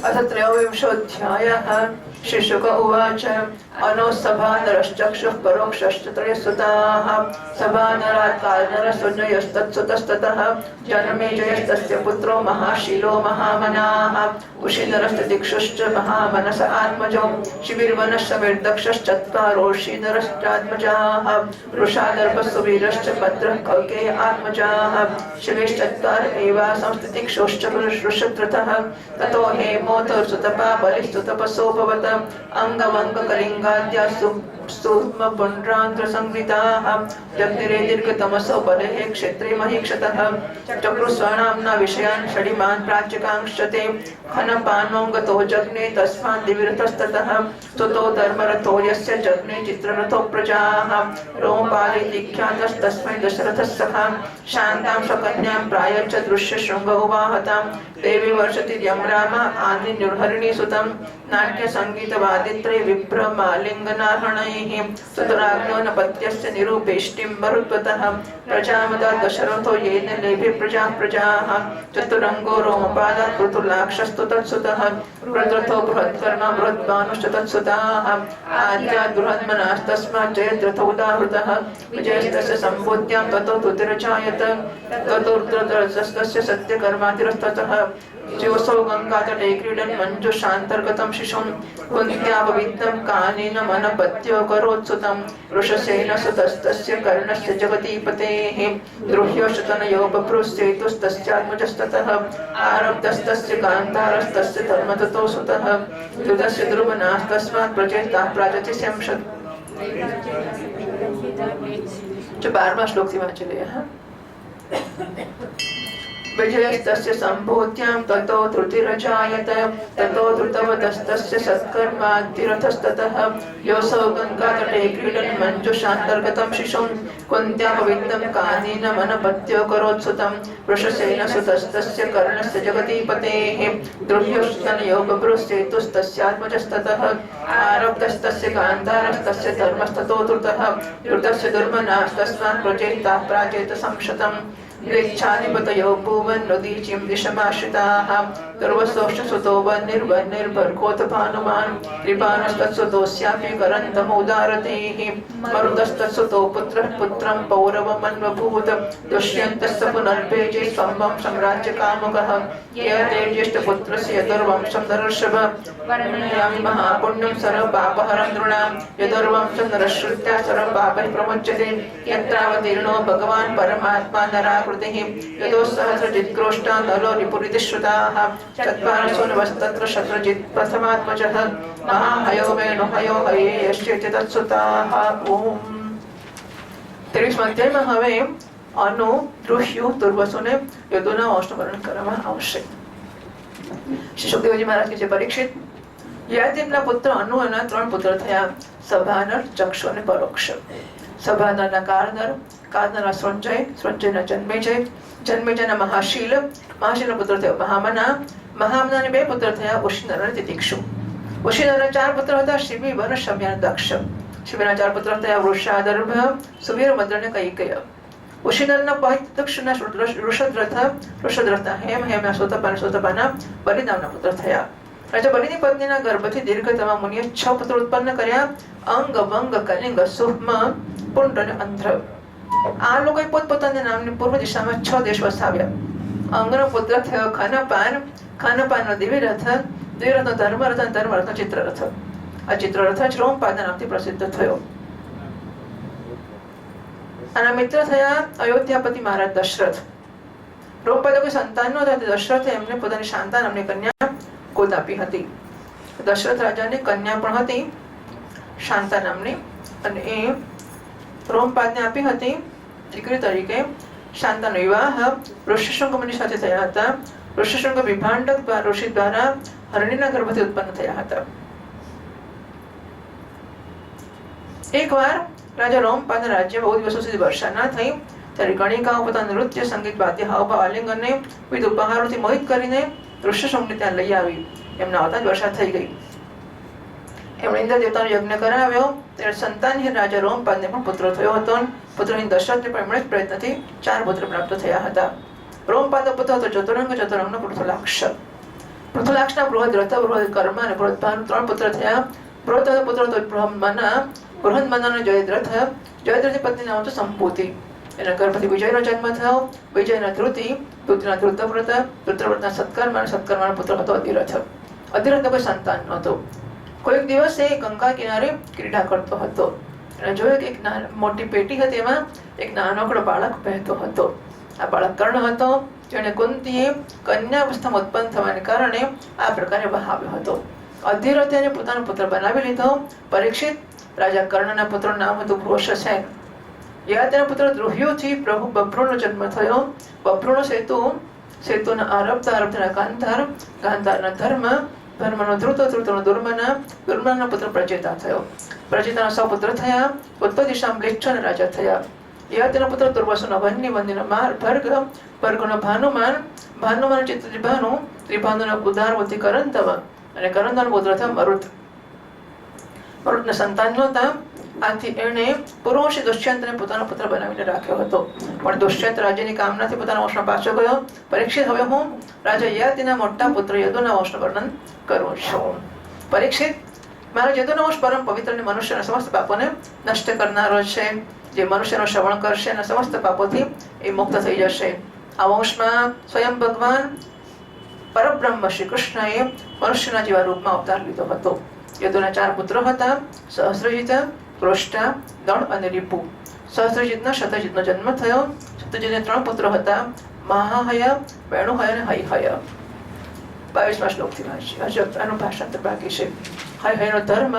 अथ त्रयोविंशोऽध्यायः। श्रीशुक उवाच अनो सभानरश्चक्षुः परोक्षश्चतुर्यस्तुताः सभानरात् कालनरसुजयस्तत्सुतस्ततः जनमेजयस्तस्य पुत्रो महाशीलो महामनाः उशीनरस्तदिक्षुश्च महामनस आत्मजो शिबिर्वनश्चमेर्दक्षश्चत्वारोऽशीनरश्चात्मजाः वृषादर्भसुवीरश्च भद्रः कौकेय आत्मजाः शिवेश्चत्वार एवासंस्थितिक्षुश्च वृषत्रतः ततो हेमोतसुतपा बलिस्तुतपसोऽभवत् अंगमंगकलिंगाद्यास्तु सूक्ष्मपुण्ड्रान्ध्रसंवृताः जग्निरे दीर्घतमसो बलेः क्षेत्रे महीक्षतः चक्रुस्वनाम्ना विषयान् षडिमान् प्राच्यकांश्च ते खनपानोऽङ्गतो जग्ने तस्मात् दिविरतस्ततः स्तुतो धर्मरथो यस्य जग्ने चित्ररथो प्रजाः रोमपालितिख्यातस्तस्मै दशरथः सखा शान्तां स्वकन्यां प्रायच्च दृश्यशृङ्ग उवाहतां देवी वर्षति यं राम आदिन्युर्हरिणी सुतं नाट्यसङ्गीतवादित्रे विभ्रमालिङ्गनार्हणैः सुतराज्ञो नपत्यस्य निरूपेष्टिं मरुत्वतः प्रजामदा दशरथो येन लेभे प्रजाः चतुरङ्गो रोमपादात् पृथुलाक्षस्तु तत्सुतः बृहद्रथो बृहत्कर्मा बृहद्भानुश्च तत्सुताः आद्यात् बृहन्मनास्तस्मात् जयद्रथोदाहृतः विजयस्तस्य सम्भूत्यां ततो तुतिरजायत ततो रुद्रस्तस्य सत्यकर्मातिरस्ततः ज्योत्सो गङ्गातटे क्रीडन् मञ्जुषान्तर्गतं शिशुं कुन्त्यापवित्तं कानेन मनपत्यो करोत्सुतं वृषसेनसुतस्तस्य कर्णस्य जगतीपतेः द्रुह्योषतनयो बभ्रुश्चेतुस्तस्यात्मजस्ततः आरब्धस्तस्य कान्तारस्तस्य धर्मततो सुतः युधस्य ध्रुवनास्तस्मात् प्रचेताः प्राचतिस्यं जो 12वां श्लोक थी वांच लिया है। विजयस्तस्य सम्भूत्यां ततो धृतिरजायत ततो धृतवतस्तस्य सत्कर्माद्धिरथस्ततः योऽसौ गङ्गातटे क्रीडन् मञ्जुषान्तर्गतं शिशुं कुन्त्यापवित्तं कानेन मनपत्यो करोत्सुतं वृषसेनसुतस्तस्य कर्णस्य जगतीपतेः द्रुह्योस्तनयो बभ्रुश्चेतुस्तस्यात्मजस्ततः आरब्धस्तस्य कान्तारस्तस्य धर्मस्ततो धृतस्य दुर्मनास्तस्मात् प्रचेताः प्राचेतसंशतम् गृच्छाधिपतयो भुवन् नदीचिं दिशमाश्रिताः गर्वसोष्ठसुतो वह्निर्भर्गोतभानुमान् कृपाणस्तत्सुतोऽस्यापि करन्तमुदारतेः मरुतस्तत्सुतो पुत्रः पुत्रं पौरवमन्वभूत दुष्यन्तस्य पुनर्भेजे स्वं सम्राज्यकामुकः यतेज्येष्ठपुत्रस्य यदुर्वंशं नरर्षभ वर्णयामि महापुण्यं सर्वपापहरं नृणां यदुर्वंशं नरश्रुत्या सर्वपापैः प्रमुच्यते यत्रावतीर्णो भगवान् परमात्मा नराकृतिः यदोस्सहस्रजित्क्रोष्टा नलो रिपुरिति श्रुताः चत्वारसो नवस्तत्र शत्रजित् प्रथमात्मजः महाहयो वेणुहयो हये यश्चेति तत्सुताः ओम 23 અધ્યાયમાં હવે અનુ દૃશ્યુ તુર્વસુને યદુના વંશનું વર્ણન કરવામાં આવશે. શ્રી સુખદેવજી મહારાજ કે જે પરીક્ષિત યાદીના પુત્ર અનુના 3 પુત્ર થયા સભાનર ચક્ષુ અને પરોક્ષ. સભાનરના કારનર કારનરના સંજય સંજયના જન્મેજયના મહાશીલ મહાશીલનો પુત્ર થયો મહામના મહામનાને 2 પુત્ર થયા ઉશીનર અને તિતિક્ષુ. ઉશીનરના 4 પુત્ર હતા શિબી વન શમ્ય અને દક્ષ. શિબીના 4 પુત્ર થયા વૃષાદર્ભ સુવીર મદ્ર અને કૈકેય. ઉશીનરના દક્ષના ઋષદ્રથ હેમના સોતપાના બલિ નામના પુત્ર થયા. રાજા બલિની પત્નીના ગર્ભથી દીર્ઘતમા મુનિએ 6 પુત્ર ઉત્પન્ન કર્યા અંગ વંગ કલિંગ સુહ્મ પુંડ અને અંધ્ર. આ લોકોએ પોતપોતાના નામની પૂર્વ દિશામાં 6 દેશ વસાવ્યા. અંગનો પુત્ર થયો ખાનપાનનો દિવ્યરથ દિવ્યરથનો ધર્મરથ અને ધર્મરથનો ચિત્રરથ. આ ચિત્રરથ જ રોમપાદના નામથી પ્રસિદ્ધ થયો. આના મિત્ર થયા અયોધ્યાપતિ મહારાજ દશરથ. રોમપાદે કોઈ સંતાન નહોતા, દશરથે એમને પોતાની શાંતા નામની કન્યા ગોદ આપી હતી. દશરથ રાજાની કન્યા પણ હતી શાંતા નામની અને એ રોમપાદને આપી હતી દીકરી તરીકે. શાંતાનો વિવાહ ઋષિશૃંગ મુનિ સાથે થયા હતા. ઋષિશૃંગ વિભાંડક ઋષિ દ્વારા હરણીના ગર્ભથી ઉત્પન્ન થયા હતા. એકવાર રાજા રોમપાદના રાજ્યમાં બહુ દિવસો સુધી વર્ષા ના થઈ ત્યારે ગણિકાઓ પોતાના નૃત્ય સંગીત વાદ્ય હાવભાવ આલિંગનને વિવિધ ઉપહારોથી મોહિત કરીને ઋષિશૃંગને ત્યાં લઈ આવી. એમના આવતા જ વર્ષા થઈ ગઈ. એમણે ઇન્દ્ર દેવતાનો યજ્ઞ કરાવ્યો ત્યારે સંતાનહીન રાજા રોમપાદને પણ પુત્ર થયો હતો. પુત્રહીન દશરથને પણ એમણે જ પ્રયત્નથી 4 પુત્ર પ્રાપ્ત થયા હતા. રોમપાદનો પુત્ર હતો ચતુરંગનો પૃથુલાક્ષ. પૃથુલાક્ષના બૃહદ રથ, બૃહદ કર્મ અને બૃહદ ભાનુ 3 પુત્ર થયા. બૃહદ પુત્ર તો બ્રહ્મના, બૃહદ મનનો જયદ્રથ, જયદ્રથની પત્ની નામ તો સંપૂતિ. એના ગર્ભથી વિજયનો જન્મ થયો. વિજયના ધ્રુતિ, ધ્રુતિના ધૃતવ્રત, ધૃતવ્રતના સત્કર્મ અને સત્કર્મનો પુત્ર હતો અધિરથ. અધિરથને કોઈ સંતાન નહોતું. કોઈક દિવસ એ ગંગા કિનારે ક્રીડા કરતો હતો. એને જોયું કે એક મોટી પેટી હતી, એમાં એક નાનકડો બાળક વહેતો હતો. આ બાળક કર્ણ હતો, જેને કુંતીએ કન્યાવસ્થામાં ઉત્પન્ન થવાને કારણે આ પ્રકારે વહાવ્યો હતો. અધિરથે એને પોતાનો પુત્ર બનાવી લીધો. પરીક્ષિત રાજા કર્ણના પુત્રનું નામ હતું વૃષસેન. જ્યારે તેના પુત્ર દ્રુહ્યુથી પ્રભુ બભ્રુનો જન્મ થયો. બભ્રુનો સેતુના આરબ્ધના ગાંધાર, ગાંધારના ધર્મ, ધર્મનો ધ્રુત, ધ્રુતનો દુર્મના, દુર્મનાનો પુત્ર પ્રચેતા થયો. પ્રચેતાના 100 પુત્ર થયા. ઉત્તર દિશામાં મ્લેચ્છના રાજા થયા. યા તેના પુત્ર દુર્વાસોનો વન્ય, વન્યનો ભર્ગ, ભર્ગનો ભાનુમાન, ભાનુમાન ચિત્ત ત્રિભાનુ, ત્રિભાનુના ઉદારવતી કરંતવ અને કરંતવનો પુત્ર થયો મરુત. મરુતના સંતાન નહોતા. આથી એણે પૂર્વવંશી દુષ્યંતને પોતાનો પુત્ર બનાવીને રાખ્યો હતો. પણ દુષ્યંત રાજ્યની કામનાથી પોતાના વંશમાં પાછો ગયો. પરીક્ષિત, હવે હું રાજા યદુના મોટા પુત્ર યદુના વંશનું વર્ણન કરું છું. પરીક્ષિત, મારા યદુનો વંશ પરમ પવિત્ર અને મનુષ્યના સમસ્ત પાપોને નષ્ટ કરનારો છે. જે મનુષ્યનો શ્રવણ કરશે અને સમસ્ત પાપોથી એ મુક્ત થઈ જશે. આ વંશમાં સ્વયં ભગવાન પરબ્રહ્મ શ્રી કૃષ્ણએ મનુષ્યના જેવા રૂપમાં અવતાર લીધો હતો. યદુના 4 પુત્રો હતા: સહસ્રજીત, કૃષ્ટા, દળ અને રિપુ. સહસ્રજીતના શતજીતનો જન્મ થયો. શતજીતને 3 પુત્રો હતા: મહાહય, વેણુહય અને હૈહય. 22મા શ્લોકથી વાંચીએ. આનું ભાષાંતર બાકી છે. હૈહયનો ધર્મ,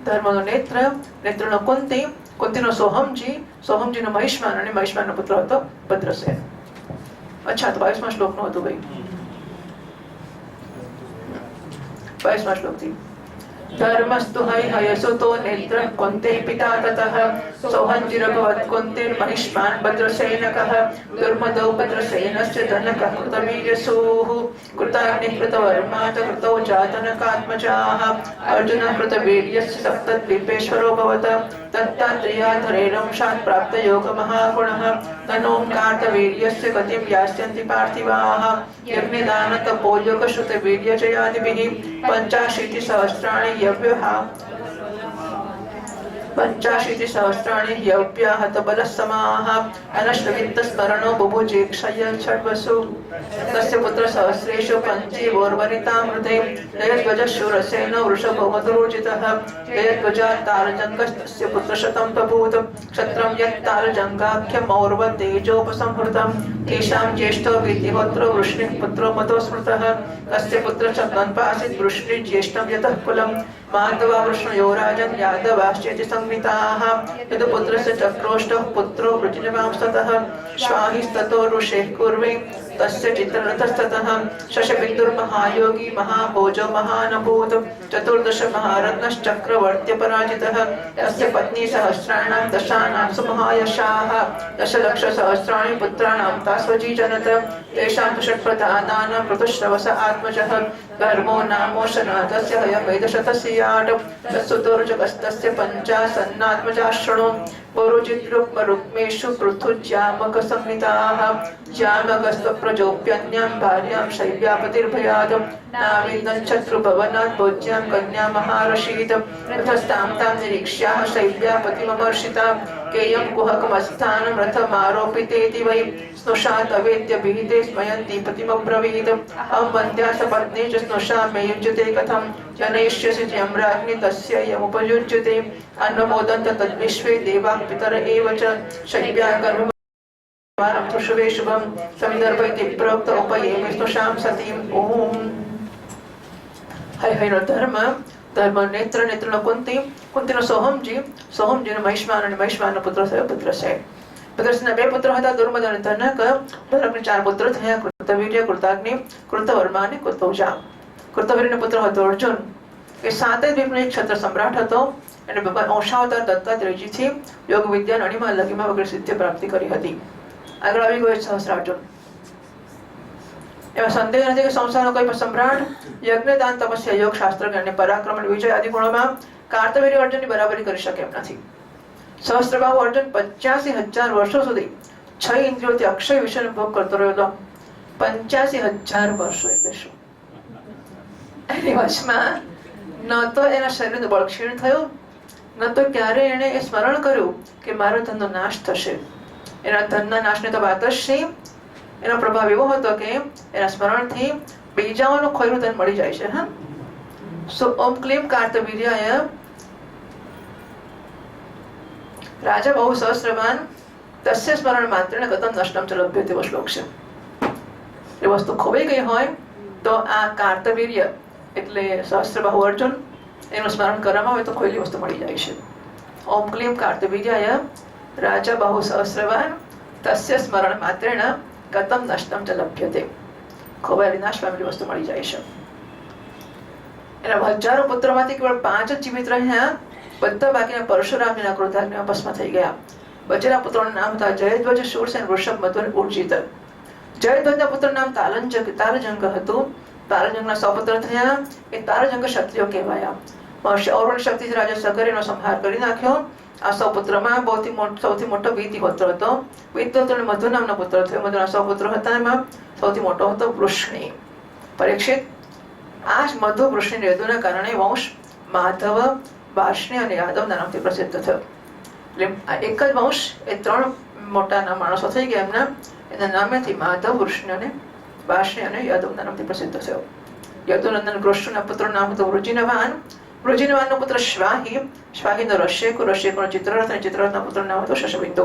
ધર્મનો નેત્ર, નેત્રનો કુંતી, કુંતીનો સોહમજી, સોહમજીનો મહિષ્માન અને મહિષ્માનનો પુત્ર હતો ભદ્રસેન. અચ્છા, તો 22મા શ્લોકનું હતું ભાઈ. 22મા શ્લોકથી धर्मस्तु हयसुतो नेत्र कुन्ते पिता ततः सोहंजिरभवत् कुन्तेर् महिष्मान् भद्रसेनकः दुर्मदौ भद्रसेनस्य धनकः कृतवीर्यसूः कृताग्निः कृतवर्मा च कृतौ जातनकात्मजाः अर्जुनः कृतवीर्यस्य सप्तद्वीपेश्वरो भवत तत्तात्रेयाधरेणंशात् प्राप्तयोगमहागुणः तनोऽङ्कार्तवीर्यस्य गतिं यास्यन्ति पार्थिवाः यज्ञदानतपोयोगश्रुतवीर्यजयादिभिः 85 यव्यः 85 यव्याः तबलसमाः अनश्ववित्तस्मरणो बुभुजे क्षयच्छड्वसु तस्य पुत्र सहस्रेषु पञ्चेवोर्वरितामृते जयध्वजशूरसेनो वृषभो मधुरोजितः जयध्वजात्तारजङ्गस्तस्य पुत्रशतं बभूत् क्षत्रं यत्तारजङ्गाख्यमौर्वतेजोपसंहृतं तेषां ज्येष्ठो वीतिहोत्रो वृष्णिः पुत्रो मतो स्मृतः तस्य पुत्रशब्दन्पासीत् वृष्णिः ज्येष्ठं यतः कुलं माधवा वृष्णयो राजन् यादवाश्चेति संविताः यदुपुत्रस्य चक्रोष्टः पुत्रो वृजिनवांस्ततः श्वाहिस्ततो ऋषेः कुर्वे तस्य चित्ररथस्ततः शशबिन्दुर्महायोगी महाभोजो महानभूत् 14 महारत्नश्चक्रवर्त्यपराजितः तस्य पत्नी सहस्राणां दशानां सुमहायशाः 10,00,000 पुत्राणां तास्वजी जनत तेषां तु षट्प्रधानानां ऋतुश्रवस आत्मजः धर्मो नामोशनाथस्य हयमेधशतस्याट् तत्सुतोर्जगस्तस्य पञ्चासन्नात्मजाश्रणो पुरुजिद्रुक्मरुक्मेषु पृथुज्यामकसंहिताः ज्यामकस्त्वप्रजोप्यन्यां भार्यां शैव्यापतिर्भयात् नाविन्दच्छत्रुभवनात् भोज्यां कन्या महारशीत् रथस्तां तां निरीक्ष्याः शैव्यापतिममर्षिता केयं कुहकमस्थानं रथमारोपितेति वै स्नुषा तवेद्यभिहिते स्मयन्ती पतिमब्रवीत् अहं वन्द्या सपत्नी च स्नुषा मे युज्यते कथं जनयिष्यसि यं राज्ञि तस्य यमुपयुज्यते अन्नमोदन्त तद्विश्वे देवाः पितर एव च शैव्या गर्भं शुभे शुभं समिदर्भैति प्रोक्त उपयेमे स्नुषां सतीम् ओम् हरिहरनो धर्म धर्म नेत्र नेत्रनो कुंती कुंतीनो सोहमजी सोहमजीनो महिष्मान અને महिष्मानનો પુત્ર થયો ભદ્રસેન ભદ્રસેનના 2 પુત્રો હતા દુર્મદ અને ધનક ધનકને 4 પુત્રો થયા કૃતવીર્ય કૃતાગ્નિ કૃતવર્મા અને કૃતૌજા કૃતવીર્યનો પુત્ર હતો અર્જુન એ સાતે દ્વીપનો એક ક્ષત્ર સમ્રાટ હતો અને ભગવાન અંશાવતાર દત્તાત્રેયજીથી યોગ વિદ્યા અણિમા લગીમા વગેરે સિદ્ધિ પ્રાપ્તિ કરી હતી આગળ આવી ગયો સહસ્રાર્જુન એમાં સંદેહ નથી કે સંસારનો કોઈ પણ સમ્રાટ યજ્ઞ દાન તપસ્યા યોગ શાસ્ત્ર જ્ઞાન પરાક્રમ અને વિજય આદિ ગુણોમાં કાર્તવીર્ય અર્જુનની બરાબરી કરી શકે એમ નથી સહસ્ત્રબાહુ અર્જુન 85,000 વર્ષો સુધી 6 ઇન્દ્રિયોથી અક્ષય વિષયનો ભોગ કરતો રહ્યો હતો 85,000 વર્ષો એટલે શું એની વશમાં ન તો એના શરીરનું બળ ક્ષીણ થયું, ન તો ક્યારે એણે એ સ્મરણ કર્યું કે મારો ધનનો નાશ થશે. એના ધનના નાશની તો વાત જ છે. એનો પ્રભાવ એવો હતો કે એના સ્મરણથી બીજાઓનું ખોયલું ધન મળી જાય છે. હા, સો ઓમ ક્લીમ કાર્તવીર્યાય રાજા બહુ સહસ્રવાન તસ્ય સ્મરણ માત્રેણ ગતમ નષ્ટમ ચ લભ્યતે, એવો શ્લોક છે. એ વસ્તુ ખોવાઈ ગઈ હોય તો આ કાર્તવીર્ય એટલે સહસ્રબાહુ અર્જુન એનું સ્મરણ કરવામાં આવે તો ખોયેલી વસ્તુ મળી જાય છે. ઓમ ક્લીમ કાર્તવીર્યાય રાજા બહુ સહસ્રવાન તસ્ય સ્મરણ માત્રેણ ગતમ નષ્ટમ ચ લભ્યતે, ખોવાયેલી નાશ પામેલી વસ્તુ મળી જાય છે. એના હજારો પુત્રોમાંથી કેવળ 5 જ જીવિત રહ્યા. બધા બાકીના પરશુરામના ક્રોધાગ્નિમાં ભસ્મ થઈ ગયા. બચેલા પુત્રોના નામ હતા જયધ્વજ, શૂરસેન, વૃષભ, મધુ અને ઉર્જિત. જયધ્વજના પુત્રનું નામ તાલજંગ હતું. તાલજંગના 100 પુત્ર થયા. એ તાલજંગ ક્ષત્રિયો કહેવાયા. મહર્ષિ ઔરવની શક્તિથી રાજા સગર એનો સંહાર કરી નાખ્યો. આ 100 પુત્રમાં સૌથી મોટો વીતિહોત્ર હતો. વીતિહોત્રને મધુ નામનો પુત્ર થયો. મધુના 100 પુત્રો હતા, એમાં સૌથી મોટો હતો વૃષ્ણિ. પરીક્ષિત, આ જ મધુ વૃષ્ણિ યદુના કારણે વંશ માધવ, વાર્ષ્ણેય અને યાદવના નામથી પ્રસિદ્ધ થયો. એટલે આ એક જ વંશ એ 3 મોટા માણસો થઈ ગયા. એના નામેથી માધવ, વૃષ્ણિ અને વાર્ષ્ણેય અને યાદવના નામથી પ્રસિદ્ધ થયો. યદુનંદન કૃષ્ણના પુત્રનું નામ હતું વૃજિનવાન. વૃજિનવાનનો પુત્ર શ્વાહી. શ્વાહીનો રશ્યકુ. રશ્યકુનો ચિત્રરથ અને ચિત્રરથના પુત્રનું નામ હતું શશબિંદુ.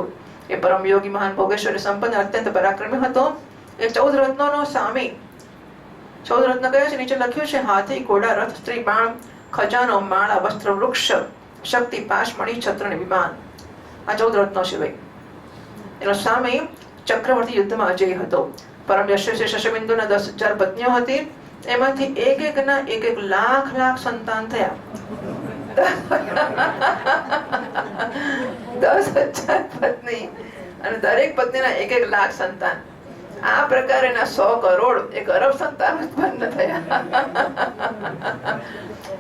એ પરમ યોગી, મહાન, ભોગેશ્વરી, સંપન્ન, અત્યંત પરાક્રમી હતો. એ 14 રત્નોનો સ્વામી. 14 રત્ન કયા છે? નીચે લખ્યું છે હાથી, ઘોડા, રથ, સ્ત્રી, બાણ, ખજાનો, માળા, વસ્ત્ર, વૃક્ષ, શક્તિ, પાશ, મણિ, છત્ર અને વિમાન. આ 14 રત્નો છે ભાઈ. એનો સ્વામી ચક્રવર્તી યુદ્ધમાં અજય હતો. પરમ યશસ્વી શશબિંદુના 10,000 પત્નીઓ હતી. એમાંથી એક લાખ સંતાન થયા. 10,000 પત્ની અને દરેક પત્નીના 1 લાખ સંતાન. આ પ્રકારે એના 100 કરોડ 1 અરબ સંતાન ઉત્પન્ન થયા.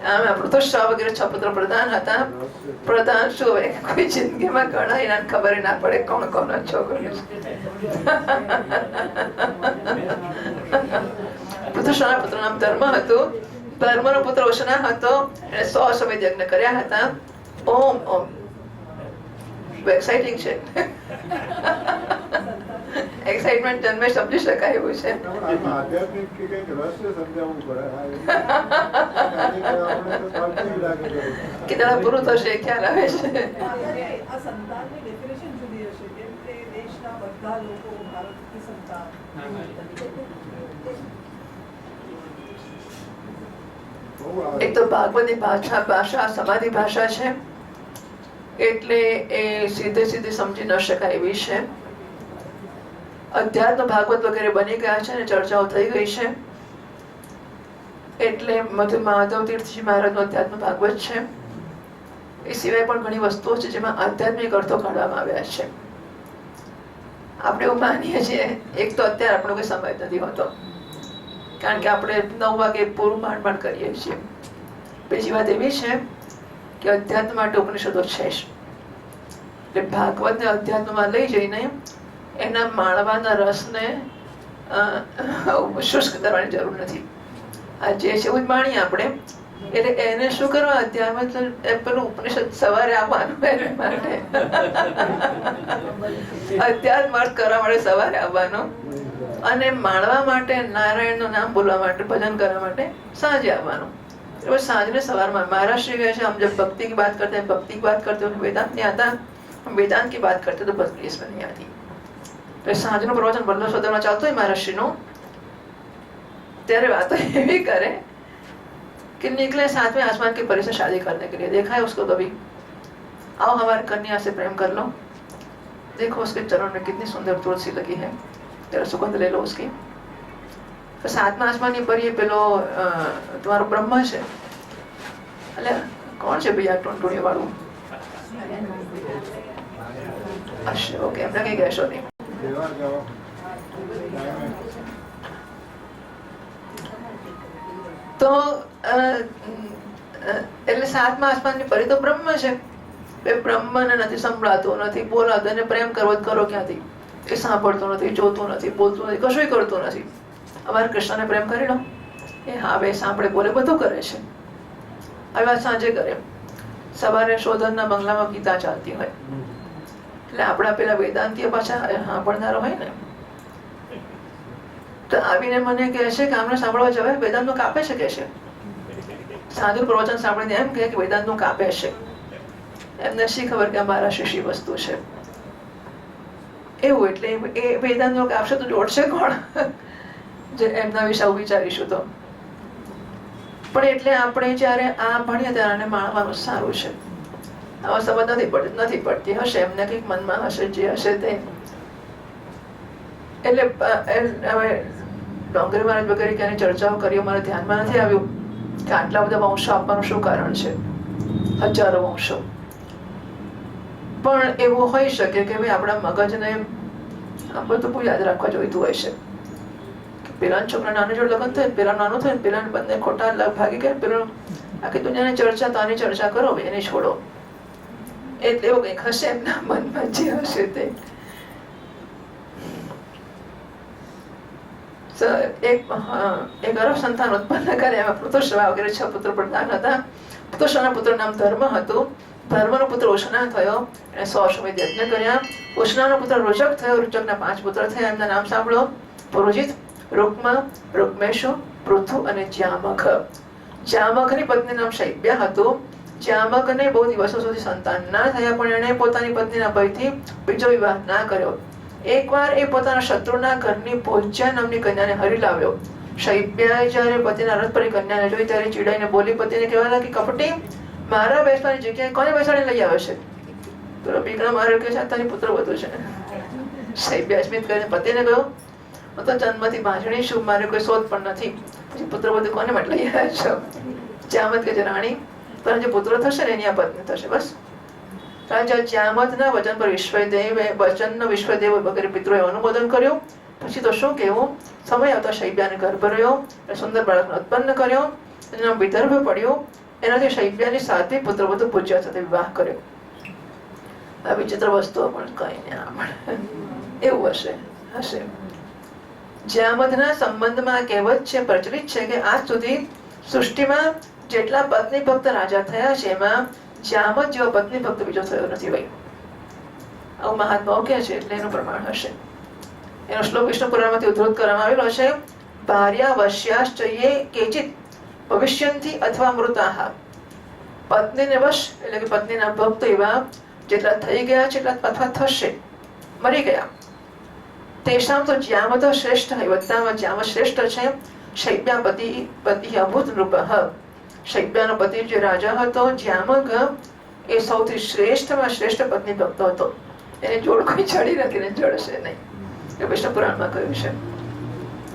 આમાં ઋતુસ્રાવ વગેરે 6 પુત્ર પ્રધાન હતા. પ્રધાન શું હોય, કોઈ જિંદગીમાં ઘણા એના ખબર ના પડે કોણ કોનો છોકરો છે. ઋતુસ્રાવના પુત્ર નામ ધર્મ હતું. ધર્મનો પુત્ર ઓશના હતો. એને 100 અશ્વમેધ યજ્ઞ કર્યા હતા. ઓમ ઓમ એક્સાઇટિંગ છે. એક્સાઇટમેન્ટ જન્મે સમજી શકાય એવું છે. કેટલા પૂરું થશે ખ્યાલ આવે છે. એક તો ભાગવતની ભાષા સમાધિ ભાષા છે, એટલે એ સીધે સમજી ન શકાય એવી છે. અધ્યાત્મ ભાગવત વગેરે બની ગયા છે અને ચર્ચાઓ થઈ ગઈ છે. એટલે માધવ તીર્થજી મહારાજનું અધ્યાત્મ ભાગવત છે. એ સિવાય પણ ઘણી વસ્તુઓ છે જેમાં આધ્યાત્મિક અર્થો કાઢવામાં આવ્યા છે. આપણે એવું માનીએ છીએ, એક તો અત્યારે આપણો કોઈ સમય નથી હોતો, કારણ કે આપણે 9 વાગે પૂરું માંડ કરીએ છીએ. બીજી વાત એવી છે કે અધ્યાત્મ માટે ઉપનિષદો છે જ. એટલે ભાગવતને અધ્યાત્મમાં લઈ જઈને એના માળવાના રસને શુષ્ક કરવાની જરૂર નથી. આ જે છે એવું જ માણીએ આપણે. એટલે એને શું કરવા, અધ્યાત્મ પેલું ઉપનિષદ સવારે આવવાનું એને માટે, અધ્યાત્મ અર્થ કરવા માટે સવારે આવવાનું, અને માણવા માટે નારાયણનું નામ બોલવા માટે, ભજન કરવા માટે સાંજે આવવાનું. એટલે સાંજને સવારમાં મહારાષ્ટ્રી કહે છે, हम जब भक्ति की बात करते हैं भक्ति की बात करते हैं वेदांत नहीं आता, हम वेदांत की बात करते तो भक्ति इसमें नहीं आती. तो સાંજનું પ્રવચન વલ્લભ સદનમાં ચાલતો હોય મહારાષ્ટ્રીનું, ત્યારે વાતો એવી કરે कि निकले 7वें आसमान के परी से शादी करने के लिए. देखा है उसको कभी? आओ हमारे कन्या से प्रेम कर लो, देखो उसके चरण में कितनी सुंदर तुलसी लगी है, जरा सुगंध ले लो उसकी. तो 7મા આસમાનની પરી પેલો તમારો બ્રહ્મ છે. એટલે કોણ છે ભાઈ આ ટોંટોણી વાળું? ઓકે, એમને કઈ કહેશો નહીં. તો એટલે 7મા આસમાનની પરી તો બ્રહ્મ છે. એ બ્રહ્મને નથી સંભળાતું, નથી બોલાતું, એને પ્રેમ કરવો કરો ક્યાંથી? એ સાંભળતું નથી, જોતું નથી, બોલતું નથી, કશું કરતું નથી. અમારે કૃષ્ણને પ્રેમ કરી લો, એ હવે સાંભળે બોલે બધું કરે છે. હવે આ સાંજે કરે, સવારે શોધનના બંગલામાં ગીતા ચાલતી હોય એટલે આપણા પેલા વેદાંતીઓ પાછા સાંભળનારો હોય ને, તો આવીને મને કહે છે કે આમને સાંભળવા જવાય, વેદાંતનું કાપે છે કે છે. સાધુ પ્રવચન સાંભળીને એમ કહે કે વેદાંતનું કાપે છે. એમને શી ખબર કે અમારા શિશી વસ્તુ છે એવું. એટલે એ વેદાંતનું કાપશે તો જોડશે કોણ? જે એમના વિશે આવું વિચારીશું તો. પણ એટલે આપણે જયારે આ ભણીએ ત્યારે માણવાનું સારું છે. આવા સમજ નથી પડતી હશે એમને, કંઈક મનમાં હશે જે હશે તે. એટલે હવે ડોંગરી મહારાજ વગેરે ક્યાંની ચર્ચાઓ કરી, અમારા ધ્યાનમાં નથી આવ્યું કે આટલા બધા વંશો આપવાનું શું કારણ છે, હજારો વંશો. પણ એવું હોઈ શકે કે ભાઈ આપણા મગજને આ બધું બહુ યાદ રાખવા જોઈતું હોય છે. પેલા છોકરા નાનો જોડે લગ્ન થાય, પેલા નાનો થાય, પેલા બંને ખોટા ભાગી ગયા, પેલો આખી દુનિયાની ચર્ચા તો આની ચર્ચા કરો, એને છોડો. એટલે એવું કંઈક હશે એમના મનમાં જે હશે તે. એક અરબ સંતાન ઉત્પન્ન કરે, એમાં પુત્રશ્રવા વગેરે 6 પુત્ર પ્રધાન હતા. પુત્રશ્રવાના પુત્ર નામ ધર્મ હતું. ધર્મનો પુત્ર ઉષ્ણા થયો, એને 100 અશ્વમેધ યજ્ઞ કર્યા. ઉષ્ણાનો પુત્ર રુચક થયો, રુચકના 5 પુત્ર થયા. એમના નામ સાંભળો: પુરોહિત, રૂક્મ, રૂક્મેશુ, પૃથુ અને જ્યામક. જ્યામકની પત્ની નામ શૈબ્યા હતું. જ્યામકને બહુ દિવસો સુધી સંતાન ના થયા, પણ એણે પોતાની પત્નીના ભયથી બીજો વિવાહ ના કર્યો. એકવાર એ પોતાના શત્રુના ઘરની ભોજ્યા નામની કન્યાને હરી લાવ્યો. શૈબ્યાએ જ્યારે પતિના રથ પરી કન્યાને જોઈ ત્યારે ચીડાઈને બોલી પતિને કહેવા લાગી, કપટી, મારા બેસવાની જગ્યાએ કોને બેસાડીને લઈ આવે છે? પેલો બીકણા માર્યો કે છે તારી પુત્ર વધુ છે. શૈબ્યા સ્મિત કરીને પતિને કહ્યું, હું તો જન્મથી ભાંજણી છું, મારે કોઈ શોધ પણ નથી, પછી પુત્ર બધું કોને માટે લઈ આવ્યા છો? જ્યામત કે છે, રાણી, પણ જે પુત્ર થશે ને એની આ પત્ની થશે. બસ. રાજા જ્યામતના વચન પર વિશ્વદેવ વગેરે પિતૃએ અનુમોદન કર્યું. પછી તો શું કહેવું, સમય આવતા શૈબ્યાને ગર્ભ રહ્યો, સુંદર બાળકને ઉત્પન્ન કર્યો, એનું નામ વિદર્ભ પડ્યું. એનાથી શૈબ્યાની 7 પુત્ર વધુ પૂજ્યા સાથે વિવાહ કર્યો. આ વિચિત્ર વસ્તુઓ પણ કઈ ને એવું હશે. જ્યામતના સંબંધમાં કહેવત છે, પ્રચલિત છે કે આજ સુધી સૃષ્ટિમાં જેટલા પત્ની ભક્ત રાજા થયા છે એમાં જ્યામત જેવો પત્ની ભક્ત બીજો થયો નથી. ભાઈ આવું મહાત્માઓ કહે છે, એટલે એનું પ્રમાણ હશે. એનો શ્લોક વિષ્ણુ પુરાણમાંથી ઉદ્ધૃત કરવામાં આવેલો છે: ભાર્યા વશ્યાશ્ચયે કેચિત ભવિષ્યંતિ અથવા મૃતાહ. પત્નીને વશ એટલે કે પત્નીના ભક્ત એવા જેટલા થઈ ગયા છે એટલા અથવા થશે, મરી ગયા. તેષામ તો જ્યામત શ્રેષ્ઠ, બધામાં જ્યામત શ્રેષ્ઠ છે. શૈબ્યા પતિ અભૂત નૃપઃ. શૈબ્યાનો પતિ જે રાજા હતો જ્યામક, એ સૌથી શ્રેષ્ઠમાં શ્રેષ્ઠ પત્ની ભક્ત હતો. એને જોડ કોઈ ચડી નથી ને જડશે નહીં. એ વિષ્ણુ પુરાણમાં કહ્યું છે.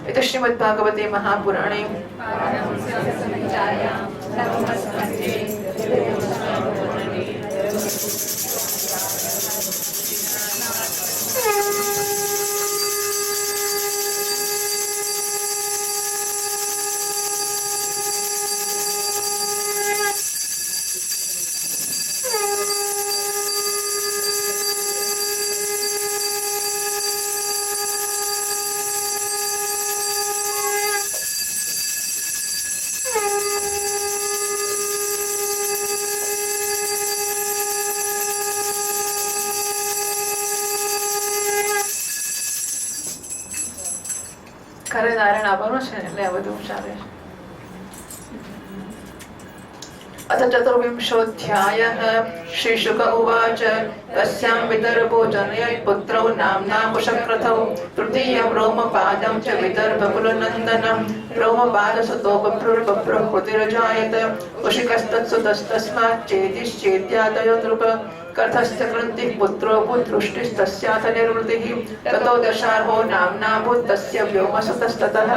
એ તો શ્રીમદ ભાગવતે મહાપુરાણે ઘરે નારાયણ આવવાનું છે એટલે આ બધું ચાલે છે. अथ चतुर्विंशोऽध्यायः श्रीशुक उवाच तस्यां विदर्भो जनयत् पुत्रौ नाम्ना कुशक्रथौ तृतीयं रोमपादं च विदर्भकुलनन्दनं रोमपादसुतो बभ्रुर्बभ्रुः कृतिरजायत कुशिकस्तत्सुतस्तस्मात् चेदिश्चेद्यादयो नृप कथस्य कृन्तिः पुत्रो बुद्धृष्टिस्तस्याथ निर्वृतिः ततो दशार्हो नाम्नाभूत् तस्य व्योमसुतस्ततः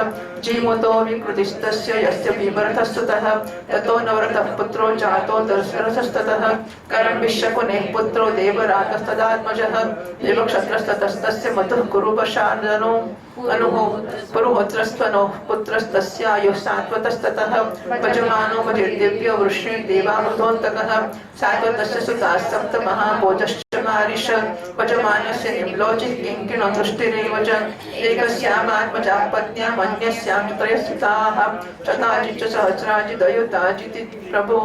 जीमूतो विकृतिस्तस्य यस्य भीमरथस्तुतः ततो नवरथः पुत्रो जातो दशरथस्ततः करणविश्शकुनेः पुत्रो देवरातस्तदात्मजः देवक्षत्रस्ततस्तस्य मतुः कुरुपशार्दनो अनुः पुरुहोत्रस्त्वनोः पुत्रस्तस्यायुः सात्वतस्ततः भजमानो भजिर्दिव्यो वृष्णिर्देवामृतोऽन्तकः सात्वतस्य सुताः सप्त महाभोजश्च मारिष वजमानस्य निम्लोचित किङ्किणो तुष्टिरेव च एकस्यामात्मजाः पत्न्याम् अन्यस्यां च त्रयस्थिताः शताजिच्च सहस्राजिदयुताजिति प्रभो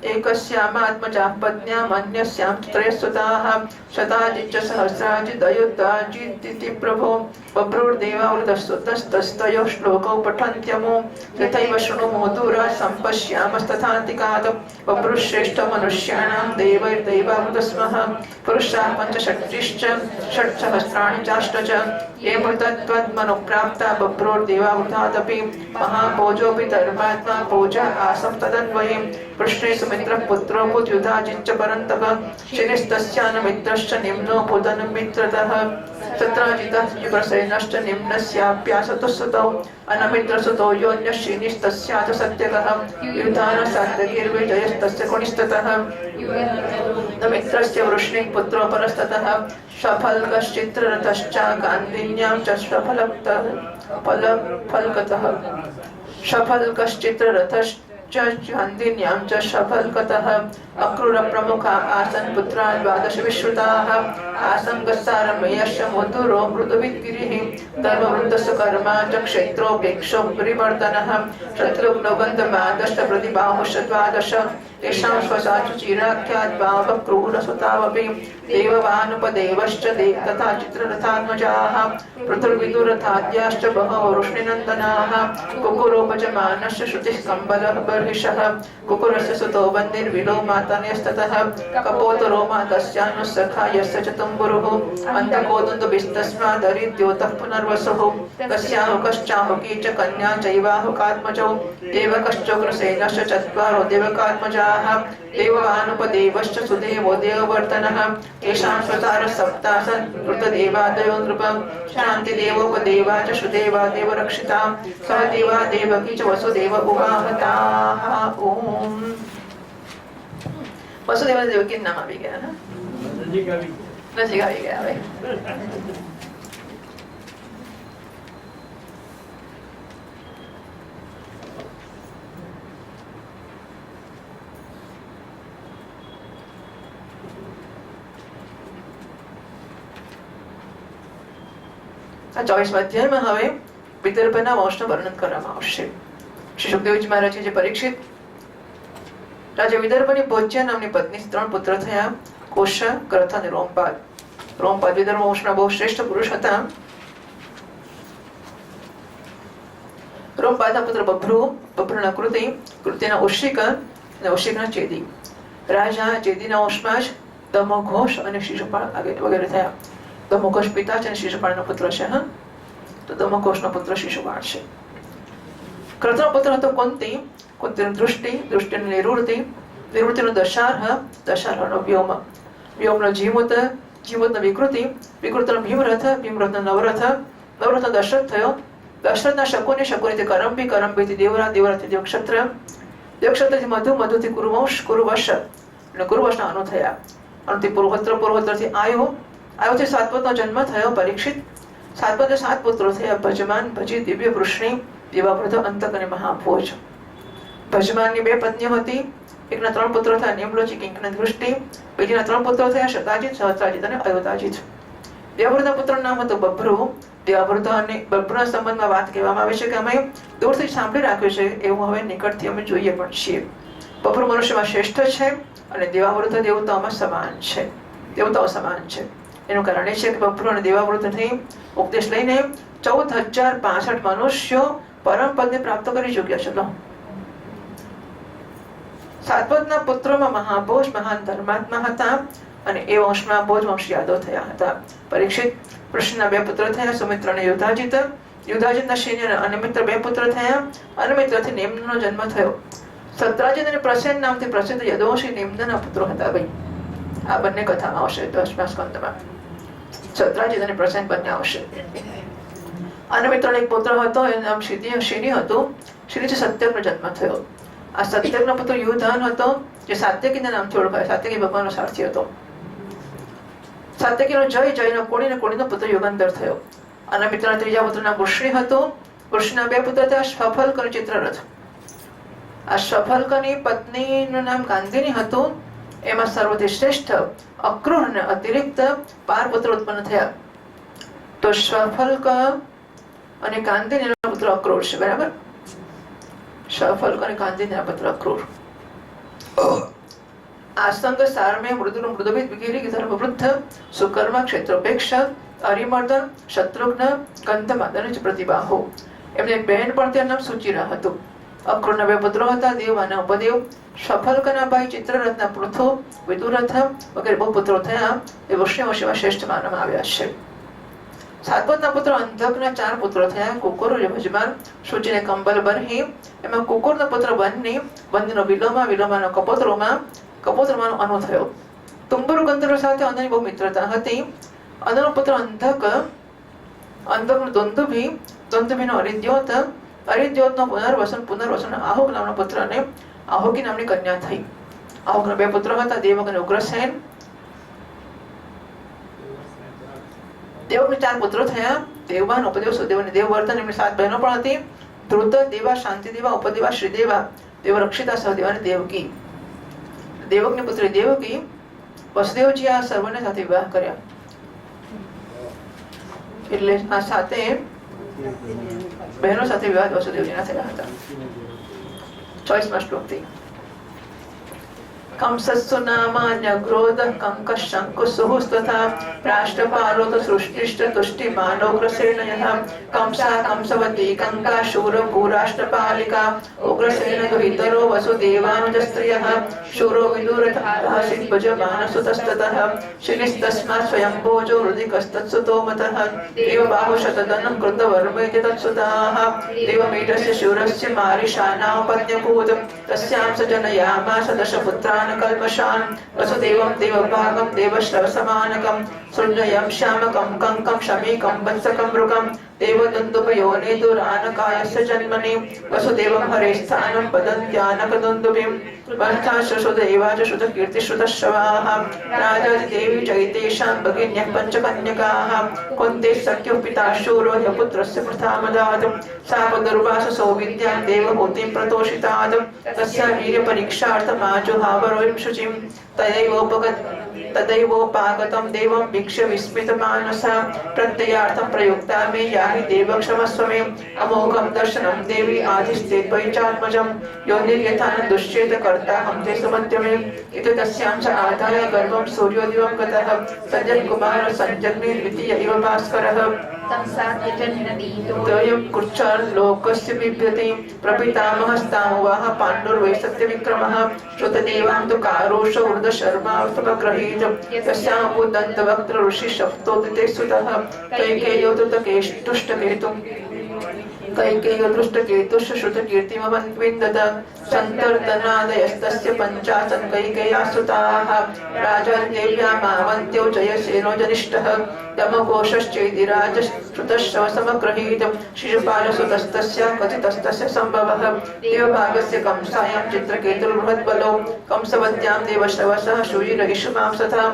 एकस्यामात्मजाः पत्न्याम् अन्यस्यां च त्रयस्थिताः शताजिच्च सहस्राजिदयुताजिति प्रभो बभ्रुर्देवावृतस्तस्तयोः श्लोकौ पठन्त्यमो यथैव शृणुमो दूरः सम्पश्यामस्तथान्तिकात् बभ्रुश्रेष्ठमनुष्याणां देवैर्दैवावृतस्मः पुरुषाः पञ्चषष्टिश्च षट्सहस्राणि चाष्ट च ये मृतत्वद्मनुप्राप्ता बभ्रोर्देवावृतादपि महाभोजोऽपि धर्मात्मा भोजा आसं तदन्वये पृष्णे सुमित्रः पुत्रो भूत्युधाजिच्च परन्तप शिनिस्तस्यानमित्रश्च निम्नो भूतनमित्रतः तत्राजितः युगसेनश्च निम्नस्याप्यासतु सुतौ अनमित्रसुतो योऽन्यश्रीनिस्तस्याच सत्यकः युधानसात्यकीर्विजयस्तस्य कुणिस्ततः नमित्रस्य वृष्णिः पुत्रो परस्ततः सफल्कश्चित्ररथश्च गान्धिन्यां च फलकतः सफल्कश्चित्ररथश्च गान्धिन्यां च सफल्कतः अक्रूरप्रमुखा आसन् पुत्रा द्वादश विश्रुताः आसङ्गस्सारमेयश्च मधुरो मृदुविद्गिरिः धर्मवृद्धस्य कर्मा च क्षेत्रोपेक्षो परिवर्तनः शत्रुघ्नो गन्धमादश्च प्रतिबाहुश्च द्वादश तेषां स्वसाचुचिराख्याद्भावः क्रूरसुतावपि देववानुपदेवश्च तथा चित्ररथात्मजाः पृथुर्विदुरथाद्याश्च बहवो वृष्णिनन्दनाः कुकुरोपजमानश्च श्रुतिः कम्बलः बर्हिषः कुकुरस्य सुतो वन्दिर्विलो मातन्यस्ततः कपोतरो मातस्यानुसखा यस्य च तुम्बुरुः अन्तकोदुन्दुभिस्तस्मादरिद्योतः पुनर्वसुः कस्याहुकश्चाहुकी च कन्या चैवाहुकात्मजौ देवकश्चोग्रसेनश्च चत्वारो देवकात्मजाः देववानुपदेवश्च सुदेवो देववर्तनः येषां स्वतारः सप्तासन् कृतदेवादयो नृपं शान्तिदेवोपदेवा च सुदेवा देवरक्षिता सह देवा देवकी च वसुदेव उवाहताः ओम वसुदेव देवकी नाम આવી ગયા ને નજીક આવી ગયા હવે આ 24મા અધ્યાયમાં હવે વિદર્ભના વંશનું વર્ણન કરવામાં આવશે. શ્રી સુખદેવજી મહારાજે જે પરીક્ષિત રાજા વિદર્ભની ભોજ્યા નામની પત્ની 3 પુત્ર થયા, કોશ, ગ્રથ અને રોમપાદ. રોમપાદ વિદર્ભ વંશના બહુ શ્રેષ્ઠ પુરુષ હતા. રોમપાદના પુત્ર બભ્રુ, બભ્રુના કૃતિ, કૃતિના ઉશિક અને ઉશિકના ચેદી. રાજા ચેદીના વંશમાં જ દમોઘોષ અને શિશુપાળ વગેરે થયા. દમોઘોષ પિતા છે અને શિશુપાળનો પુત્ર છે. તો દમોઘોષનો પુત્ર શિશુપાળ છે. ક્રતનો પુત્ર હતો કુંતી, કુંતીનો દૃષ્ટિ, દૃષ્ટિનો નિવૃત્તિ, નિવૃત્તિનો દશાર્હ, દશાર્હનો વ્યોમ, વ્યોમનો જીમૂત, જીમૂતનો વિકૃતિ, વિકૃતિનો ભીમરથ, ભીમરથનો નવરથ, નવરથનો દશરથ થયો. દશરથના શકુની, શકુનીથી કરંબી, કરંબીથી દેવરા, દેવરાથી દેવક્ષત્ર, દેવક્ષત્રથી મધુ, મધુથી કુરુવંશ, કુરુવંશ અને કુરુવંશના અનુ થયા. અનુથી પુરોહત્ર, પુરોહત્રથી આયુ, આયુથી સાતપતનો જન્મ થયો પરીક્ષિત. સાતપતે 7 પુત્રો થયા, ભજમાન, ભજી, દિવ્ય વૃષ્ણિ, દેવાવૃત, અંતક અને મહાભોજ. ભજમાનની 2 પત્નીઓ હતી. એકના 3 પુત્રો થયા, નિમ્લોચિ, કિંકણ, દૃષ્ટિ. બીજીના 3 પુત્રો થયા, શતાજીત, સહસ્રાજીત અને અયોતાજીત. દેવાવૃતના પુત્રનું નામ હતું બભ્રુ. દેવાવૃત અને બભ્રુના સંબંધમાં વાત કહેવામાં આવે છે કે અમે દૂરથી સાંભળી રાખ્યું છે, એવું હવે નિકટથી અમે જોઈએ પણ છીએ. બભ્રુ મનુષ્યમાં શ્રેષ્ઠ છે અને દેવાવૃત દેવતાઓમાં સમાન છે, દેવતાઓ સમાન છે. એનું કારણ એ છે કે બભ્રુ અને દેવાવૃતથી ઉપદેશ લઈને 14,065 મનુષ્યો પરમ પદને પ્રાપ્ત કરી ચૂક્યા છે. સાતપદના પુત્રોમાં મહાભોજ મહાન ધર્માત્મા હતા અને એ વંશમાં ભોજ વંશ યાદવ થયા હતા. પરીક્ષિત કૃષ્ણના 2 પુત્ર થયા, સુમિત્ર અને યુધાજીત. યુધાજીતના શૈન્ય અને અનમિત્ર 2 પુત્ર થયા. અનમિત્રથી નિમ્નનો જન્મ થયો. સત્રાજીત અને પ્રસેન નામથી પ્રસિદ્ધ યદુવંશી નિમ્નના પુત્રો હતા. ભાઈ આ બંને કથામાં આવશે 10મા સ્કંદમાં. સત્રાજીત અને પ્રસેન બંને આવશે. અનમિત્રનો એક પુત્ર હતો, એનું નામ શિની હતું. શિનીથી સત્યકનો જન્મ થયો. આ સત્યકનો પુત્ર યુધાન હતો, જે સાત્યકીના નામથી ઓળખાય. સાત્યકી ભગવાનનો સારથી હતો. સાત્યકીનો જય, જયનો કોણી અને કોણીનો પુત્ર યુગંધર થયો. અનમિત્રના ત્રીજા પુત્રનું નામ વૃષ્ણિ હતું. વૃષ્ણિના 2 પુત્ર થયા, સફલ્ક અને ચિત્રરથ. આ સફલકની પત્નીનું નામ કાંતિની હતું. એમાં સર્વથી શ્રેષ્ઠ અક્રૂર અને અતિરિક્ત 12 પુત્રો ઉત્પન્ન થયા. તો સફલક અને કાંતિનીનો પુત્ર અક્રૂર છે, બરાબર. સફલક અને કાંતિનીના પુત્ર અક્રૂર. આસંગ સારમે મૃદુર મૃદુભિત વિગેરી ધર્મવૃદ્ધ સુકર્મા ક્ષેત્રોપેક્ષ અરિમર્દન શત્રુઘ્ન કંતમાદન પ્રતિબાહો. એમને એક બહેન પણ તેનું નામ સુચિરા હતું. અક્રૂરના 2 પુત્રો હતા, દેવ અને ઉપદેવ. સફલકના ભાઈ ચિત્રરથના પૃથુ વિદુરથ વગેરે બહુ પુત્રો થયા. એ વૈષ્ણવશીમાં શ્રેષ્ઠ માનવામાં આવ્યા છે. સાતપતના પુત્ર અંધકના 4 પુત્રો થયા, કુકુર યજમાન શુચિને કંબલ બરહી. એમાં કુકુરનો પુત્ર બંને, બંનેનો વિલોમા, વિલોમાનો કપોત્રમાનો અનુ થયો. તુંબરુ ગંધર્વ સાથે અનની બહુ મિત્રતા હતી. અનનો પુત્ર અંધક, અંધકનો દ્વંદ્વભી, દ્વંદ્વભીનો અરિદ્યોત, અરિદ્યોતનો પુનર્વસન આહુક નામનો પુત્ર અને આહુકી નામની કન્યા થઈ. આહુકના 2 પુત્રો હતા, દેવક અને ઉગ્રસેન. દેવકને 4 પુત્રો થયા, દેવવાન, ઉપદેવ, સુદેવ અને દેવવર્ધન. એમની 7 બહેનો પણ હતી, ધ્રુત, દેવા, શાંતિદેવા, ઉપદેવા, શ્રીદેવા, દેવ રક્ષિતા, સહદેવ અને દેવકી. દેવકની પુત્રી દેવકી વસુદેવજી આ સર્વને સાથે વિવાહ કર્યા. એટલે આ 7 બહેનો સાથે વિવાહ વસુદેવજીના થયા હતા. 24મા શ્લોકથી કંસસ્સુ નામાન્ય ક્રોધ કંકશ શંકુસુહુસ્તથા રાષ્ટ્રપાલો તો સૃષ્ટિષ્ટ તુષ્ટિમાનોગ્રસેન યથા કંસા કંસવતી કંકા શૂર ભૂરાષ્ટ્રપાલિકા ઉગ્રસેન દુહિતરો વસુદેવાનુજસ્ત્રિયઃ શૂરો વિદુરથાસિત ભજમાનસુતસ્તતઃ શિલિસ્તસ્માत् સ્વયંભોજો હૃદિકસ્તત્સુતો મતઃ દેવબાહુ શતદન કૃતવર્મેતિ તત્સુતાઃ દેવમીઢસ્ય શૂરસ્ય મારિષાનાપત્ન્યભૂત તસ્યાં સ જનયામાસ દશપુત્રાन् कल्पशान् वसुदेवं देवभागं देवश्रवसमानकं सृञ्जयं श्यामकं कङ्कं शमीकं वत्सकं मृगं देवदुन्दुभयोनिदुरानकायस्य जन्मनि वसुदेवं हरेस्थानं वदन्त्यानकदुन्दुभिं वर्थाश्रुदेवाच श्रुतकीर्तिश्रुतश्रवाः राजादिदेवी चैतेषां भगिन्यः पञ्चकन्यकाः कुन्ते सख्युः पिता शूरो ह्यपुत्रस्य प्रथामदात् सापदुर्वाससो विद्यां देवहूतिं प्रतोषितात् तस्या वीर्यपरीक्षार्थमाजुहावरों शुचिं तदैवोपागतं देवं वीक्ष्य विस्मितमानसा प्रत्ययार्थं प्रयुक्ता मे याहि देवक्षमस्व मे अमोघं दर्शनं देवी आधिस्ते त्वयि चात्मजं योनिर्यथा न दुष्येत कर्ता हम ते सुमध्यमे इति तस्यां च आदाय गर्भं सूर्योदिवं गतः सज्जनकुमार सञ्जग्ने द्वितीय इव भास्करः तयं कुर्चाल्लोकस्य बिभ्यति प्रपितामहस्तामुवाह पाण्डुर्वै सत्यविक्रमः श्रुतदेवां तु कारोष वृद्धशर्मार्थपग्रहीत तस्यामुदन्तवक्त्र ऋषि सप्तोदिते सुतः कैकेयो तुष्टकेतुं कैकेयो दृष्टकेतुश्च श्रुतकीर्तिमवन्विन्दत सन्तर्दनादयस्तस्य 50 कैकेयासुताः राजादेव्यामावन्त्यो जयसेनो जनिष्ठः यमघोषश्चेदिराज श्रुतश्रवसमग्रहीत शिशुपालसुतस्तस्य कथितस्तस्य सम्भवः देवभागस्य कंसायां चित्रकेतुर्बृहद्बलो कंसवत्यां देवश्रवसः शूयिरहिषुमांसथा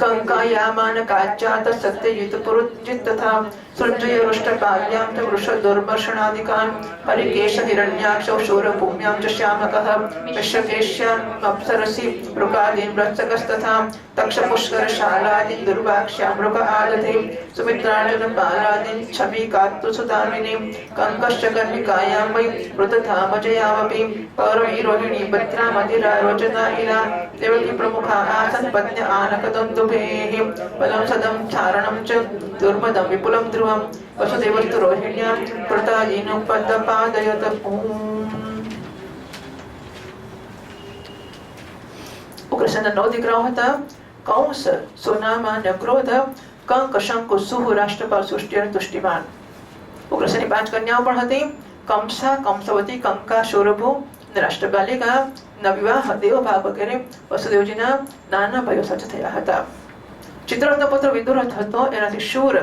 कङ्कायामानकाच्चात सत्ययुतपुरुजित्तथा सृञ्जयरुष्टपाल्यां च वृषदुर्भर्षणादिकान् हरिकेशहिरण्याक्षौ शूरभूम्यां च श्यामकः मिश्रकेश्यामप्सरसि मृगादीन् वत्सकस्तथा तक्षपुष्करशालादीन् दुर्वाक्ष्यां मृग आदधे सुमित्रार्जुनपालादीन् छविकात्तुसुतामिनीं कङ्कश्च कर्णिकायां वै मृतधामजयामपि पौरवीरोहिणी भद्रामधिरारोचना इला देवकी प्रमुखा आसन् पत्न्य आनकदन्दुभेः बलं सदं चारणं च दुर्मदं विपुलं ध्रुवं वसुदेवस्तु रोहिण्यां कृतादीनोपदपादयत ઉગ્રસેનના 9 દીકરાઓ હતા. કંસ, સુનામા, નક્રોધ, કંક, શંકુ, સુહુ, રાષ્ટ્રપાલ, સૃષ્ટિ અને તુષ્ટિમાન. ઉગ્રસેનની 5 કન્યાઓ પણ હતી. કંસા, કંસવતી, કંકા, શૂરભુ અને રાષ્ટ્રપાલિકા ના વિવાહ દેવભાગ વગેરે વસુદેવજીના નાના ભાઈઓ સાથે થયા હતા. ચિત્રરથનો પુત્ર વિદુરથ હતો. એનાથી શૂર,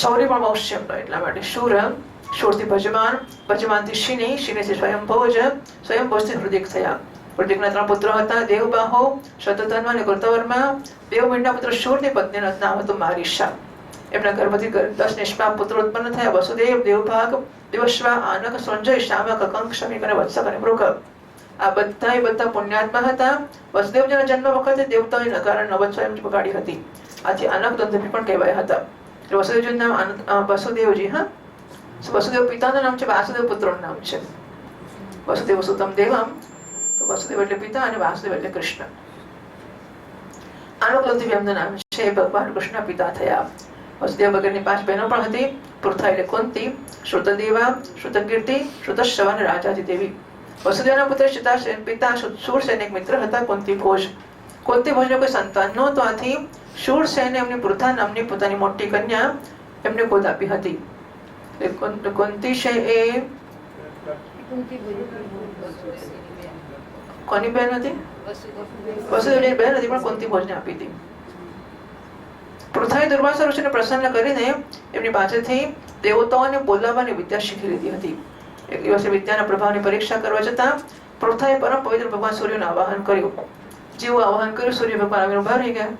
શૌર્ય પણ બહુ શબ્દ, એટલા માટે શૂર, શૂરથી ભજમાન, ભજમાનથી શિની, શિનીથી સ્વયંભોજ, સ્વયંભોજથી હૃદિક થયા. હૃદિકના 3 પુત્રો હતા, દેવબાહો, શતધન્વ અને કૃતવર્મા. દેવમીંડના પુત્ર શૂરની પત્નીનું નામ હતું મારીષા. એમના ગર્ભથી 10 નિષ્પાપ પુત્રો ઉત્પન્ન થયા. વસુદેવ, દેવભાગ, દેવશ્વા, આનક, સંજય, શામક, કંક, શમીક અને વત્સક અને મૃગ. આ બધા પુણ્યાત્મા હતા. વસુદેવજીના જન્મ વખતે દેવતાઓએ નગારા નવદ સ્વયં બગાડી હતી. આથી આનક દંતભી પણ કહેવાયા હતા. વસુદેવજીનું નામ વસુદેવજી. વસુદેવ પિતાનું નામ છે, વાસુદેવ પુત્રનું નામ છે. વસુદેવ સુતમ દેવમ, તો વસુદેવ એટલે પિતા અને વાસુદેવ એટલે કૃષ્ણ. આનક દંતભી એમનું નામ છે. ભગવાન કૃષ્ણ પિતા થયા. વસુદેવ વગરની 5 બહેનો પણ હતી. પૃથા એટલે કુંતી, શ્રુતદેવા, શ્રુતકીર્તિ, શ્રુતશ્રવા અને રાજાજી દેવી. વસુદેવના પુત્ર પિતા શૂરસેન એક મિત્ર હતા, કુંતી ભોજ. કુંતી ભોજને કોઈ સંતાન નહોતું, આથી શૂરસેને એમની પૃથા નામની પોતાની મોટી કન્યા એમને ગોદ આપી હતી. કુંતી છે એ કોની બહેન હતી? વસુદેવની બહેન હતી, પણ કુંતી ભોજને આપી હતી. પૃથાએ દુર્વાસા ઋષિને પ્રસન્ન કરીને એમની પાસેથી દેવતાઓને બોલાવવાની વિદ્યા શીખી લીધી હતી. એક દિવસે વિદ્યાના પ્રભાવની પરીક્ષા કરવા જતાં પૃથાએ પરમ પવિત્ર ભગવાન સૂર્યનું આવાહન કર્યું. જેવું આવાહન કર્યું, સૂર્ય ભગવાન આવીને ઉભા રહી ગયા.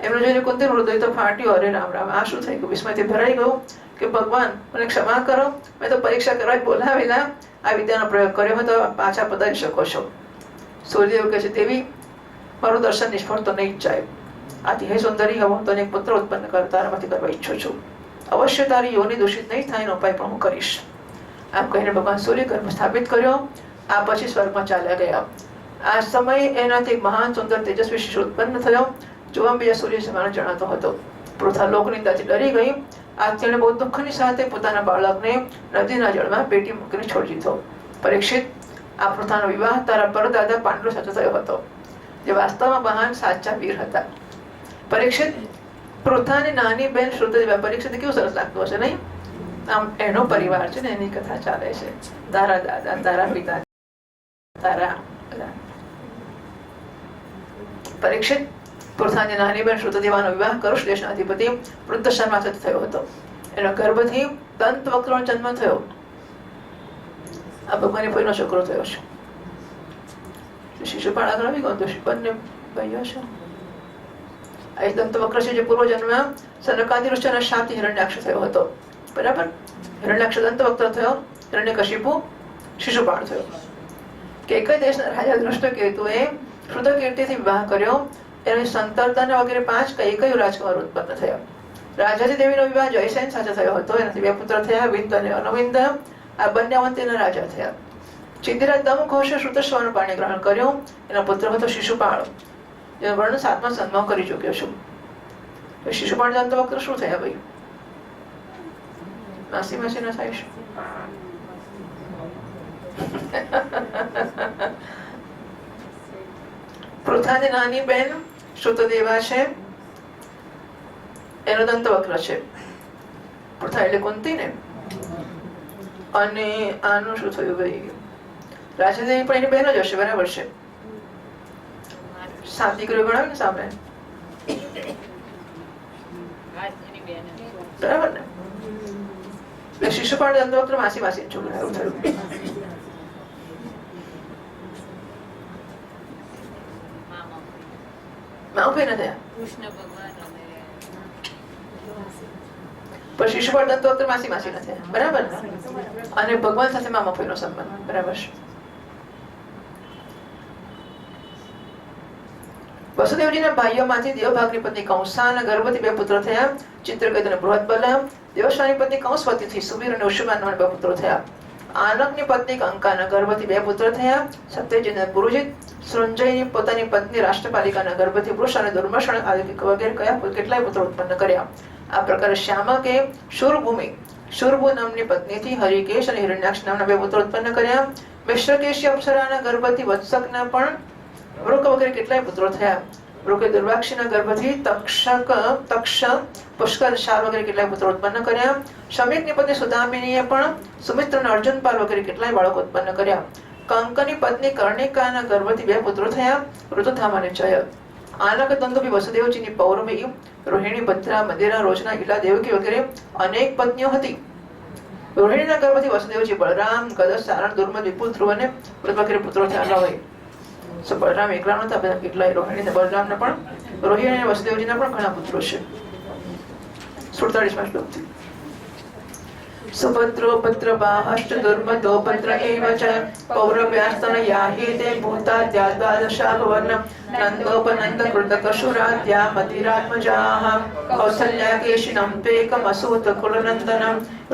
એમને જોઈને કુંતીનું હૃદય તો ફાટ્યું. અરે રામ રામ, આ શું થઈ ગયું? વિસ્મયથી ભરાઈ ગયું કે ભગવાન મને ક્ષમા કરો, મેં તો પરીક્ષા કરવા જ બોલાવેલા, આ વિદ્યાનો પ્રયોગ કર્યો હતો, પાછા પધારી શકો છો. સૂર્યદેવ કહે છે, દેવી મારું દર્શન નિષ્ફળ તો નહીં જ જાય. આથી હે સુંદરી, હું તને એક પુત્ર ઉત્પન્ન કર તારામાંથી કરવા ઈચ્છું છું. અવશ્ય તારી યોનિ દૂષિત નહીં થાય એનો ઉપાય પણ હું કરીશ. આમ કહીને ભગવાન સૂર્ય ગર્ભ સ્થાપિત કર્યો. આ પછી સ્વર્ગમાં ચાલ્યા ગયા. આ સમયે એનાથી એક મહાન સુંદર તેજસ્વી શિશુ ઉત્પન્ન થયો. જોવામાં બીજા સૂર્ય સમાન જણાતો હતો. પૃથા લોકનિંદાથી ડરી ગઈ. આ તેણે બહુ દુઃખની સાથે પોતાના બાળકને નદીના જળમાં પેટી મૂકીને છોડી દીધો. પરીક્ષિત, આ પૃથાનો વિવાહ તારા પરદાદા પાંડુ સાથે થયો હતો, જે વાસ્તવમાં મહાન સાચા વીર હતા. પરીક્ષિત, પૃથાની નાની બેન શ્રુતદેવા. પરીક્ષિત કેવું સરસ લાગતું હશે નહીં? આમ એનો પરિવાર છે ને, એની કથા ચાલે છે. તારા દાદા, તારા પિતા, તારા. પરીક્ષિત, પૃથાની નાની બેન શ્રુતદેવાનો વિવાહ કરુષ દેશના અધિપતિ વૃદ્ધશર્મા સાથે થયો હતો. એનો ગર્ભથી દંતવક્રનો જન્મ થયો. આ ભગવાનની ફોઈનો છોકરો થયો છે. શિશુપાળ આગળ આવી ગયો તો બંને ભાઈઓ છે. આ દંતવક્ર છે, જે પૂર્વ જન્મ સનકાદિ ઋષિના શાપથી હિરણ્યાક્ષ થયો હતો. બરાબર? હિરણ્યાક્ષ દંતવક્ર થયો, હિરણ્યકશિપુ શિશુપાળ થયો. કેકય દેશના રાજા દૃષ્ટકેતુએ શ્રુતકીર્તિથી વિવાહ કર્યો. એની સંતરતા વગેરે 5 કૈકેય રાજકુમાર ઉત્પન્ન થયા. રાજાજી દેવીનો વિવાહ જયસેન સાથે થયો હતો. એનાથી 2 પુત્ર થયા, વિંદ અને અનવિંદ. આ બંને અવંતીના રાજા થયા. ચિંદિરા દમઘોષે શ્રુતશ્રવાનું પાણી ગ્રહણ કર્યું. એનો પુત્ર હતો શિશુપાળ, જેનો વર્ણન 7મા સંદમાં કરી ચૂક્યો છું. શિશુપાળ દંતવક્ર શું થયા ભાઈ? માસી ના થાય છે. પૃથાની નાની બેન શ્રુતદેવા છે, એનો દંતવક્ર છે. પૃથા એટલે કુંતી ને. અને આનું શું થયું ભાઈ? રાજાદેવી પણ એની બહેનો જ હશે, બરાબર છે? 7 દીકરીઓ ગણાવે ને સામે, બરાબર ને? શિશુપાળ દંતવક્ર માસી છોકરા એવું થયું. માઉફી ન થયા. પણ શિશુપાળ દંતવક્ર માસી ન થયા, બરાબર ને? અને ભગવાન સાથે મામાફીનો સંબંધ, બરાબર છે? વસુદેવજીના ભાઈઓમાંથી દેવભાગની પત્ની કંસાના ગર્ભથી 2 પુત્રો થયા. ચિત્રકેતુ અને બૃહદબલ. દેવશ્વાની પત્ની કંસવતીથી સુબીર અને ઉષ્માન નામના 2 પુત્રો થયા. આનકની પત્ની કંકાના ગર્ભથી 2 પુત્ર થયા. સત્યજીત અને પુરુજિત. સૃંજયની પોતાની પત્ની રાષ્ટ્રપાલિકાના ગર્ભથી વૃષ અને દુર્મર્ષણ વગેરે કેટલાય પુત્રો ઉત્પન્ન કર્યા. આ પ્રકારે શ્યામકે શૂરભુ નામની પત્નીથી હરિકેશ અને હિરણ્યાક્ષ નામના 2 પુત્રો ઉત્પન્ન કર્યા. મિશ્રકેશી અપ્સરાના ગર્ભથી વત્સકના પણ વૃક વગેરે કેટલાય પુત્રો થયા. વૃકે દુર્વાક્ષીના ગર્ભથી તક્ષ, પુષ્કર, શાર વગેરે કેટલાય પુત્રો ઉત્પન્ન કર્યા. શમીકની પત્ની સુદામિનીએ પણ સુમિત્ર અને અર્જુનપાલ વગેરે કેટલાય બાળકો ઉત્પન્ન કર્યા. કંકની પત્ની કર્ણિકાના ગર્ભથી 2 પુત્રો થયા, ઋતુધામ અને જય. આનક દંતોપી વસુદેવજીની પૌરવી, રોહિણી, ભદ્રા, મદિરા, રોજના, ઈલા, દેવકી વગેરે અનેક પત્નીઓ હતી. રોહિણીના ગર્ભથી વસુદેવજી બળરામ, ગદસ, સારણ, દુર્મદ, વિપુલ, ધ્રુવ અને વગેરે પુત્રો થયા. બળરામ એકલા નહોતા, બધા કેટલાય રોહિણી બળરામના પણ, રોહિણી અને વસુદેવજીના પણ ઘણા પુત્રો છે. 47 શ્લોકથી. સુભદ્રો પત્રવાહશ્ચ દુર્મદો પત્ર એવ ચ પૌરવ્યાસ્તન યાહિતે ભૂતાદ્યા ભવન નંદોપનંદ કૃતકશુરાદ્યા મતિરાત્મજાઃ કૌસલ્યા કેશિનં ત્વેકમસૂત કુલનંદનં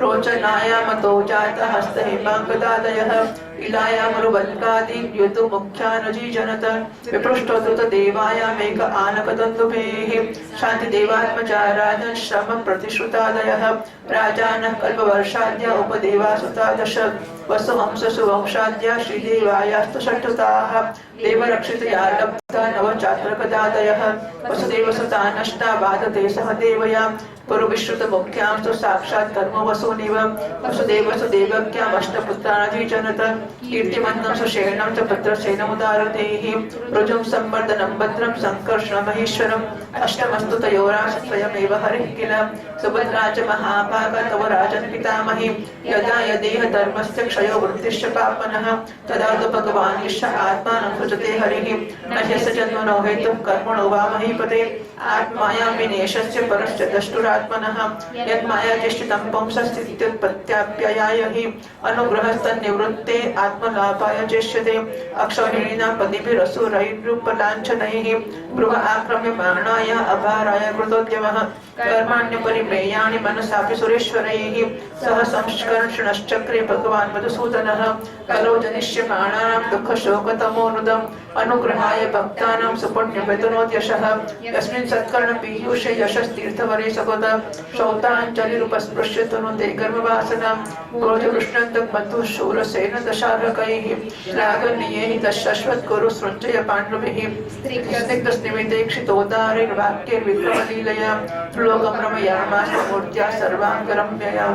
રોચનાયામતો જાત હસ્ત હેમાંકદાદયઃ ઇલાયામરુવલ્કાદિ મુખ્યાનજીજનત વિપૃષ્ટોત દેવાયામેક આનકદંતુભેઃ શાંતિદેવાત્મજારાજન શ્રમ પ્રતિશ્રુતાદયઃ રાજાનઃ કલ્પવર્ષાદ્યા ઉપદેવાસુતાદશ વસુહંસસુ વંશાદ્યા શ્રીદેવાયાસ્તુ ષટ્ટુતાઃ દેવરક્ષિતયા લબ્ધા નવચાત્રકદાદયઃ વસુદેવસુતા બાધતે સહ દેવયા પુરુવિશ્રુત મુખ્યાંસ્તુ સાક્ષાત ધર્મો વસુનિવ વસુદેવસ્ુદેવક્યામષ્ટપુત્રાનજીજનત કીર્તિમન્तं સુષેણં ચ ભદ્રસેનमुदारतेः ऋजुं संवर्धनं भद्रं संकर्षणमहेश्वरम् अष्टमस्तु तयोराश्रयमेव हरिः किल सुभद्रा च महाभागा तव राजन् पितामही यदा यदेह धर्मस्य क्षयो वृत्तिश्च पापनः तदा तु भगवान् ईश आत्मानं सृजते हरिः न ह्यस्य जन्मनो हेतुः कर्मणो वा महीपते आत्मायां विनेशस्य परश्च दष्टुरात्मनः यन्मायाचेष्टितं पुंसस्थित्युत्पत्त्याप्ययाय हि अनुग्रहस्तन्निवृत्ते आत्मलाभाय चेष्यते अक्षौहिणीनां पतिभिरसुरैरुपलाञ्छनैः गृह आक्रम्यमाणाय अभाराय कृतोद्यमः कर्माण्यपरिमेयाणि मनसापि सुरेश्वरैः सह संस्कर्षणश्चक्रे भगवान् मधुसूदनः कलौ जनिष्यमाणानां दुःखशोकतमोनुदम् अनुग्रहाय भक्तानां सुपुण्यवेतनोद्यशः यस्मिन् सत्कर्णपीयूषे यशस्तीर्थवरे सपद शौताञ्जलिरुपस्पृश्य तनुते गर्भवासनां क्रोधकृष्णन्दमधुशूरसेन दशार्हकैः रागनीयैः तच्छश्वत्कुरु सृञ्जय पाण्डुभिः स्निग्धस्निमितेक्षितोदारैर्वाक्यैर्विक्रमलीलया लोकं रमयामास्मूर्त्या सर्वाङ्गरम्यया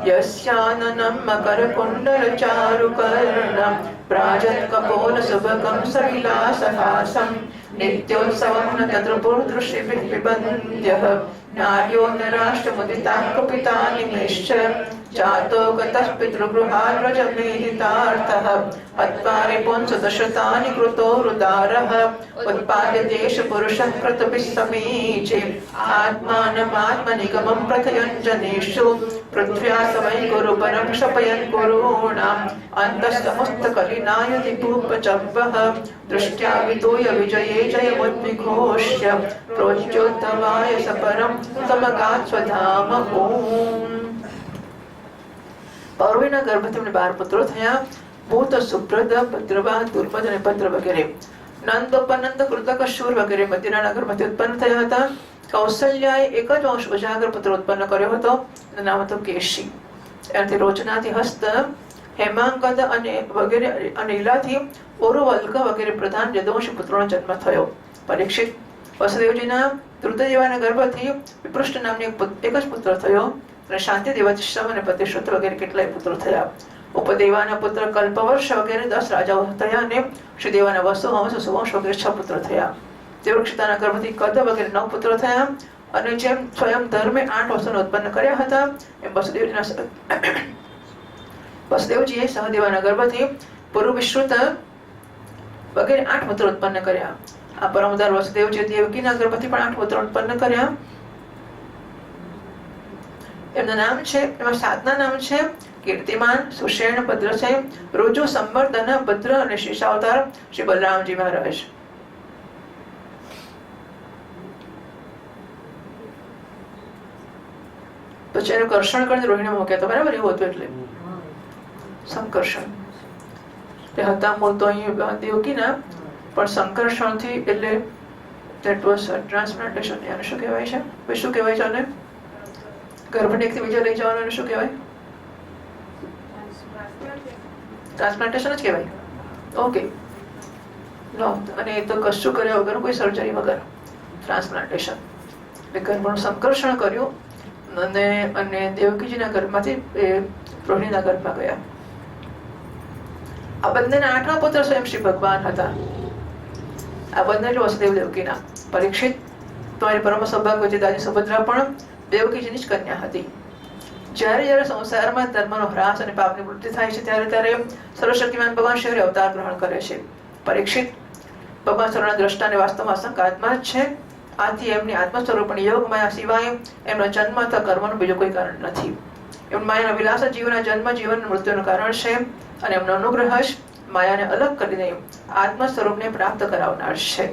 यस्याननं मकरकुण्डलचारुकर्णं प्राजत्कपोलसुभगं सविलासहासं नित्योत्सवं न तद्रुपुर्दृशिभिः पिबन्ध्यः नार्यो नराष्ट्रमुदिताः कुपितानिमेश्च जातो गतः पितृगृहाद्व्रजमेदितार्थः हत्वारि पुंसदशतानि कृतोरुदारः उत्पाद्य देशपुरुषः कृतभिः समीचे आत्मानमात्मनिगमं प्रथयञ्जनेषु पृथ्व्या सवै गुरुपरं क्षपयन् गुरूणाम् अन्तस्तमुस्तकलिनायति भूपचव्वः दृष्ट्या वितूय विजये जयमुद्विघोष्य प्रोच्योत्तमाय सपरं समगात् स्वधाम ओम्. પૌરવીના ગર્ભથી 12 પુત્રો થયા. ભૂત, સુપ્રદ, ભદ્રવાહ, દુર્મદ અને ભદ્ર વગેરે. નંદ, ઉપનંદ, કૃતક, શૂર વગેરે મદિરાના ગર્ભથી ઉત્પન્ન થયા હતા. કૌશલ્યાએ એક જ વંશ ઉજાગર પુત્ર ઉત્પન્ન કર્યો હતો. એનું નામ હતું કેશી. એનાથી રોચનાથી હસ્ત, હેમાંગદ અને વગેરે અને ઇલાથી ઓરુવલ્ક વગેરે પ્રધાન યદુવંશી પુત્રોનો જન્મ થયો. પરીક્ષિત વસુદેવજીના ધૃતદેવાના ગર્ભથી વિપૃષ્ટ નામની એક જ પુત્ર થયો. અને શાંતિ દેવાતિશ્રમ અને પ્રતિશ્રુત વગેરે કેટલાય પુત્રો થયા. ઉપદેવાના પુત્ર કલ્પવર્ષ વગેરે 10 રાજાઓ થયા અને શ્રીદેવાના વસુ, હંસ, સુવંશ વગેરે 6 પુત્રો થયા. દેવક્ષિતાના ગર્ભથી કદ વગેરે 9 પુત્રો થયા. અને જેમ સ્વયં ધર્મે 8 વસુને ઉત્પન્ન કર્યા હતા એમ વસુદેવજીએ સહદેવાના ગર્ભથી પુરુવિશ્રુત વગેરે 8 પુત્રો ઉત્પન્ન કર્યા. આ પરમદાર વસુદેવજીએ દેવકીના ગર્ભથી પણ 8 પુત્રો ઉત્પન્ન કર્યા. એમના નામ છે, એમાં 7ના નામ છે કીર્તિમાન, સુષેણ, ભદ્રસેન, રુજુ, સંવર્ધન, ભદ્ર અને શેષાવતાર શ્રી બલરામજી મહારાજ. પછી એનું કર્ષણ કરીને રોહિણી મૂક્યા હતા. બરાબર એવું હતું. એટલે સંકર્ષણ તે હતા મૂળ તો અહીં દેવકીના, પણ સંકર્ષણથી એટલે that was a transplantation. એને શું કહેવાય છે? શું કહેવાય છે? અને ગર્ભને એકથી બીજા લઈ જવાનું એને શું કહેવાય? ટ્રાન્સપ્લાન્ટેશન જ કહેવાય. ઓકે. લો, અને એ તો કશું કર્યા વગર, કોઈ સર્જરી વગર ટ્રાન્સપ્લાન્ટેશન. એટલે ગર્ભનું સંકર્ષણ કર્યું અને દેવકીજીના ગર્ભમાંથી એ રોહિણીના ગર્ભમાં ગયા. આ બંનેના 8મા પુત્ર સ્વયં શ્રી ભગવાન હતા. આ બંને એટલે વસુદેવ દેવકીના. પરીક્ષિત, તમારી પરમ સૌભાગ્ય છે દાદી સુભદ્રા પણ દેવકીજીની જ કન્યા હતી. જ્યારે જ્યારે સંસારમાં ધર્મનો હ્રાસ અને પાપની વૃદ્ધિ થાય છે ત્યારે સર્વશક્તિમાન ભગવાન શિવરે અવતાર ગ્રહણ કરે છે. પરીક્ષિત, ભગવાન સર્વના દ્રષ્ટા અને વાસ્તવમાં અસંગ આત્મા જ છે આથી એમની આત્મ સ્વરૂપની યોગ માયા સિવાય એમનો જન્મ અથવા કર્મનું બીજું કોઈ કારણ નથી. એમ માયાના વિલાસ જીવના જન્મ જીવન મૃત્યુનું કારણ છે અને એમનો અનુગ્રહ જ માયાને અલગ કરીને આત્મ સ્વરૂપને પ્રાપ્ત કરાવનાર છે.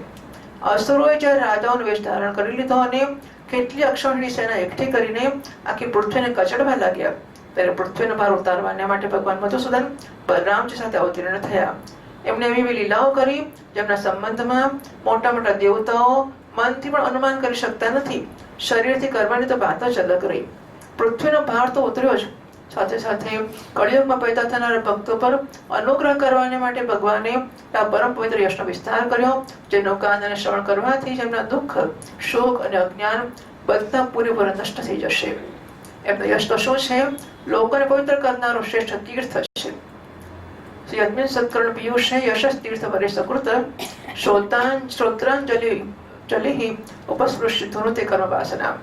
અસુરોએ જ્યારે રાજાઓનો વેશ ધારણ કરી લીધો અને કેટલી અક્ષૌહિણી સેના એકઠી કરીને આખી પૃથ્વીને કચડવા લાગ્યા, ત્યારે પૃથ્વીનો ભાર ઉતારવાને માટે ભગવાન મધુસૂદન બલરામજી સાથે અવતીર્ણ થયા. એમણે એવી લીલાઓ કરી જેમના સંબંધમાં મોટા મોટા દેવતાઓ મનથી પણ અનુમાન કરી શકતા નથી. શરીરથી કરવાની તો વાત જ અલગ રહી. પૃથ્વીનો ભાર તો ઉતર્યો જ, સાથે સાથે કળિયુગમાં પેદા થનારા ભક્તો પર અનુગ્રહ કરવાને માટે ભગવાને આ પરમ પવિત્ર યશનો વિસ્તાર કર્યો, જેનો કાન અને શ્રવણ કરવાથી જેમના દુઃખ, શોક અને અજ્ઞાન બધા પૂરેપૂરા નષ્ટ થઈ જશે. એમનો યશ તો શું છે? લોકોને પવિત્ર કરનારો શ્રેષ્ઠ તીર્થ છે. શ્રી અદ્મિન સત્કર્ણ પિયુષે યશસ તીર્થ વરે સકૃત શ્રોત્રાંજલિ ઉપસ્પૃશ્ય ધુનુતે કર્મ વાસના.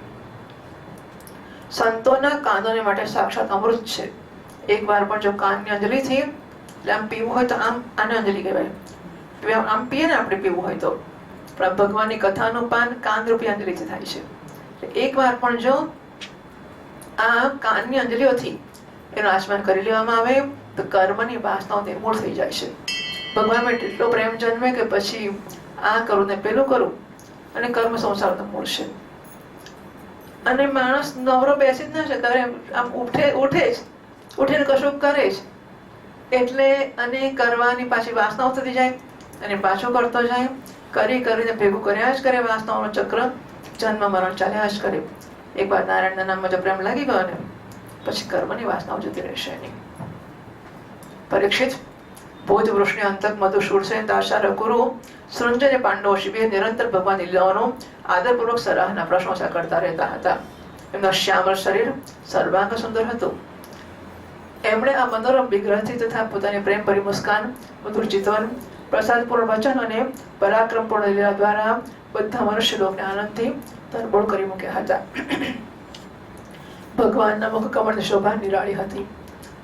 સંતોના કાનોને માટે સાક્ષાત અમૃત છે. એક વાર પણ જો કાનની અંજલિથી, એટલે આમ પીવું હોય તો આમ આને અંજલિ કહેવાય. આમ પીએ ને આપણે પીવું હોય તો, પણ ભગવાનની કથાનું પાન કાન રૂપી અંજલિથી થાય છે. એક વાર પણ જો આ કાનની અંજલિઓથી એનું આચમન કરી લેવામાં આવે તો કર્મની વાસનાઓ નિર્મૂળ થઈ જાય છે. ભગવાનમાં એટલો પ્રેમ જન્મે કે પછી આ કરું ને પેલું કરું અને કર્મ સંસારનો મૂળ છે. અને માણસ નવરો બેસી જ ના શકે, આમ ઉઠીને કશું કરે જ એટલે અને કરવાની પાછી વાસનાઓ થતી જાય અને પાછું કરતો જાય, કરીને ભેગું કર્યા જ કરે. વાસનાઓનો ચક્ર જન્મ મરણ ચાલ્યા જ કરે. એકવાર નારાયણના નામમાં જો પ્રેમ લાગી ગયો ને પછી કર્મની વાસનાઓ જતી રહેશે નહીં. પરીક્ષિત, ભોજ વૃષ્ણિ અંતક મધુસૂરસેન દાશા રઘુરુ સૃંજન પાંડવો શિબિર નિરંતર ભગવાન લીલાઓનો આદરપૂર્વક સરાહના પ્રશંસા કરતા રહેતા હતા. એમનું શ્યામળ શરીર સર્વાંગ સુંદર હતું. એમણે આ મનોરમ વિગ્રહથી તથા પોતાની પ્રેમભરી મુસ્કાન, મધુર ચિતવન, પ્રસાદપૂર્ણ વચન અને પરાક્રમપૂર્ણ લીલા દ્વારા બધા મનુષ્ય લોકને આનંદથી તરબોળ કરી મૂક્યા હતા. ભગવાનના મુખ કમળની શોભા નિરાળી હતી.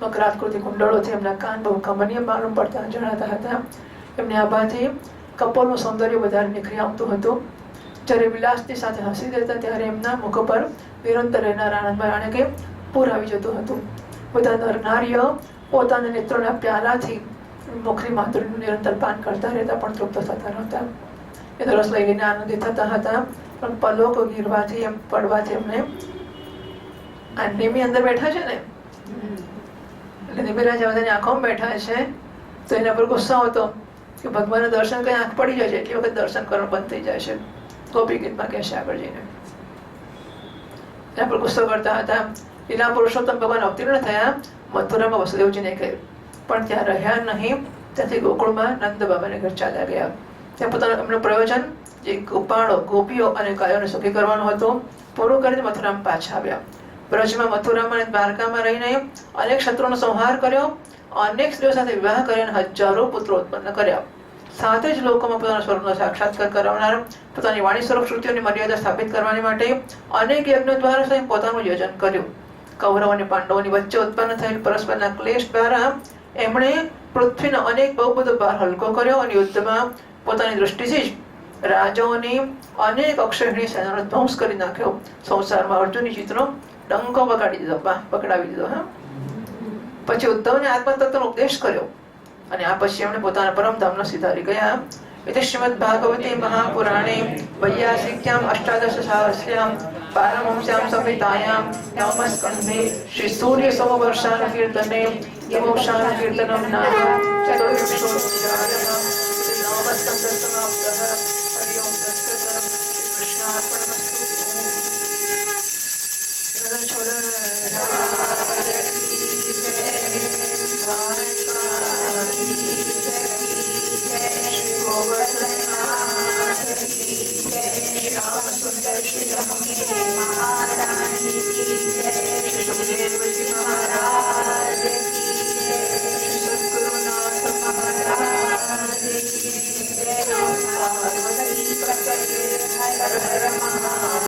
મકરાકૃતિ કુંડળોથી એમના કાન બહુ કમનીય માલુમ પડતા જણાતા હતા. એમની આભાથી કપોલનું સૌંદર્ય વધારે નીકળી આવતું હતું. જ્યારે વિલાસની સાથે હસી દેતા ત્યારે એમના મુખ પર નિરંતર રહેનાર આનંદમય જાણે કે પૂર આવી જતું હતું. બધા નર નારીઓ પોતાના નેત્રોના પ્યાલાથી મુખની માધુરીનું નિરંતર પાન કરતા રહેતા પણ તૃપ્ત થતા નહોતા. એ રસ લઈને આનંદિત થતા હતા, પણ પલોકો ગીરવાથી એમ પડવાથી એમને આ નેમી અંદર બેઠા છે ને એટલે નિમિરાજા બધાની આંખોમાં બેઠા છે તો એના પર ગુસ્સો હતો કે ભગવાનના દર્શન કઈ આંખ પડી જાય છે, એટલી વખત દર્શન કરવાનું બંધ થઈ જાય છે. ગોપી ગીતમાં કહે છે આગળ જઈને એના પર ગુસ્સો કરતા હતા. લીલા પુરુષોત્તમ ભગવાન અવતીર્ણ થયા મથુરામાં વસુદેવજીને કહે, પણ ત્યાં રહ્યા નહીં. ત્યાંથી ગોકુળમાં નંદ બાબાને ઘર ચાલ્યા ગયા. ત્યાં પોતાનું એમનું પ્રયોજન જે ગોપાળો, ગોપીઓ અને ગાયોને સુખી કરવાનું હતું પૂરું કરીને મથુરામાં પાછા આવ્યા. બ્રજમાં, મથુરામાં અને દ્વારકામાં રહીને અનેક શત્રુનો સંહાર કર્યો, અનેક સ્ત્રીઓ સાથે વિવાહ કર્યા અને હજારો પુત્રો ઉત્પન્ન કર્યા. સાથે જ લોકોમાં પોતાના સ્વરૂપનો સાક્ષાત્કાર કરાવનાર, પોતાની વાણી સ્વરૂપ શ્રુતિઓની મર્યાદા સ્થાપિત કરવાની માટે અનેક યજ્ઞો દ્વારા પોતાનું યોજન કર્યું. કૌરવ અને પાંડવોની વચ્ચે ઉત્પન્ન થયેલ પરસ્પરના ક્લેશ દ્વારા એમણે પૃથ્વીનો અનેક બહુ બધો ભાર હલકો કર્યો અને યુદ્ધમાં પોતાની દૃષ્ટિથી જ રાજાઓની અનેક અક્ષૌહિણી સેનાનો ધ્વંસ કરી નાખ્યો. સંસારમાં અર્જુનની જીતનો ડંકો પકડાવી દીધો. પછી ઉદ્ધવને આત્મતત્વનો ઉપદેશ કર્યો અને આ પછી એમણે પોતાના પરમધામનો સિધારી ગયા. इति श्रीमद्भागवते महापुराणे वैयासिक्याम् अष्टादशसाहस्र्यां पारमहंस्यां संहितायां नवमस्कन्धे श्री सूर्य समवर्षानुकीर्तने यमोक्षानुकीर्तनं नाम चतुर्विंशोऽध्यायः।